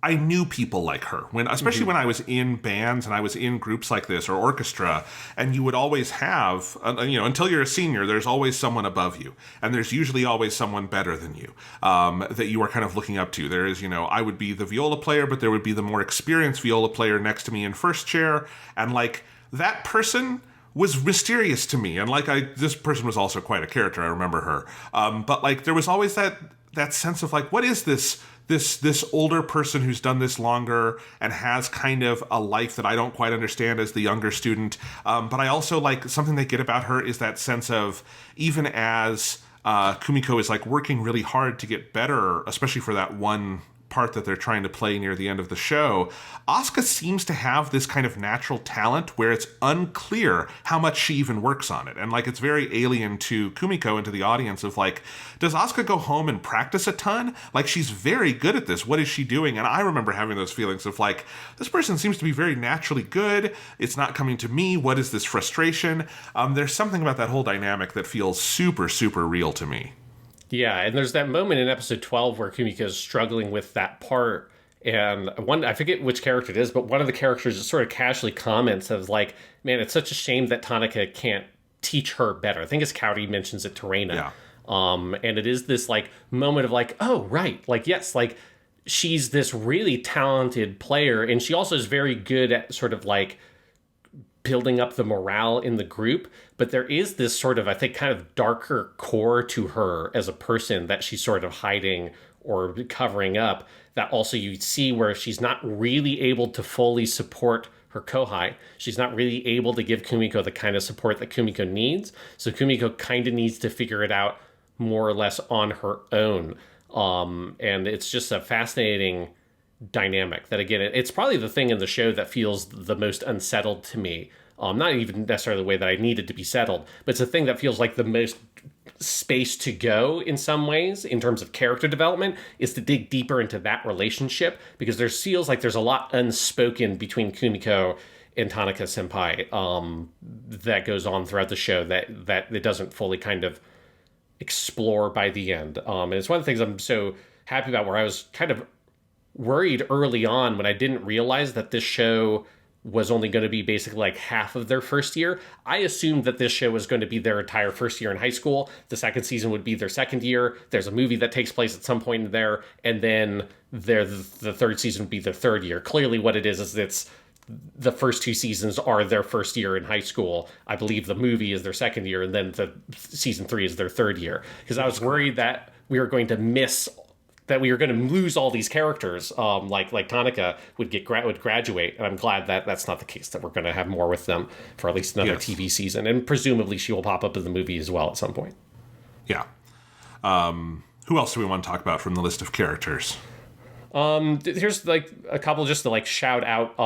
I knew people like her, especially when I was in bands and I was in groups like this or orchestra, and you would always have, until you're a senior, there's always someone above you, and there's usually always someone better than you that you are kind of looking up to. There is, I would be the viola player, but there would be the more experienced viola player next to me in first chair, and like that person was mysterious to me, and like this person was also quite a character. I remember her, but like there was always that sense of like, what is this older person who's done this longer and has kind of a life that I don't quite understand as the younger student. But I also like something they get about her is that sense of, even as Kumiko is like working really hard to get better, especially for that one part that they're trying to play near the end of the show, Asuka seems to have this kind of natural talent where it's unclear how much she even works on it. And like, it's very alien to Kumiko and to the audience of like, does Asuka go home and practice a ton? Like, she's very good at this. What is she doing? And I remember having those feelings of like, this person seems to be very naturally good. It's not coming to me. What is this frustration? There's something about that whole dynamic that feels super, super real to me. Yeah, and there's that moment in episode 12 where Kumiko's struggling with that part, and I forget which character it is, but one of the characters just sort of casually comments of like, man, it's such a shame that Tanaka can't teach her better. I think it's Kaori mentions it to Reina. Yeah. And it is this like moment of like, oh, right. Like, yes, like she's this really talented player, and she also is very good at sort of like building up the morale in the group, but there is this sort of, I think, kind of darker core to her as a person that she's sort of hiding or covering up, that also you see where she's not really able to fully support her kohai. She's not really able to give Kumiko the kind of support that Kumiko needs. So Kumiko kind of needs to figure it out more or less on her own. And it's just a fascinating dynamic that, again, it's probably the thing in the show that feels the most unsettled to me. Not even necessarily the way that I needed to be settled, but it's a thing that feels like the most space to go in some ways in terms of character development, is to dig deeper into that relationship, because there feels like there's a lot unspoken between Kumiko and Tanaka Senpai that goes on throughout the show that it doesn't fully kind of explore by the end. And it's one of the things I'm so happy about, where I was kind of worried early on when I didn't realize that this show was only going to be basically like half of their first year. I assumed that this show was going to be their entire first year in high school. The second season would be their second year. There's a movie that takes place at some point in there, and then the third season would be their third year. Clearly what it is it's the first two seasons are their first year in high school. I believe the movie is their second year, and then the season 3 is their third year. Because I was worried that we were going to lose all these characters, like Tanaka would graduate, and I'm glad that that's not the case, that we're going to have more with them for at least another TV season, and presumably she will pop up in the movie as well at some point. Yeah. Who else do we want to talk about from the list of characters? Here's like a couple just to like shout out,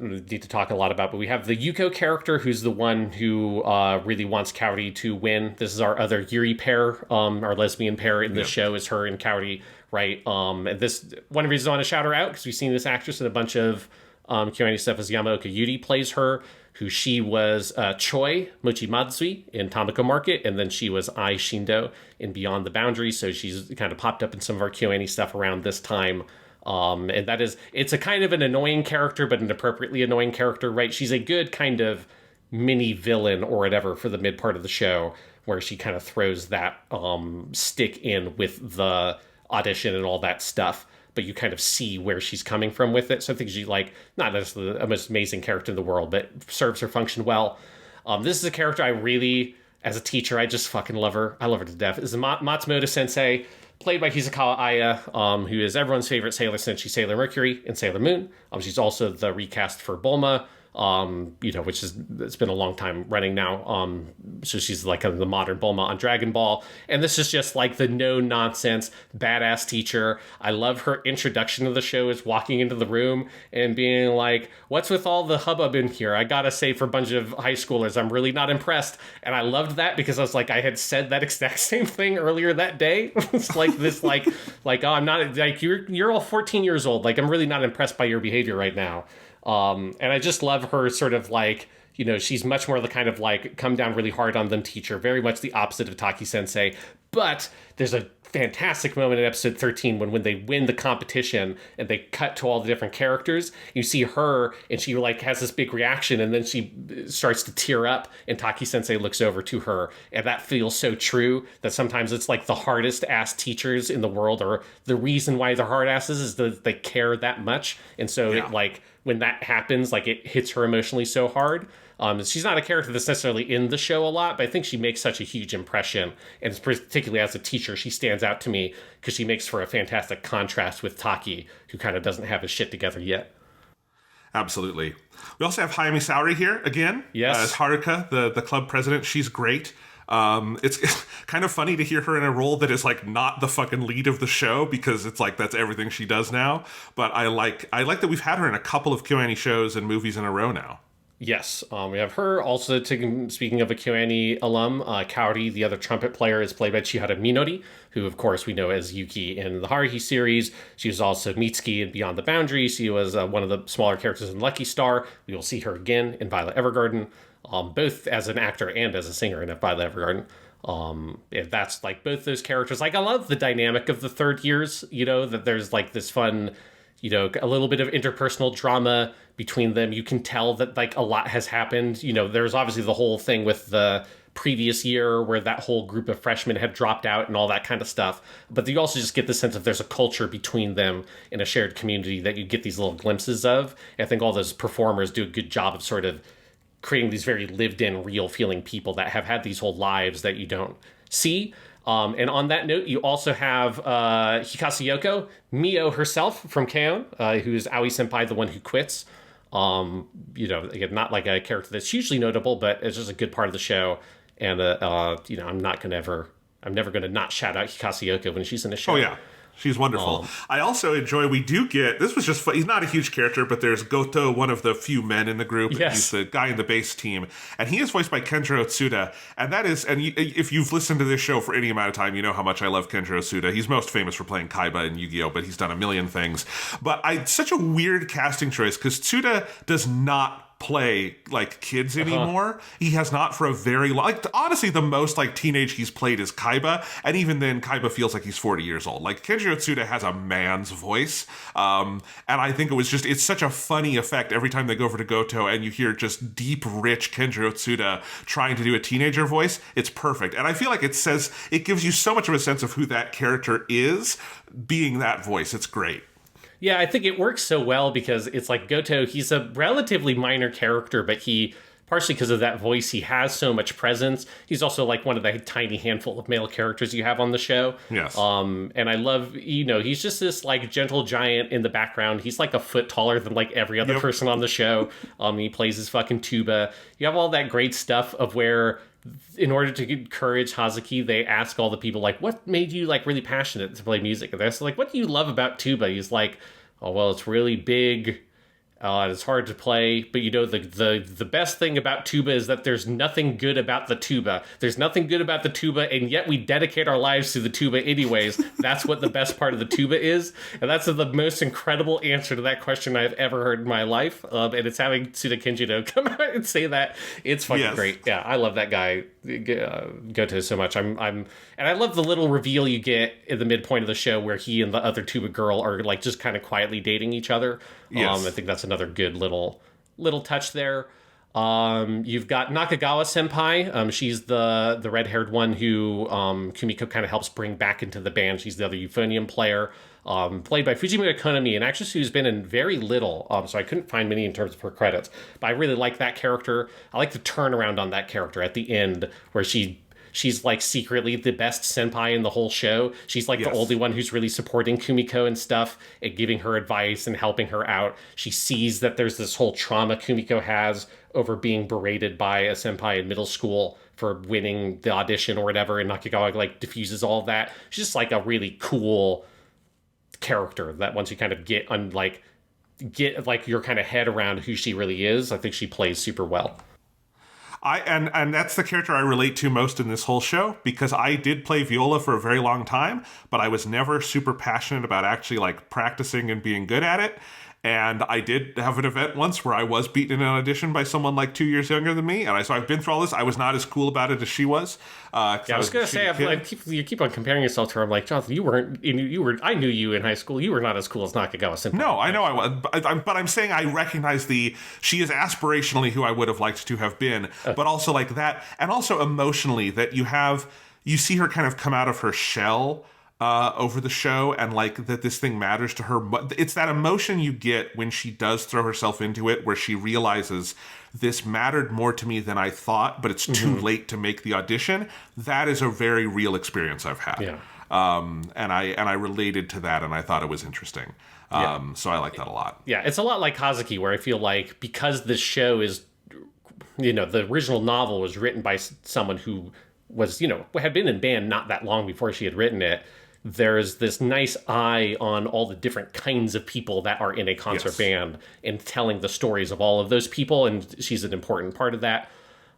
need to talk a lot about, but we have the Yuko character, who's the one who really wants Kaori to win. This is our other Yuri pair, our lesbian pair in the show is her and Kaori, right? And this, one of the reasons I want to shout her out, because we've seen this actress in a bunch of KyoAni stuff, is Yamaoka Yuri plays her, who she was Choi Mochi Matsui in Tamako Market, and then she was Ai Shindo in Beyond the Boundaries, so she's kind of popped up in some of our KyoAni stuff around this time. And that is, it's a kind of an annoying character, but an appropriately annoying character, right? She's a good kind of mini villain or whatever for the mid part of the show, where she kind of throws that stick in with the audition and all that stuff, but you kind of see where she's coming from with it. So I think she's like, not necessarily the most amazing character in the world, but serves her function well. This is a character I really, as a teacher, I just fucking love her. I love her to death. This is Matsumoto Sensei, played by Hisakawa Aya, who is everyone's favorite sailor since she's Sailor Mercury in Sailor Moon. She's also the recast for Bulma, which is, it's been a long time running now. So she's like kind of the modern Bulma on Dragon Ball. And this is just like the no-nonsense, badass teacher. I love her introduction of the show, is walking into the room and being like, what's with all the hubbub in here? I gotta say, for a bunch of high schoolers, I'm really not impressed. And I loved that, because I was like, I had said that exact same thing earlier that day. It's like this, like, oh, I'm not, like, you're all 14 years old. Like, I'm really not impressed by your behavior right now. And I just love her sort of like, she's much more the kind of like come down really hard on them teacher, very much the opposite of Taki Sensei. But there's a fantastic moment in episode 13 when they win the competition and they cut to all the different characters. You see her and she like has this big reaction, and then she starts to tear up, and Taki Sensei looks over to her, and that feels so true that sometimes it's like the hardest ass teachers in the world, or the reason why they're hard asses is that they care that much. And so it, like, when that happens, like, it hits her emotionally so hard. She's not a character that's necessarily in the show a lot, but I think she makes such a huge impression. And particularly as a teacher, she stands out to me because she makes for a fantastic contrast with Taki, who kind of doesn't have his shit together yet. Absolutely. We also have Hayami Saori here again. Yes. As Haruka, the club president. She's great. It's kind of funny to hear her in a role that is like not the fucking lead of the show, because it's like that's everything she does now. But I like that we've had her in a couple of KyoAni shows and movies in a row now. Yes, we have her. Also, speaking of a KyoAni alum, Kaori, the other trumpet player, is played by Chihara Minori, who, of course, we know as Yuki in the Haruhi series. She was also Mitsuki in Beyond the Boundaries. She was one of the smaller characters in Lucky Star. We will see her again in Violet Evergarden, both as an actor and as a singer in Violet Evergarden. That's like both those characters. Like, I love the dynamic of the third years, that there's like this fun, a little bit of interpersonal drama between them. You can tell that like a lot has happened. There's obviously the whole thing with the previous year where that whole group of freshmen had dropped out and all that kind of stuff. But you also just get the sense of there's a culture between them in a shared community that you get these little glimpses of. And I think all those performers do a good job of sort of creating these very lived in, real feeling people that have had these whole lives that you don't see. And on that note, you also have Hikasuyoko, Mio herself from K-On!, who is Aoi Senpai, the one who quits. Again, not like a character that's hugely notable, but it's just a good part of the show. And, I'm never going to not shout out Hikasuyoko when she's in the show. Oh, yeah. She's wonderful. I also enjoy, this was just fun. He's not a huge character, but there's Goto, one of the few men in the group. Yes. He's the guy in the bass team. And he is voiced by Kenjiro Tsuda. And that is, if you've listened to this show for any amount of time, you know how much I love Kenjiro Tsuda. He's most famous for playing Kaiba in Yu-Gi-Oh!, but he's done a million things. But such a weird casting choice, because Tsuda does not play like kids anymore. He has not for a very long, honestly, the most like teenage he's played is Kaiba, and even then Kaiba feels like he's 40 years old. Like, Kenjiro Tsuda has a man's voice, and I think it's such a funny effect every time they go over to Goto and you hear just deep, rich Kenjiro Tsuda trying to do a teenager voice. It's perfect, and I feel like it gives you so much of a sense of who that character is being that voice. It's great. Yeah, I think it works so well because it's like Goto, he's a relatively minor character, but partially because of that voice, he has so much presence. He's also like one of the tiny handful of male characters you have on the show. Yes. And I love, he's just this like gentle giant in the background. He's like a foot taller than like every other person on the show. He plays his fucking tuba. You have all that great stuff of where, in order to encourage Hazuki, they ask all the people, like, what made you, like, really passionate to play music? And they're like, what do you love about tuba? He's like, oh, well, it's really big, and it's hard to play, but, the best thing about tuba is that there's nothing good about the tuba. There's nothing good about the tuba, and yet we dedicate our lives to the tuba anyways. That's what the best part of the tuba is, and that's the most incredible answer to that question I've ever heard in my life, and it's having Tsuda Kenjiro come out and say that. It's fucking great. Yeah, I love that guy, Goto, so much. And I love the little reveal you get at the midpoint of the show where he and the other tuba girl are, like, just kind of quietly dating each other. Yes. I think that's another good little touch there. You've got Nakagawa Senpai. She's the red-haired one who Kumiko kind of helps bring back into the band. She's the other Euphonium player, played by Fujimura Konami, an actress who's been in very little, so I couldn't find many in terms of her credits. But I really like that character. I like the turnaround on that character at the end where she's like secretly the best senpai in the whole show. She's like the only one who's really supporting Kumiko and stuff and giving her advice and helping her out. She sees that there's this whole trauma Kumiko has over being berated by a senpai in middle school for winning the audition or whatever, and Nakagawa like diffuses all of that. She's just like a really cool character that once you kind of get your kind of head around who she really is, I think she plays super well. And that's the character I relate to most in this whole show, because I did play viola for a very long time, but I was never super passionate about actually like practicing and being good at it. And I did have an event once where I was beaten in an audition by someone like 2 years younger than me. And so I've been through all this. I was not as cool about it as she was. I was going to say, you keep on comparing yourself to her. I'm like, Jonathan, I knew you in high school. You were not as cool as Nakagawa Senpai. No, I know I was. But I'm saying I recognize she is aspirationally who I would have liked to have been. But also like that. And also emotionally that you see her kind of come out of her shell over the show, and like that this thing matters to her. It's that emotion you get when she does throw herself into it, where she realizes this mattered more to me than I thought, but it's too late to make the audition. That is a very real experience I've had. Yeah. And I related to that, and I thought it was interesting. So I like that a lot. Yeah, it's a lot like Hazuki, where I feel like because this show is, the original novel was written by someone who was, had been in band not that long before she had written it, there's this nice eye on all the different kinds of people that are in a concert band and telling the stories of all of those people, and she's an important part of that.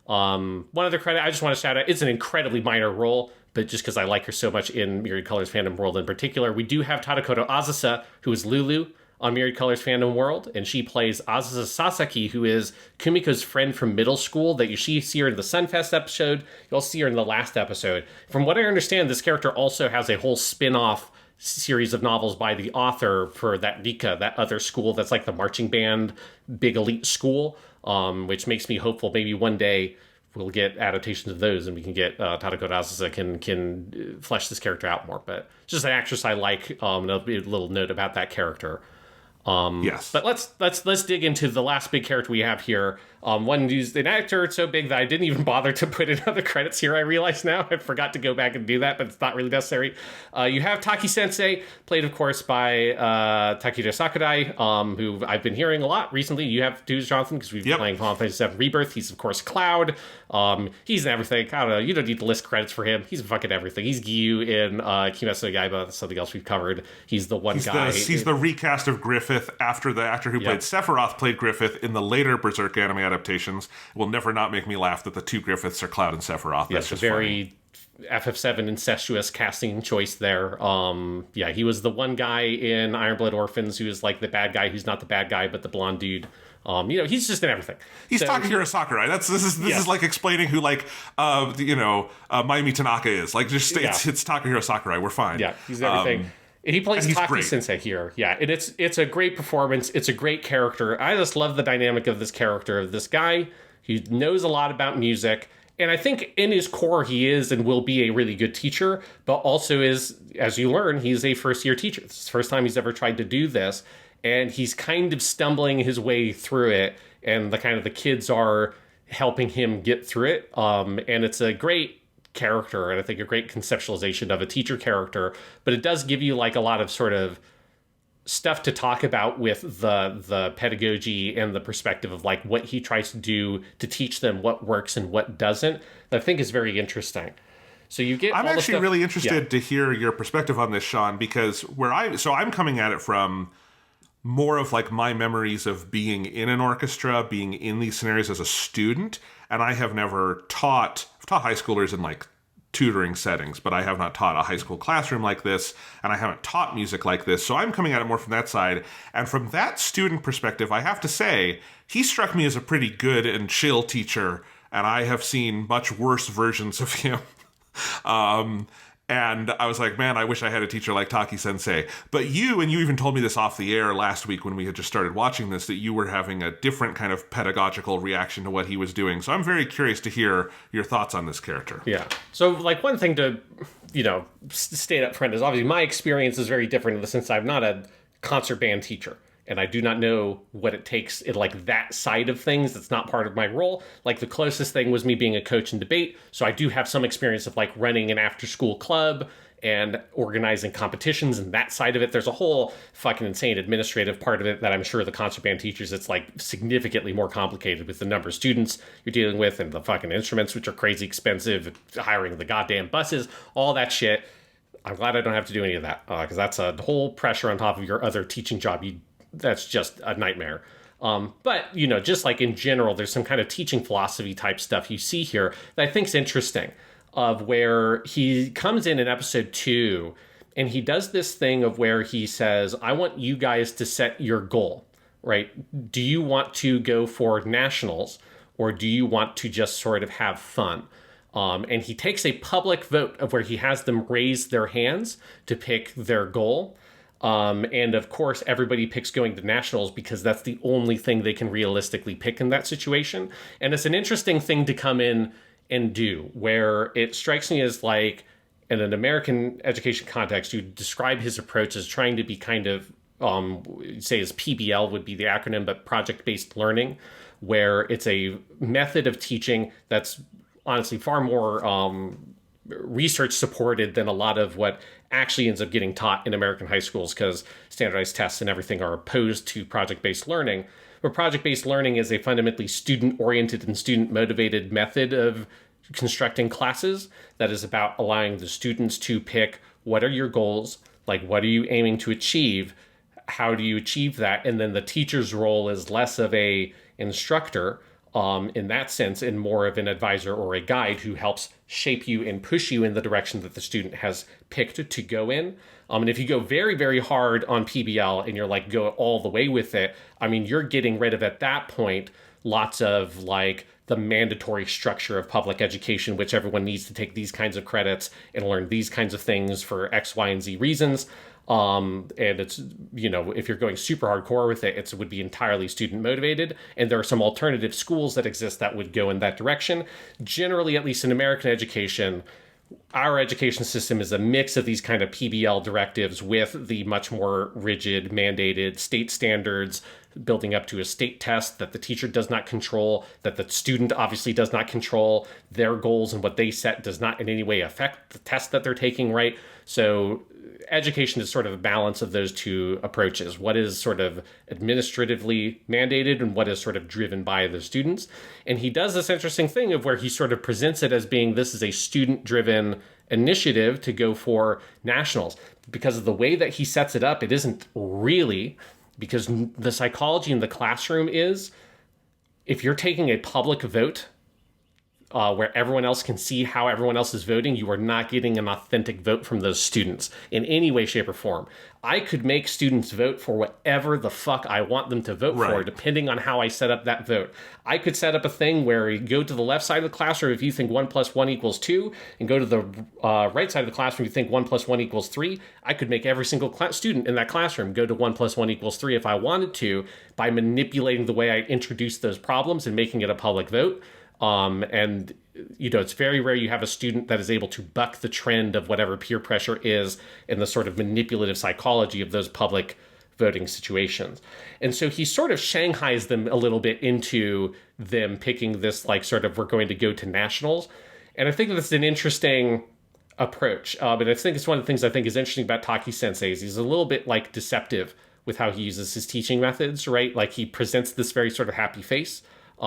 One other credit I just want to shout out, it's an incredibly minor role, but just because I like her so much in Myriad Colors Fandom World in particular, we do have Tadakoto Azusa, who is Lulu on Myriad Colors Fandom World, and she plays Azusa Sasaki, who is Kumiko's friend from middle school that you see her in the Sunfest episode. You'll see her in the last episode. From what I understand, this character also has a whole spin-off series of novels by the author for that Rika, that other school that's like the marching band, big elite school, which makes me hopeful maybe one day we'll get adaptations of those and we can get Tadako Azusa can flesh this character out more. But just an actress I like, and a little note about that character. Yes. But let's dig into the last big character we have here. One who's an actor so big that I didn't even bother to put in other credits here. I realize now I forgot to go back and do that, but it's not really necessary. You have Taki Sensei, played of course by Takeda Sakurai, who I've been hearing a lot recently. You have too, Jonathan, because we've been playing Final Fantasy VII Rebirth. He's of course Cloud. He's in everything. I don't know. You don't need to list credits for him. He's in fucking everything. He's Giyu in Kimetsu no Yaiba. That's something else we've covered. He's the one guy. He's the recast of Griffith after the actor who played Sephiroth played Griffith in the later Berserk anime adaptations. It will never not make me laugh that the two Griffiths are Cloud and Sephiroth. That's just very FF7 incestuous casting choice there. He was the one guy in Iron Blood Orphans who is like the bad guy who's not the bad guy, but the blonde dude. He's just in everything. He's Takahiro Sakurai. This is like explaining who Mayumi Tanaka is. Like just it's Takahiro Sakurai. We're fine. Yeah, he's everything. He plays Taki Sensei here. Yeah, and it's a great performance. It's a great character. I just love the dynamic of this character, of this guy who knows a lot about music. And I think in his core, he is and will be a really good teacher, but also is, as you learn, he's a first-year teacher. This is the first time he's ever tried to do this. And he's kind of stumbling his way through it. And the kids are helping him get through it. And it's a great character, and I think a great conceptualization of a teacher character, but it does give you like a lot of sort of stuff to talk about with the pedagogy and the perspective of like what he tries to do to teach them what works and what doesn't, that I think is very interesting. So you get I'm actually really interested to hear your perspective on this, Sean, because I'm coming at it from more of like my memories of being in an orchestra, being in these scenarios as a student, and I have never taught high schoolers in like tutoring settings, but I have not taught a high school classroom like this, and I haven't taught music like this, so I'm coming at it more from that side. And from that student perspective, I have to say, he struck me as a pretty good and chill teacher, and I have seen much worse versions of him. And I was like, man, I wish I had a teacher like Taki Sensei. But you even told me this off the air last week when we had just started watching this, that you were having a different kind of pedagogical reaction to what he was doing. So I'm very curious to hear your thoughts on this character. Yeah. So like one thing to, state up front is obviously my experience is very different in the sense I'm not a concert band teacher. And I do not know what it takes in like that side of things. That's not part of my role. Like the closest thing was me being a coach in debate. So I do have some experience of like running an after school club and organizing competitions and that side of it. There's a whole fucking insane administrative part of it that I'm sure the concert band teachers, it's like significantly more complicated with the number of students you're dealing with and the fucking instruments, which are crazy expensive, hiring the goddamn buses, all that shit. I'm glad I don't have to do any of that because that's a whole pressure on top of your other teaching job. That's just a nightmare. But, just like in general, there's some kind of teaching philosophy type stuff you see here that I think is interesting, of where he comes in episode 2 and he does this thing of where he says, I want you guys to set your goal, right? Do you want to go for nationals or do you want to just sort of have fun? And he takes a public vote of where he has them raise their hands to pick their goal. And of course, everybody picks going to nationals because that's the only thing they can realistically pick in that situation. And it's an interesting thing to come in and do, where it strikes me as like, in an American education context, you describe his approach as trying to be kind of, say as PBL would be the acronym, but project-based learning, where it's a method of teaching that's honestly far more research supported than a lot of what actually ends up getting taught in American high schools, because standardized tests and everything are opposed to project-based learning. But project-based learning is a fundamentally student-oriented and student-motivated method of constructing classes that is about allowing the students to pick what are your goals, like what are you aiming to achieve, how do you achieve that, and then the teacher's role is less of a instructor in that sense and more of an advisor or a guide who helps shape you and push you in the direction that the student has picked to go in. And if you go very, very hard on PBL and you're like, go all the way with it, I mean, you're getting rid of, at that point, lots of like the mandatory structure of public education, which everyone needs to take these kinds of credits and learn these kinds of things for X, Y, and Z reasons. And it's, you know, if you're going super hardcore with it, it would be entirely student motivated. And there are some alternative schools that exist that would go in that direction. Generally, at least in American education, our education system is a mix of these kind of PBL directives with the much more rigid mandated state standards, building up to a state test that the teacher does not control, that the student obviously does not control. Their goals and what they set does not in any way affect the test that they're taking, right? So education is sort of a balance of those two approaches. What is sort of administratively mandated and what is sort of driven by the students. And he does this interesting thing of where he sort of presents it as being this is a student-driven initiative to go for nationals. Because of the way that he sets it up, it isn't really, because the psychology in the classroom is if you're taking a public vote where everyone else can see how everyone else is voting, you are not getting an authentic vote from those students in any way, shape, or form. I could make students vote for whatever the fuck I want them to vote for, depending on how I set up that vote. I could set up a thing where you go to the left side of the classroom if you think 1 + 1 = 2, and go to the right side of the classroom if you think 1 + 1 = 3. I could make every single student in that classroom go to 1 + 1 = 3 if I wanted to, by manipulating the way I introduce those problems and making it a public vote. And, you know, it's very rare you have a student that is able to buck the trend of whatever peer pressure is in the sort of manipulative psychology of those public voting situations. And so he sort of shanghais them a little bit into them picking this, like, sort of, we're going to go to nationals. And I think that's an interesting approach. And I think it's one of the things I think is interesting about Taki Sensei is he's a little bit, like, deceptive with how he uses his teaching methods, right? Like, he presents this very sort of happy face.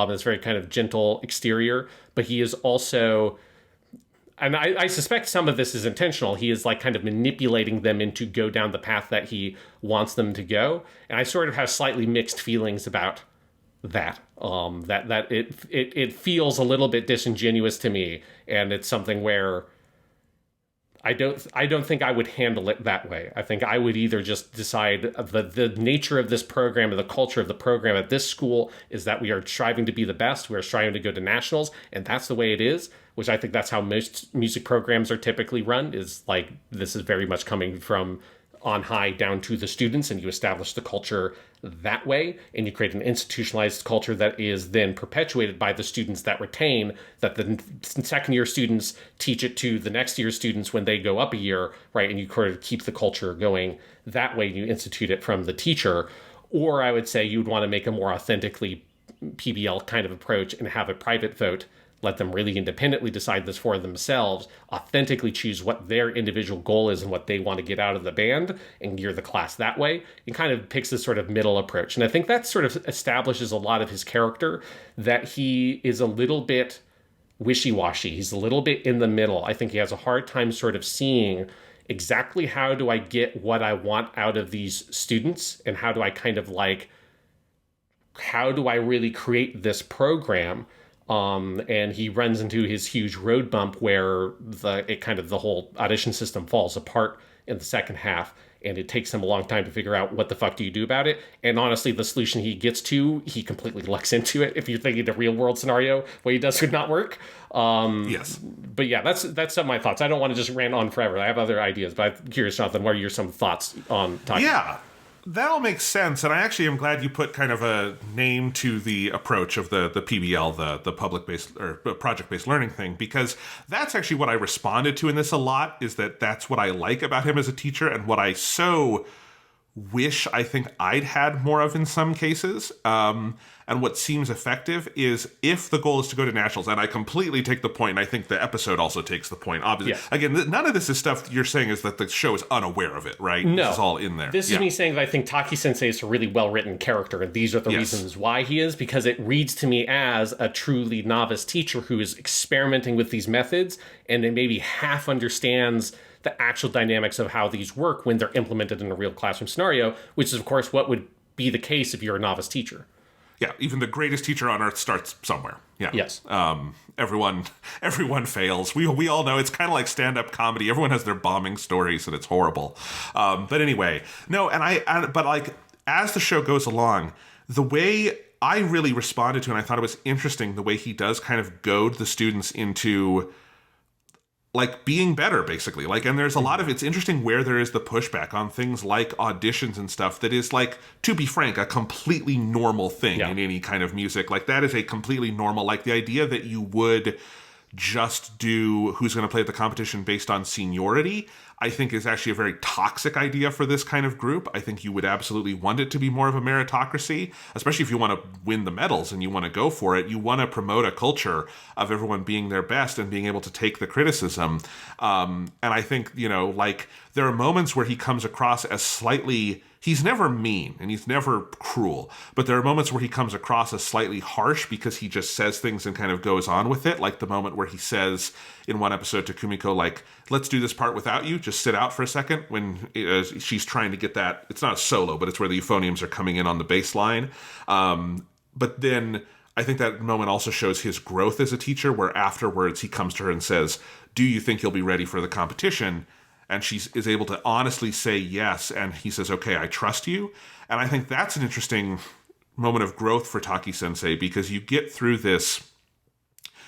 This very kind of gentle exterior, but he is also, and I suspect some of this is intentional, he is like kind of manipulating them into go down the path that he wants them to go. And I sort of have slightly mixed feelings about that. That it feels a little bit disingenuous to me, and it's something where I don't think I would handle it that way. I think I would either just decide the nature of this program and the culture of the program at this school is that we are striving to be the best. We are striving to go to nationals, and that's the way it is, which I think that's how most music programs are typically run, is like this is very much coming from on high down to the students, and you establish the culture that way, and you create an institutionalized culture that is then perpetuated by the students that retain, that the second year students teach it to the next year students when they go up a year, right? And you sort of keep the culture going that way, and you institute it from the teacher. Or I would say you would want to make a more authentically PBL kind of approach and have a private vote, let them really independently decide this for themselves, authentically choose what their individual goal is and what they want to get out of the band, and gear the class that way. It kind of picks this sort of middle approach. And I think that sort of establishes a lot of his character, that he is a little bit wishy-washy. He's a little bit in the middle. I think he has a hard time sort of seeing exactly how do I get what I want out of these students, and how do I kind of like, how do I really create this program? And he runs into his huge road bump where the whole audition system falls apart in the second half, and it takes him a long time to figure out what the fuck do you do about it. And honestly, the solution he gets to, he completely lucks into it. If you're thinking the real world scenario, what he does could not work. Yes. But yeah, that's some of my thoughts. I don't want to just rant on forever. I have other ideas, but I'm curious, Jonathan, what are your some thoughts on talking? Yeah. That all makes sense, and I actually am glad you put kind of a name to the approach of the PBL, the public-based or project-based learning thing, because that's actually what I responded to in this a lot, is that's what I like about him as a teacher, and what I so wish I think I'd had more of in some cases. And And what seems effective is if the goal is to go to nationals, and I completely take the point, and I think the episode also takes the point. Obviously, again, none of this is stuff you're saying is that the show is unaware of it, right? No. This is all in there. This is me saying that I think Taki Sensei is a really well-written character, and these are the reasons why he is, because it reads to me as a truly novice teacher who is experimenting with these methods and then maybe half understands the actual dynamics of how these work when they're implemented in a real classroom scenario, which is, of course, what would be the case if you're a novice teacher. Yeah, even the greatest teacher on earth starts somewhere. Yeah. Yes. Everyone fails. We all know it's kind of like stand-up comedy. Everyone has their bombing stories, and it's horrible. But anyway, no, but like as the show goes along, the way I really responded to, and I thought it was interesting, the way he does kind of goad the students into like being better, basically. Like, and there's a lot of, it's interesting where there is the pushback on things like auditions and stuff that is, like, to be frank, a completely normal thing in any kind of music. Like, that is a completely normal, like, the idea that you would just do who's going to play at the competition based on seniority, I think is actually a very toxic idea for this kind of group. I think you would absolutely want it to be more of a meritocracy, especially if you want to win the medals and you want to go for it. You want to promote a culture of everyone being their best and being able to take the criticism. And I think, you know, like there are moments where he comes across as slightly, he's never mean and he's never cruel, but there are moments where he comes across as slightly harsh because he just says things and kind of goes on with it. Like the moment where he says in one episode to Kumiko, like, let's do this part without you, just sit out for a second, when she's trying to get that, it's not a solo, but it's where the euphoniums are coming in on the bass line. But then I think that moment also shows his growth as a teacher, where afterwards he comes to her and says, do you think you'll be ready for the competition? And she is able to honestly say yes. And he says, okay, I trust you. And I think that's an interesting moment of growth for Taki Sensei, because you get through this,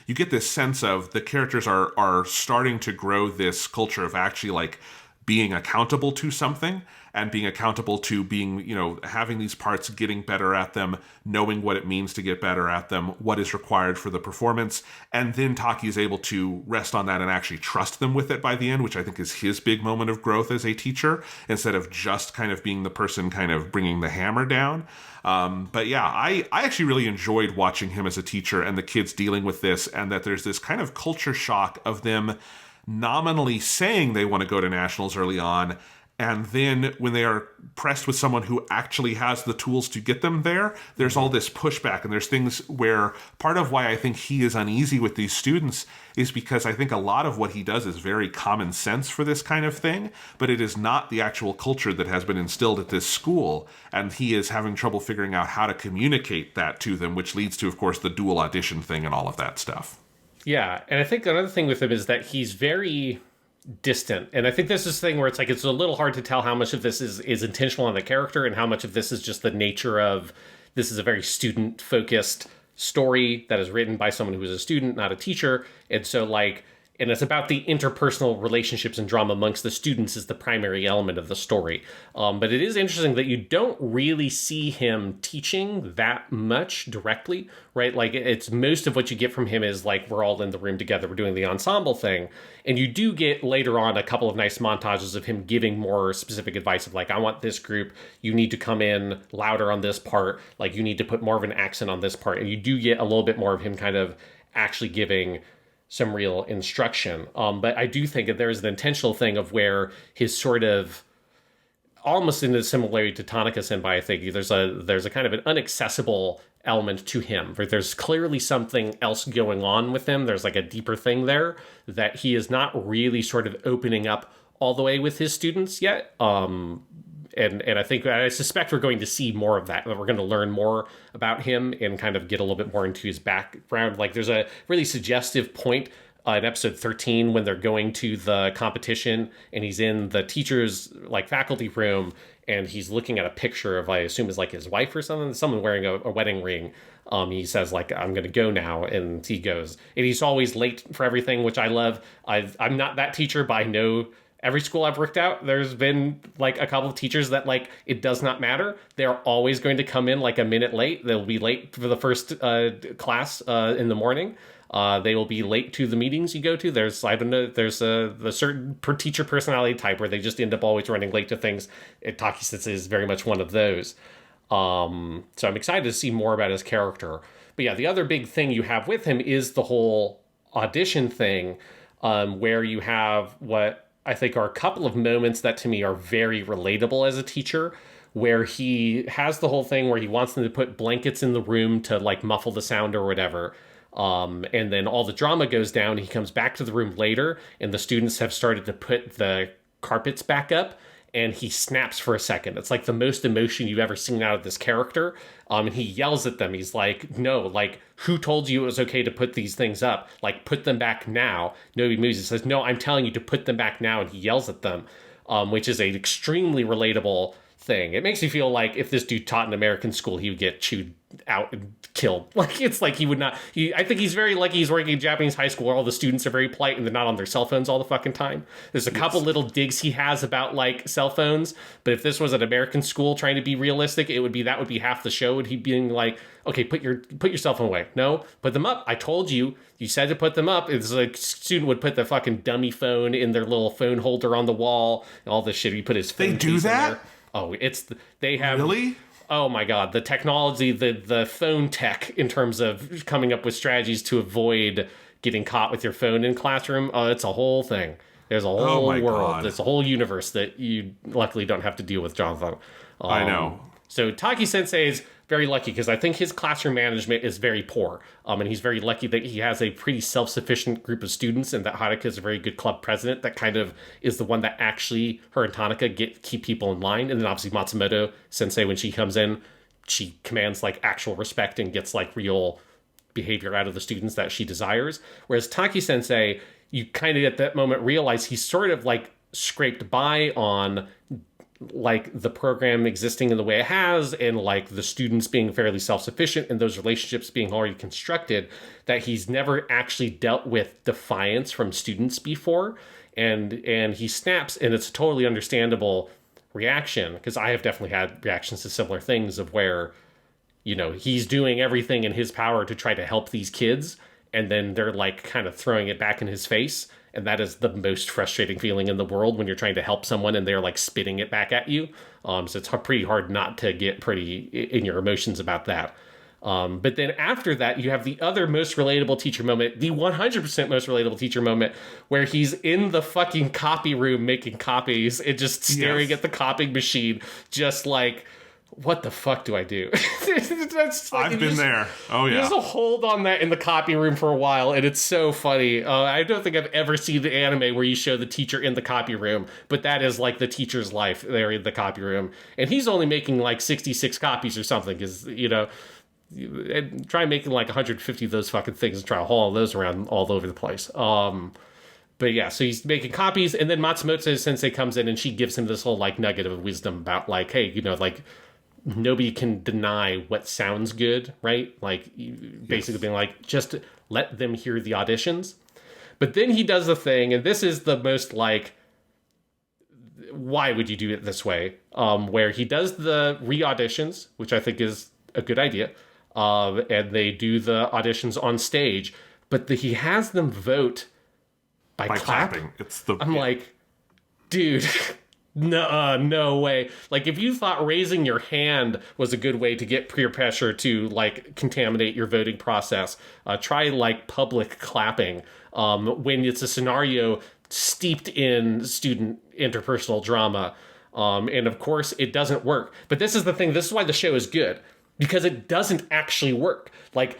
you get this sense of the characters are starting to grow this culture of actually like being accountable to something and being accountable to being, you know, having these parts, getting better at them, knowing what it means to get better at them, what is required for the performance. And then Taki is able to rest on that and actually trust them with it by the end, which I think is his big moment of growth as a teacher, instead of just kind of being the person kind of bringing the hammer down. But yeah, I actually really enjoyed watching him as a teacher and the kids dealing with this, and that there's this kind of culture shock of them nominally saying they want to go to nationals early on, and then when they are pressed with someone who actually has the tools to get them there, there's all this pushback. And there's things where part of why I think he is uneasy with these students is because I think a lot of what he does is very common sense for this kind of thing, but it is not the actual culture that has been instilled at this school. And he is having trouble figuring out how to communicate that to them, which leads to, of course, the dual audition thing and all of that stuff. Yeah, and I think another thing with him is that he's very distant. And I think this is the thing where it's like it's a little hard to tell how much of this is intentional on the character and how much of this is just the nature of this is a very student-focused story that is written by someone who is a student, not a teacher. And so like, and it's about the interpersonal relationships and drama amongst the students is the primary element of the story. But it is interesting that you don't really see him teaching that much directly, right? Like it's most of what you get from him is like, we're all in the room together, we're doing the ensemble thing. And you do get later on a couple of nice montages of him giving more specific advice of like, I want this group, you need to come in louder on this part, like you need to put more of an accent on this part. And you do get a little bit more of him kind of actually giving some real instruction. But I do think that there is an intentional thing of where his sort of almost in the similarity to Tanaka Senpai, I think there's a kind of an inaccessible element to him where there's clearly something else going on with him. There's like a deeper thing there that he is not really sort of opening up all the way with his students yet. And I suspect we're going to see more of that. We're going to learn more about him and kind of get a little bit more into his background. Like there's a really suggestive point in episode 13 when they're going to the competition and he's in the teacher's like faculty room and he's looking at a picture of, I assume is like his wife or something, someone wearing a wedding ring. He says like, I'm going to go now. And he goes, and he's always late for everything, which I love. I'm not that teacher, but I know every school I've worked out, there's been like a couple of teachers that like, it does not matter. They're always going to come in like a minute late. They'll be late for the first class in the morning. They will be late to the meetings you go to. There's a certain teacher personality type where they just end up always running late to things. Taki Sensei is very much one of those. So I'm excited to see more about his character. But yeah, the other big thing you have with him is the whole audition thing, where you have what I think are a couple of moments that to me are very relatable as a teacher, where he has the whole thing where he wants them to put blankets in the room to like muffle the sound or whatever. And then all the drama goes down. He comes back to the room later, and the students have started to put the carpets back up, and he snaps for a second. It's like the most emotion you've ever seen out of this character. And he yells at them. He's like, no, like, who told you it was okay to put these things up? Like, put them back now. Nobody moves. He says, no, I'm telling you to put them back now. And he yells at them, which is an extremely relatable thing. It makes me feel like if this dude taught in American school, he would get chewed out and killed. Like, it's like he would not. I think he's very lucky he's working in Japanese high school where all the students are very polite and they're not on their cell phones all the fucking time. There's a couple little digs he has about like cell phones, but if this was an American school trying to be realistic, that would be half the show. Would he being like, okay, put your cell phone away? No, put them up. I told you. You said to put them up. It's like student would put the fucking dummy phone in their little phone holder on the wall and all this shit. He put his phone. They do that? In there. Oh, they have really. Oh my God, the technology, the phone tech in terms of coming up with strategies to avoid getting caught with your phone in classroom. It's a whole thing. There's a whole world. God. There's a whole universe that you luckily don't have to deal with, Jonathan. I know. So Taki Sensei is very lucky because I think his classroom management is very poor. And he's very lucky that he has a pretty self-sufficient group of students and that Haruka is a very good club president that kind of is the one that actually, her and Tanaka keep people in line. And then obviously Matsumoto Sensei, when she comes in, she commands like actual respect and gets like real behavior out of the students that she desires. Whereas Taki Sensei, you kind of at that moment realize he's sort of like scraped by on like the program existing in the way it has and like the students being fairly self-sufficient and those relationships being already constructed, that he's never actually dealt with defiance from students before. And he snaps, and it's a totally understandable reaction because I have definitely had reactions to similar things of where, you know, he's doing everything in his power to try to help these kids, and then they're like kind of throwing it back in his face. And that is the most frustrating feeling in the world when you're trying to help someone and they're like spitting it back at you. So it's pretty hard not to get pretty in your emotions about that. But then after that, you have the other most relatable teacher moment, the 100% most relatable teacher moment, where he's in the fucking copy room making copies and just staring at the copying machine, just like, what the fuck do I do? That's like, I've been there. Oh, yeah. There's a hold on that in the copy room for a while, and it's so funny. I don't think I've ever seen the anime where you show the teacher in the copy room, but that is like the teacher's life there in the copy room. And he's only making like 66 copies or something, because, you know, and try making like 150 of those fucking things and try to haul those around all over the place. But yeah, so he's making copies, and then Matsumoto Sensei comes in and she gives him this whole like nugget of wisdom about like, hey, you know, like, nobody can deny what sounds good, right? Like, basically being like, just let them hear the auditions. But then he does the thing, and this is the most like, why would you do it this way? Where he does the re-auditions, which I think is a good idea, and they do the auditions on stage, but he has them vote by clapping. I'm like, dude... No way. Like, if you thought raising your hand was a good way to get peer pressure to, like, contaminate your voting process, try, like, public clapping when it's a scenario steeped in student interpersonal drama. And, of course, it doesn't work. But this is the thing. This is why the show is good. Because it doesn't actually work. Like,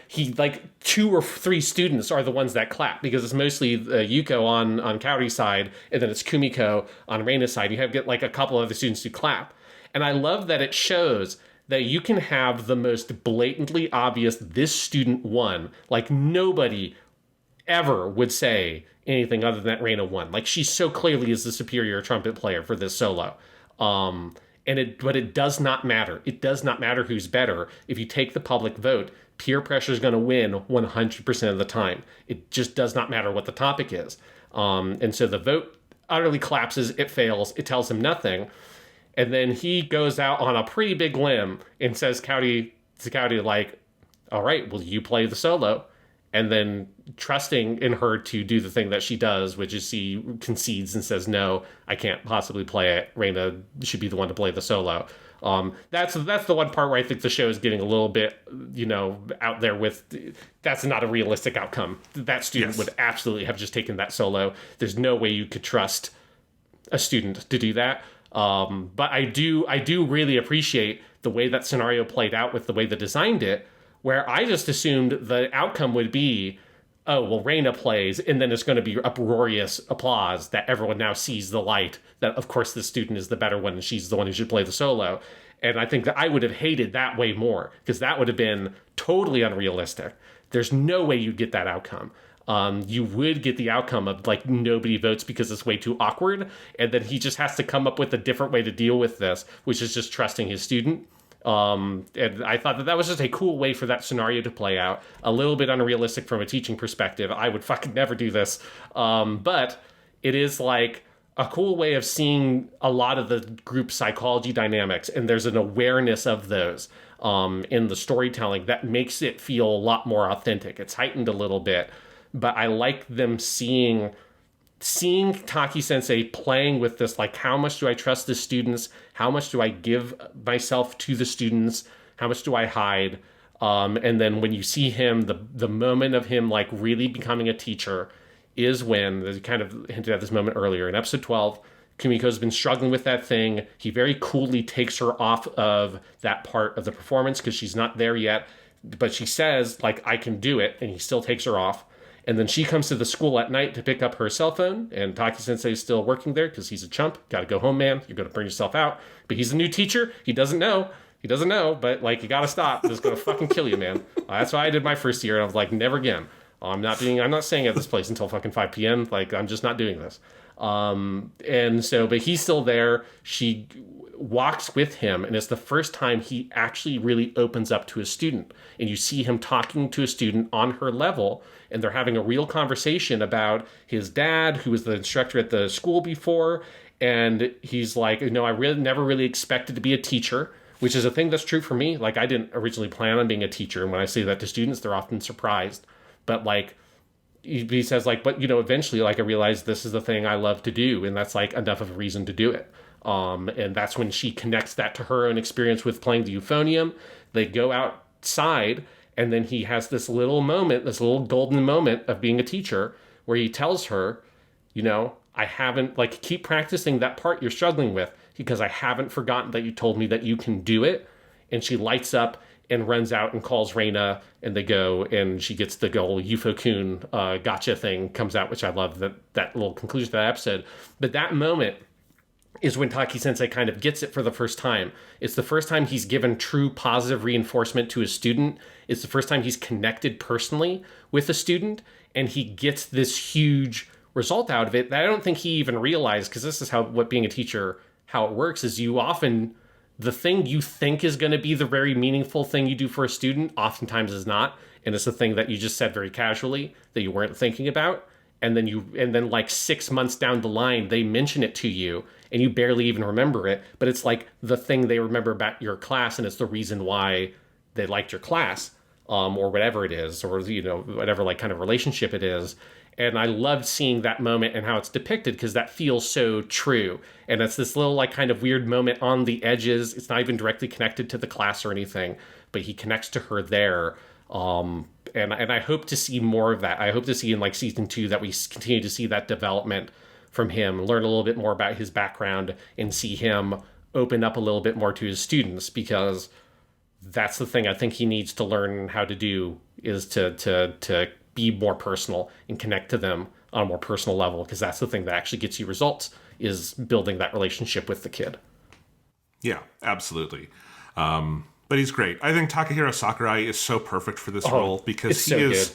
2 or 3 students are the ones that clap, because it's mostly Yuko on Kaori's side, and then it's Kumiko on Reina's side. You get like a couple other students who clap. And I love that it shows that you can have the most blatantly obvious, this student won. Like, nobody ever would say anything other than that Reina won. Like, she so clearly is the superior trumpet player for this solo. But it does not matter. It does not matter who's better. If you take the public vote, peer pressure is going to win 100% of the time. It just does not matter what the topic is. And so the vote utterly collapses. It fails. It tells him nothing. And then he goes out on a pretty big limb and says to Kaori, like, all right, well, you play the solo. And then trusting in her to do the thing that she does, which is she concedes and says, no, I can't possibly play it. Reina should be the one to play the solo. That's the one part where I think the show is getting a little bit, out there with, that's not a realistic outcome. That student would absolutely have just taken that solo. There's no way you could trust a student to do that. But I do really appreciate the way that scenario played out with the way they designed it, where I just assumed the outcome would be, oh, well, Reina plays, and then it's going to be uproarious applause that everyone now sees the light, that, of course, the student is the better one, and she's the one who should play the solo. And I think that I would have hated that way more, because that would have been totally unrealistic. There's no way you'd get that outcome. You would get the outcome of, like, nobody votes because it's way too awkward, and then he just has to come up with a different way to deal with this, which is just trusting his student. And I thought that was just a cool way for that scenario to play out. A little bit unrealistic from a teaching perspective. I would fucking never do this. But it is like a cool way of seeing a lot of the group psychology dynamics. And there's an awareness of those in the storytelling that makes it feel a lot more authentic. It's heightened a little bit. But I like them seeing Taki-sensei playing with this, like, how much do I trust the students? How much do I give myself to the students? How much do I hide? And then when you see him, the moment of him, like, really becoming a teacher is when, they kind of hinted at this moment earlier, in episode 12, Kumiko's been struggling with that thing. He very coolly takes her off of that part of the performance because she's not there yet. But she says, like, I can do it, and he still takes her off. And then she comes to the school at night to pick up her cell phone, and Taki-sensei is still working there because he's a chump. Got to go home, man. You're going to burn yourself out. But he's a new teacher. He doesn't know. But, like, you got to stop. It's going to fucking kill you, man. That's why I did my first year, and I was like, never again. I'm not staying at this place until fucking 5 p.m. Like, I'm just not doing this. But he's still there. She walks with him, and it's the first time he actually really opens up to a student. And you see him talking to a student on her level, and they're having a real conversation about his dad, who was the instructor at the school before. And he's like, I really never really expected to be a teacher, which is a thing that's true for me. Like, I didn't originally plan on being a teacher. And when I say that to students, they're often surprised. But, like, he says, like, but, eventually, like, I realized this is the thing I love to do. And that's, like, enough of a reason to do it. And that's when she connects that to her own experience with playing the euphonium. They go outside, and then he has this little moment, this little golden moment of being a teacher, where he tells her, I haven't, like, keep practicing that part you're struggling with, because I haven't forgotten that you told me that you can do it. And she lights up and runs out and calls Reina, and they go, and she gets the whole Yufo-kun gotcha thing comes out, which I love, that little conclusion to that episode. But that moment is when Taki-sensei kind of gets it for the first time. It's the first time he's given true positive reinforcement to his student. It's the first time he's connected personally with a student, and he gets this huge result out of it that I don't think he even realized, because this is what being a teacher, how it works, is you often, the thing you think is going to be the very meaningful thing you do for a student oftentimes is not, and it's the thing that you just said very casually that you weren't thinking about. And then like 6 months down the line, they mention it to you, and you barely even remember it, but it's like the thing they remember about your class, and it's the reason why they liked your class, or whatever it is, or, whatever, like, kind of relationship it is. And I loved seeing that moment and how it's depicted, because that feels so true. And it's this little, like, kind of weird moment on the edges. It's not even directly connected to the class or anything, but he connects to her there. And I hope to see more of that. I hope to see in, like, season 2 that we continue to see that development from him, learn a little bit more about his background, and see him open up a little bit more to his students, because that's the thing I think he needs to learn how to do, is to be more personal and connect to them on a more personal level, because that's the thing that actually gets you results, is building that relationship with the kid. Yeah, absolutely. But he's great. I think Takahiro Sakurai is so perfect for this role, because he is...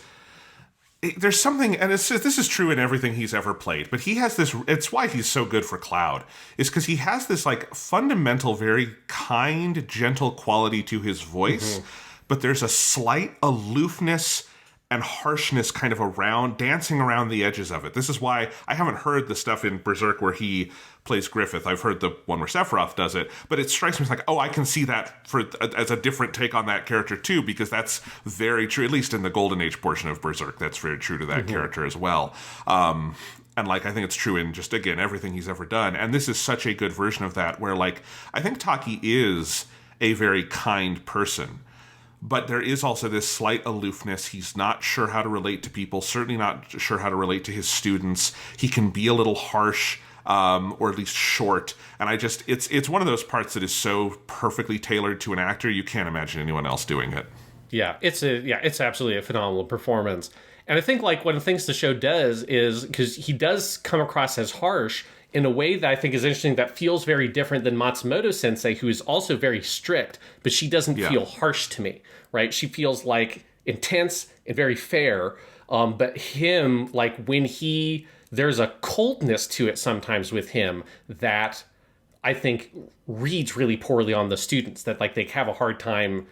There's something, and this is true in everything he's ever played, but he has this, it's why he's so good for Cloud, is because he has this, like, fundamental, very kind, gentle quality to his voice, but there's a slight aloofness and harshness kind of dancing around the edges of it. This is why I haven't heard the stuff in Berserk where he plays Griffith. I've heard the one where Sephiroth does it, but it strikes me as like, oh, I can see that as a different take on that character too, because that's very true, at least in the Golden Age portion of Berserk. That's very true to that character as well. And, like, I think it's true in just, again, everything he's ever done. And this is such a good version of that, where, like, I think Taki is a very kind person. But there is also this slight aloofness. He's not sure how to relate to people, certainly not sure how to relate to his students. He can be a little harsh, or at least short. And it's one of those parts that is so perfectly tailored to an actor, you can't imagine anyone else doing it. Yeah, it's absolutely a phenomenal performance. And I think, like, one of the things the show does is, because he does come across as harsh in a way that I think is interesting, that feels very different than Matsumoto Sensei, who is also very strict, but she doesn't feel harsh to me, right? She feels, like, intense and very fair. But him, like, there's a coldness to it sometimes with him that I think reads really poorly on the students, that, like, they have a hard time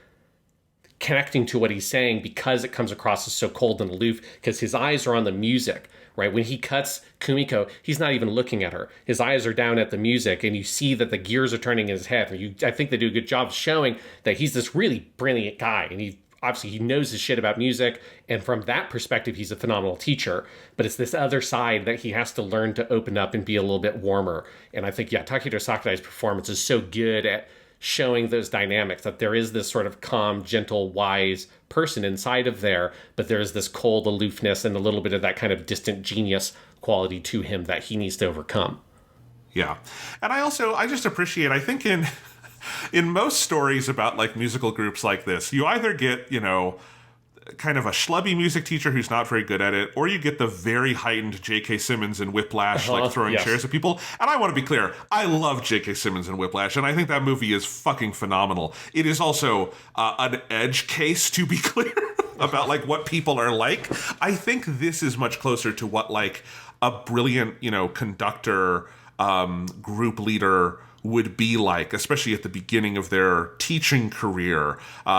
connecting to what he's saying because it comes across as so cold and aloof, because his eyes are on the music, right? When he cuts Kumiko, he's not even looking at her. His eyes are down at the music, and you see that the gears are turning in his head. I think they do a good job of showing that he's this really brilliant guy, and he knows his shit about music, and from that perspective, he's a phenomenal teacher. But it's this other side that he has to learn to open up and be a little bit warmer. And I think, Takehiro Sakurai's performance is so good at showing those dynamics, that there is this sort of calm, gentle, wise person inside of there, but there's this cold aloofness and a little bit of that kind of distant genius quality to him that he needs to overcome. Yeah. And I just appreciate, I think in most stories about, like, musical groups like this, you either get, kind of a schlubby music teacher who's not very good at it, or you get the very heightened J.K. Simmons and Whiplash, like, throwing chairs at people. And I want to be clear, I love J.K. Simmons and Whiplash, and I think that movie is fucking phenomenal. It is also an edge case, to be clear, about, like, what people are like. I think this is much closer to what, like, a brilliant, conductor, group leader would be like, especially at the beginning of their teaching career,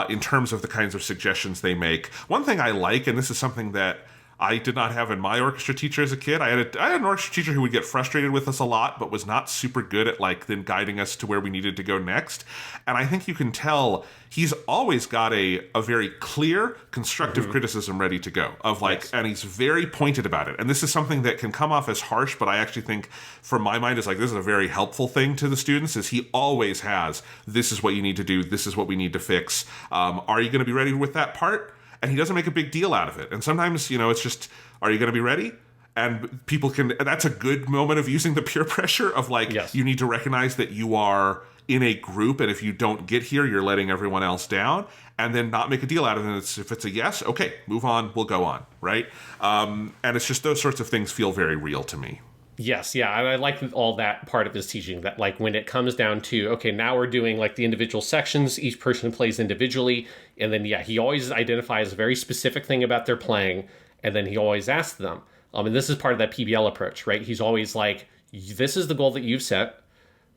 in terms of the kinds of suggestions they make. One thing I like, and this is something that I did not have in my orchestra teacher as a kid. I had an orchestra teacher who would get frustrated with us a lot, but was not super good at, like, then guiding us to where we needed to go next. And I think you can tell he's always got a very clear, constructive criticism ready to go, of, like, and he's very pointed about it. And this is something that can come off as harsh, but I actually think, from my mind, is like, this is a very helpful thing to the students, is he always has, this is what you need to do, this is what we need to fix. Are you going to be ready with that part? And he doesn't make a big deal out of it. And sometimes, it's just, are you going to be ready? And people that's a good moment of using the peer pressure of, like, you need to recognize that you are in a group, and if you don't get here, you're letting everyone else down, and then not make a deal out of it. If it's a yes, okay, move on, we'll go on, right? And it's just, those sorts of things feel very real to me. Yes, yeah, I like all that part of his teaching, that, like, when it comes down to, okay, now we're doing, like, the individual sections, each person plays individually, and then, he always identifies a very specific thing about their playing, and then he always asks them. And this is part of that PBL approach, right? He's always like, this is the goal that you've set.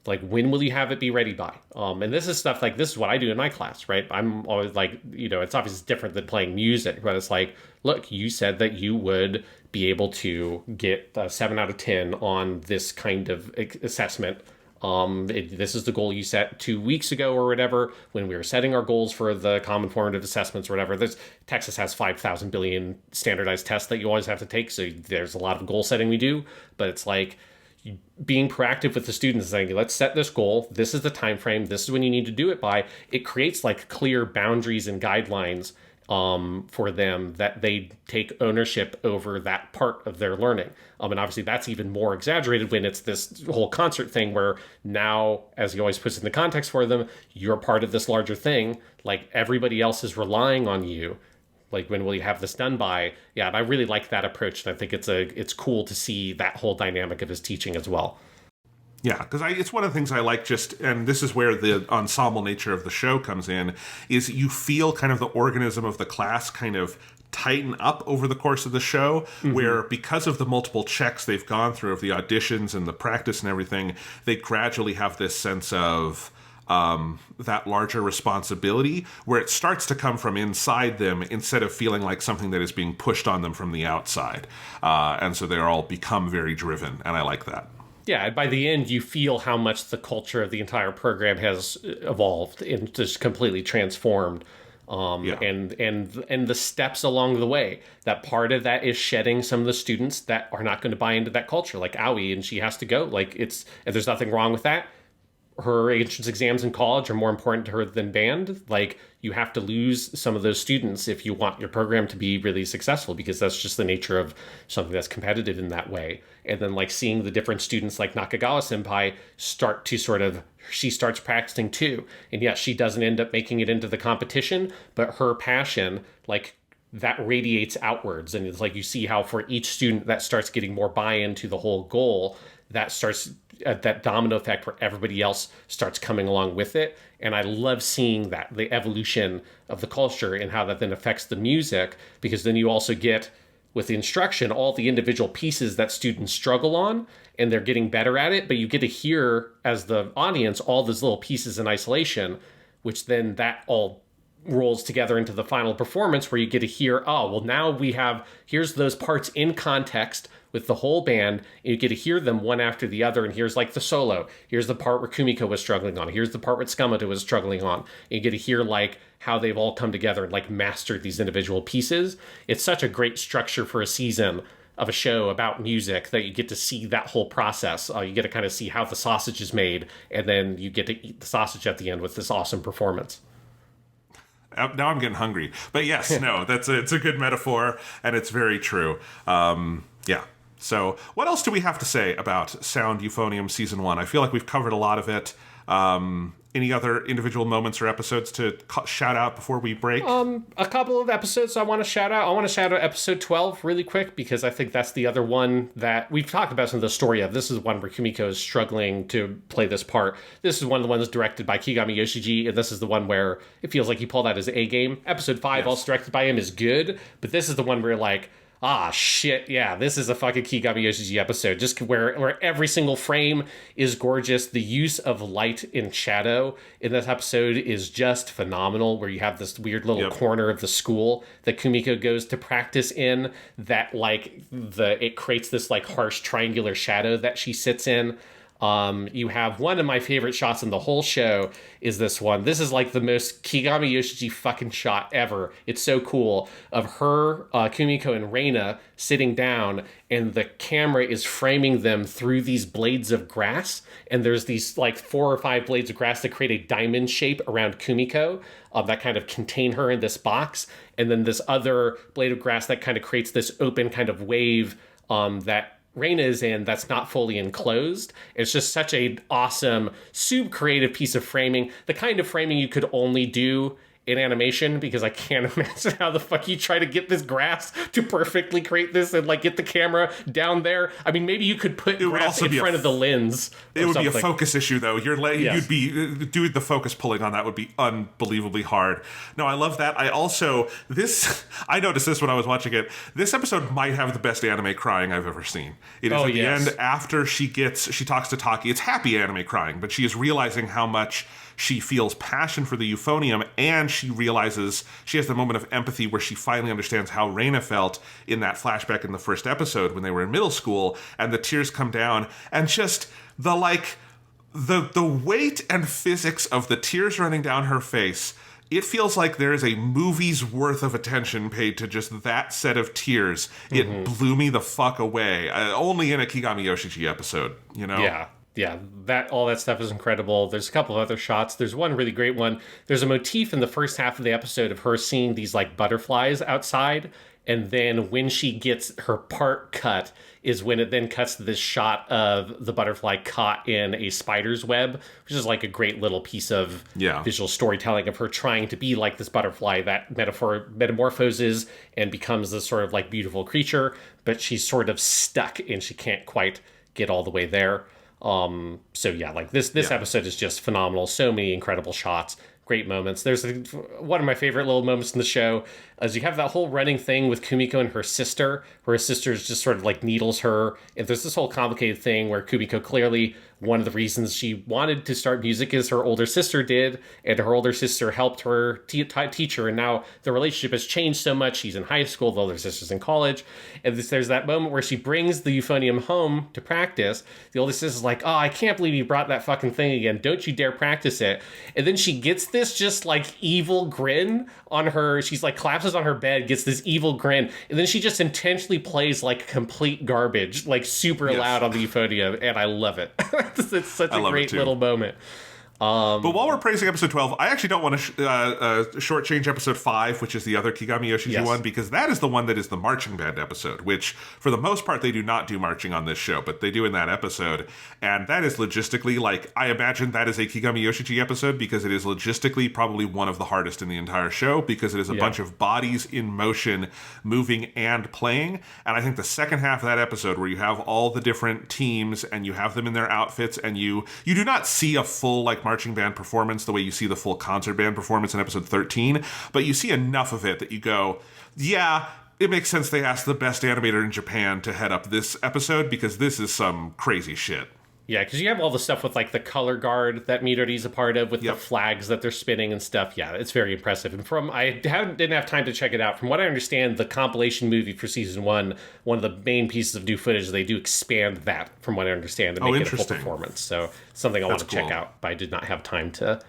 Like, when will you have it be ready by? And this is stuff, like, this is what I do in my class, right? I'm always like, it's obviously different than playing music, but it's like, look, you said that you would be able to get a 7 out of 10 on this kind of assessment. This is the goal you set 2 weeks ago or whatever, when we were setting our goals for the common formative assessments or whatever. Texas has 5,000 billion standardized tests that you always have to take, so there's a lot of goal setting we do, but it's like, being proactive with the students, saying, let's set this goal, this is the time frame, this is when you need to do it by. It creates, like, clear boundaries and guidelines for them, that they take ownership over that part of their learning. And obviously that's even more exaggerated when it's this whole concert thing, where now, as he always puts in the context for them, you're part of this larger thing, like, everybody else is relying on you. Like, when will you have this done by? Yeah, and I really like that approach, and I think it's cool to see that whole dynamic of his teaching as well. Yeah, because it's one of the things I like, and this is where the ensemble nature of the show comes in, is you feel kind of the organism of the class kind of tighten up over the course of the show, where, because of the multiple checks they've gone through of the auditions and the practice and everything, they gradually have this sense of that larger responsibility, where it starts to come from inside them instead of feeling like something that is being pushed on them from the outside. And so they all become very driven, and I like that. Yeah, and by the end, you feel how much the culture of the entire program has evolved and just completely transformed. and the steps along the way. That part of that is shedding some of the students that are not going to buy into that culture, like Aoi, and she has to go. Like, and there's nothing wrong with that. Her entrance exams in college are more important to her than band. Like, you have to lose some of those students if you want your program to be really successful, because that's just the nature of something that's competitive in that way. And then, like, seeing the different students like Nakagawa Senpai start to she starts practicing too. And yes, she doesn't end up making it into the competition, but her passion, like, that radiates outwards. And it's like, you see how for each student that starts getting more buy-in to the whole goal, that starts that domino effect where everybody else starts coming along with it. And I love seeing that, the evolution of the culture and how that then affects the music, because then you also get, with the instruction, all the individual pieces that students struggle on, and they're getting better at it, but you get to hear, as the audience, all those little pieces in isolation, which then that all rolls together into the final performance, where you get to hear, oh, well, now here's those parts in context with the whole band, and you get to hear them one after the other, and here's like the solo, here's the part where Kumiko was struggling on, here's the part where Tsukamoto was struggling on, and you get to hear like how they've all come together and like mastered these individual pieces. It's such a great structure for a season of a show about music, that you get to see that whole process. You get to kind of see how the sausage is made, and then you get to eat the sausage at the end with this awesome performance. Now I'm getting hungry. But yes, no, it's a good metaphor, and it's very true. Yeah. So what else do we have to say about Sound Euphonium Season 1? I feel like we've covered a lot of it. Any other individual moments or episodes to shout out before we break? A couple of episodes I want to shout out. I want to shout out episode 12 really quick, because I think that's the other one that we've talked about some of the story of. This is one where Kumiko is struggling to play this part. This is one of the ones directed by Kigami Yoshiji, and this is the one where it feels like he pulled out his A game. Episode 5, yes, also directed by him, is good, but this is the one where you're like, ah, shit, yeah, this is a fucking Kigami Yoshiji episode, just where every single frame is gorgeous. The use of light and shadow in this episode is just phenomenal, where you have this weird little corner of the school that Kumiko goes to practice in, that like it creates this like harsh triangular shadow that she sits in. You have one of my favorite shots in the whole show is this one. This is like the most Kigami Yoshiji fucking shot ever. It's so cool, of her, Kumiko and Reina sitting down, and the camera is framing them through these blades of grass. And there's these like 4 or 5 blades of grass that create a diamond shape around Kumiko, that kind of contain her in this box. And then this other blade of grass that kind of creates this open kind of wave, that Reina is in, that's not fully enclosed. It's just such a awesome, super creative piece of framing. The kind of framing you could only do in animation, because I can't imagine how the fuck you try to get this grass to perfectly create this and like get the camera down there. I mean, maybe you could put grass in front of the lens. It would be a focus issue, though. You'd be doing the focus pulling on that would be unbelievably hard. No, I love that. I noticed this when I was watching it. This episode might have the best anime crying I've ever seen. It is the end, after she talks to Taki. It's happy anime crying, but she is realizing how much she feels passion for the euphonium, and she realizes she has the moment of empathy where she finally understands how Reina felt in that flashback in the first episode when they were in middle school, and the tears come down, and just the weight and physics of the tears running down her face. It feels like there is a movie's worth of attention paid to just that set of tears. It blew me the fuck away. Only in a Kigami Yoshiji episode, you know? Yeah, all that stuff is incredible. There's a couple of other shots. There's one really great one. There's a motif in the first half of the episode of her seeing these like butterflies outside, and then when she gets her part cut is when it then cuts to this shot of the butterfly caught in a spider's web, which is like a great little piece of visual storytelling of her trying to be like this butterfly that metamorphoses and becomes this sort of like beautiful creature, but she's sort of stuck and she can't quite get all the way there. This episode is just phenomenal. So many incredible shots, great moments. There's one of my favorite little moments in the show. As you have that whole running thing with Kumiko and her sister, where her sister's just sort of like needles her. And there's this whole complicated thing where Kumiko clearly, one of the reasons she wanted to start music is her older sister did, and her older sister helped her teach her, and now the relationship has changed so much. She's in high school, the older sister's in college, and there's that moment where she brings the euphonium home to practice. The older sister's like, oh, I can't believe you brought that fucking thing again. Don't you dare practice it. And then she gets this just like evil grin on her. She's like collapses on her bed, gets this evil grin, and then she just intentionally plays like complete garbage, like super loud on the euphonium, and I love it. It's such a great little moment. But while we're praising episode 12, I actually don't want to shortchange episode 5, which is the other Kigami Yoshiji one, because that is the one that is the marching band episode, which for the most part they do not do marching on this show, but they do in that episode. And that is logistically, like, I imagine that is a Kigami Yoshiji episode because it is logistically probably one of the hardest in the entire show, because it is a bunch of bodies in motion, moving and playing. And I think the second half of that episode, where you have all the different teams and you have them in their outfits, and you do not see a full, like, marching band performance the way you see the full concert band performance in episode 13, but you see enough of it that you go, yeah, it makes sense they asked the best animator in Japan to head up this episode, because this is some crazy shit. Yeah, because you have all the stuff with, like, the color guard that Midori's a part of, with the flags that they're spinning and stuff. Yeah, it's very impressive. And didn't have time to check it out. From what I understand, the compilation movie for season one of the main pieces of new footage, they do expand that, from what I understand, and make it a full performance. So something I want to check out, but I did not have time to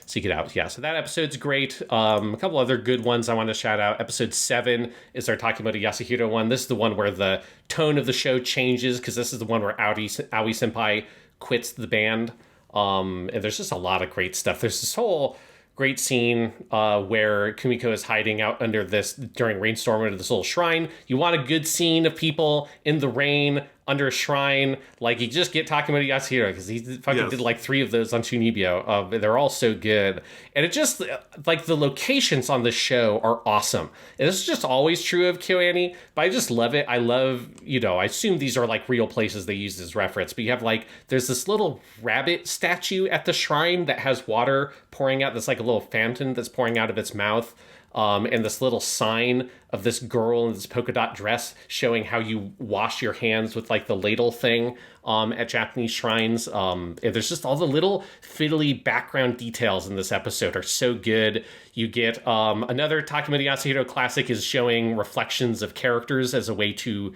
seek it out. Yeah, so that episode's great. A couple other good ones I want to shout out. Episode 7 is our Takimoto Yasuhiro one. This is the one where the tone of the show changes, because this is the one where Aoi Senpai quits the band. And there's just a lot of great stuff. There's this whole great scene where Kumiko is hiding out under this, during rainstorm, under this little shrine. You want a good scene of people in the rain under a shrine, like, you just get Takimoto Yasuhiro, because he fucking did like 3 of those on Chunibyo. They're all so good. And it just, like, the locations on this show are awesome. And this is just always true of KyoAni, but I just love it. I love, I assume these are like real places they use as reference, but you have, like, there's this little rabbit statue at the shrine that has water pouring out. That's like a little fountain that's pouring out of its mouth. And this little sign of this girl in this polka dot dress showing how you wash your hands with, like, the ladle thing at Japanese shrines. And there's just all the little fiddly background details in this episode are so good. You get another Takimoto Yasuhiro classic is showing reflections of characters as a way to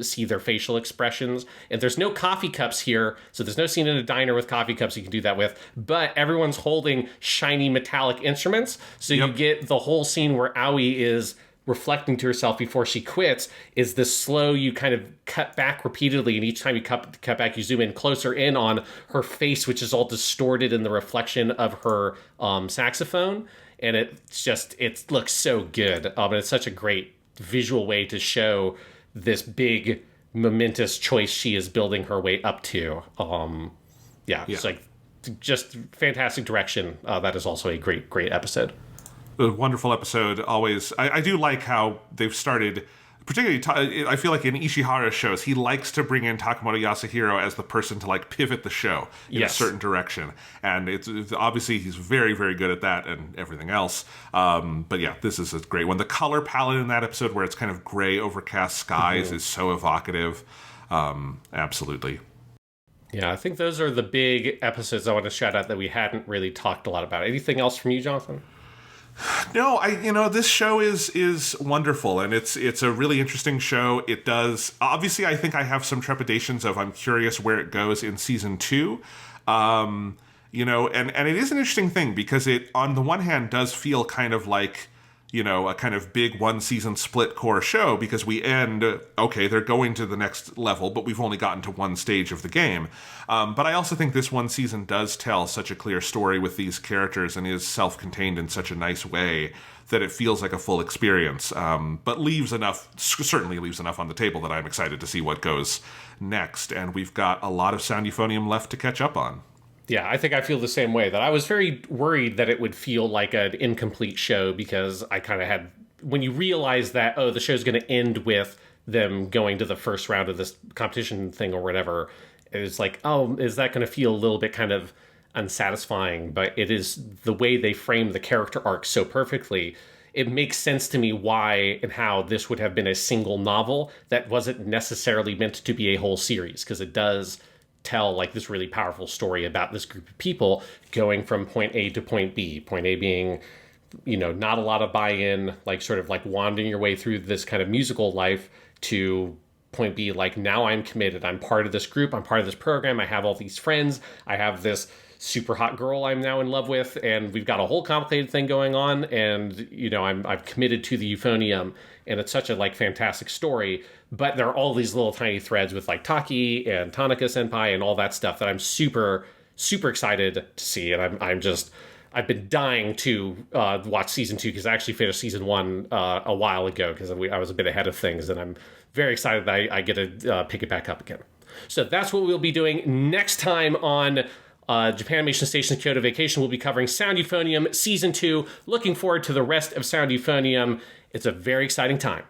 see their facial expressions. And there's no coffee cups here, so there's no scene in a diner with coffee cups you can do that with, but everyone's holding shiny metallic instruments, so you get the whole scene where Aoi is reflecting to herself before she quits, is this slow, you kind of cut back repeatedly, and each time you cut back, you zoom in closer in on her face, which is all distorted in the reflection of her saxophone, and it looks so good. And it's such a great visual way to show this big momentous choice she is building her way up to. It's like just fantastic direction. That is also a great episode. A wonderful episode. Always, I do like how they've started. Particularly, I feel like in Ishihara's shows, he likes to bring in Takimoto Yasuhiro as the person to, like, pivot the show in a certain direction. And it's obviously he's very, very good at that and everything else. But yeah, this is a great one. The color palette in that episode, where it's kind of gray, overcast skies, is so evocative. Absolutely. Yeah, I think those are the big episodes I want to shout out that we hadn't really talked a lot about. Anything else from you, Jonathan? No, this show is wonderful, and it's a really interesting show. It does, obviously, I think I have some trepidations of, I'm curious where it goes in season 2. And it is an interesting thing, because it, on the one hand, does feel kind of like, a kind of big one-season split core show, because we end, okay, they're going to the next level, but we've only gotten to one stage of the game. But I also think this one season does tell such a clear story with these characters, and is self-contained in such a nice way that it feels like a full experience, but certainly leaves enough on the table that I'm excited to see what goes next. And we've got a lot of sound euphonium left to catch up on. Yeah, I think I feel the same way. That I was very worried that it would feel like an incomplete show, because I kind of had, when you realize that, the show's going to end with them going to the first round of this competition thing or whatever, it was like, is that going to feel a little bit kind of unsatisfying? But it is the way they frame the character arc so perfectly. it makes sense to me why and how this would have been a single novel that wasn't necessarily meant to be a whole series, because it does tell like this really powerful story about this group of people going from point A to point B. Point A being, you know, not a lot of buy-in, like sort of like wandering your way through this kind of musical life, to point B, like, now I'm committed. I'm part of this group. I'm part of this program. I have all these friends. I have this super hot girl I'm now in love with, and we've got a whole complicated thing going on. And, you know, I've committed to the Euphonium, and it's such a like fantastic story. But there are all these little tiny threads with like Taki and Tanaka Senpai and all that stuff that I'm super, super excited to see. And I've been dying to watch season 2, because I actually finished season 1 a while ago, because I was a bit ahead of things, and I'm very excited that I get to pick it back up again. So that's what we'll be doing next time on Japanimation Station's Kyoto Vacation. We'll be covering Sound Euphonium season 2. Looking forward to the rest of Sound Euphonium. It's a very exciting time.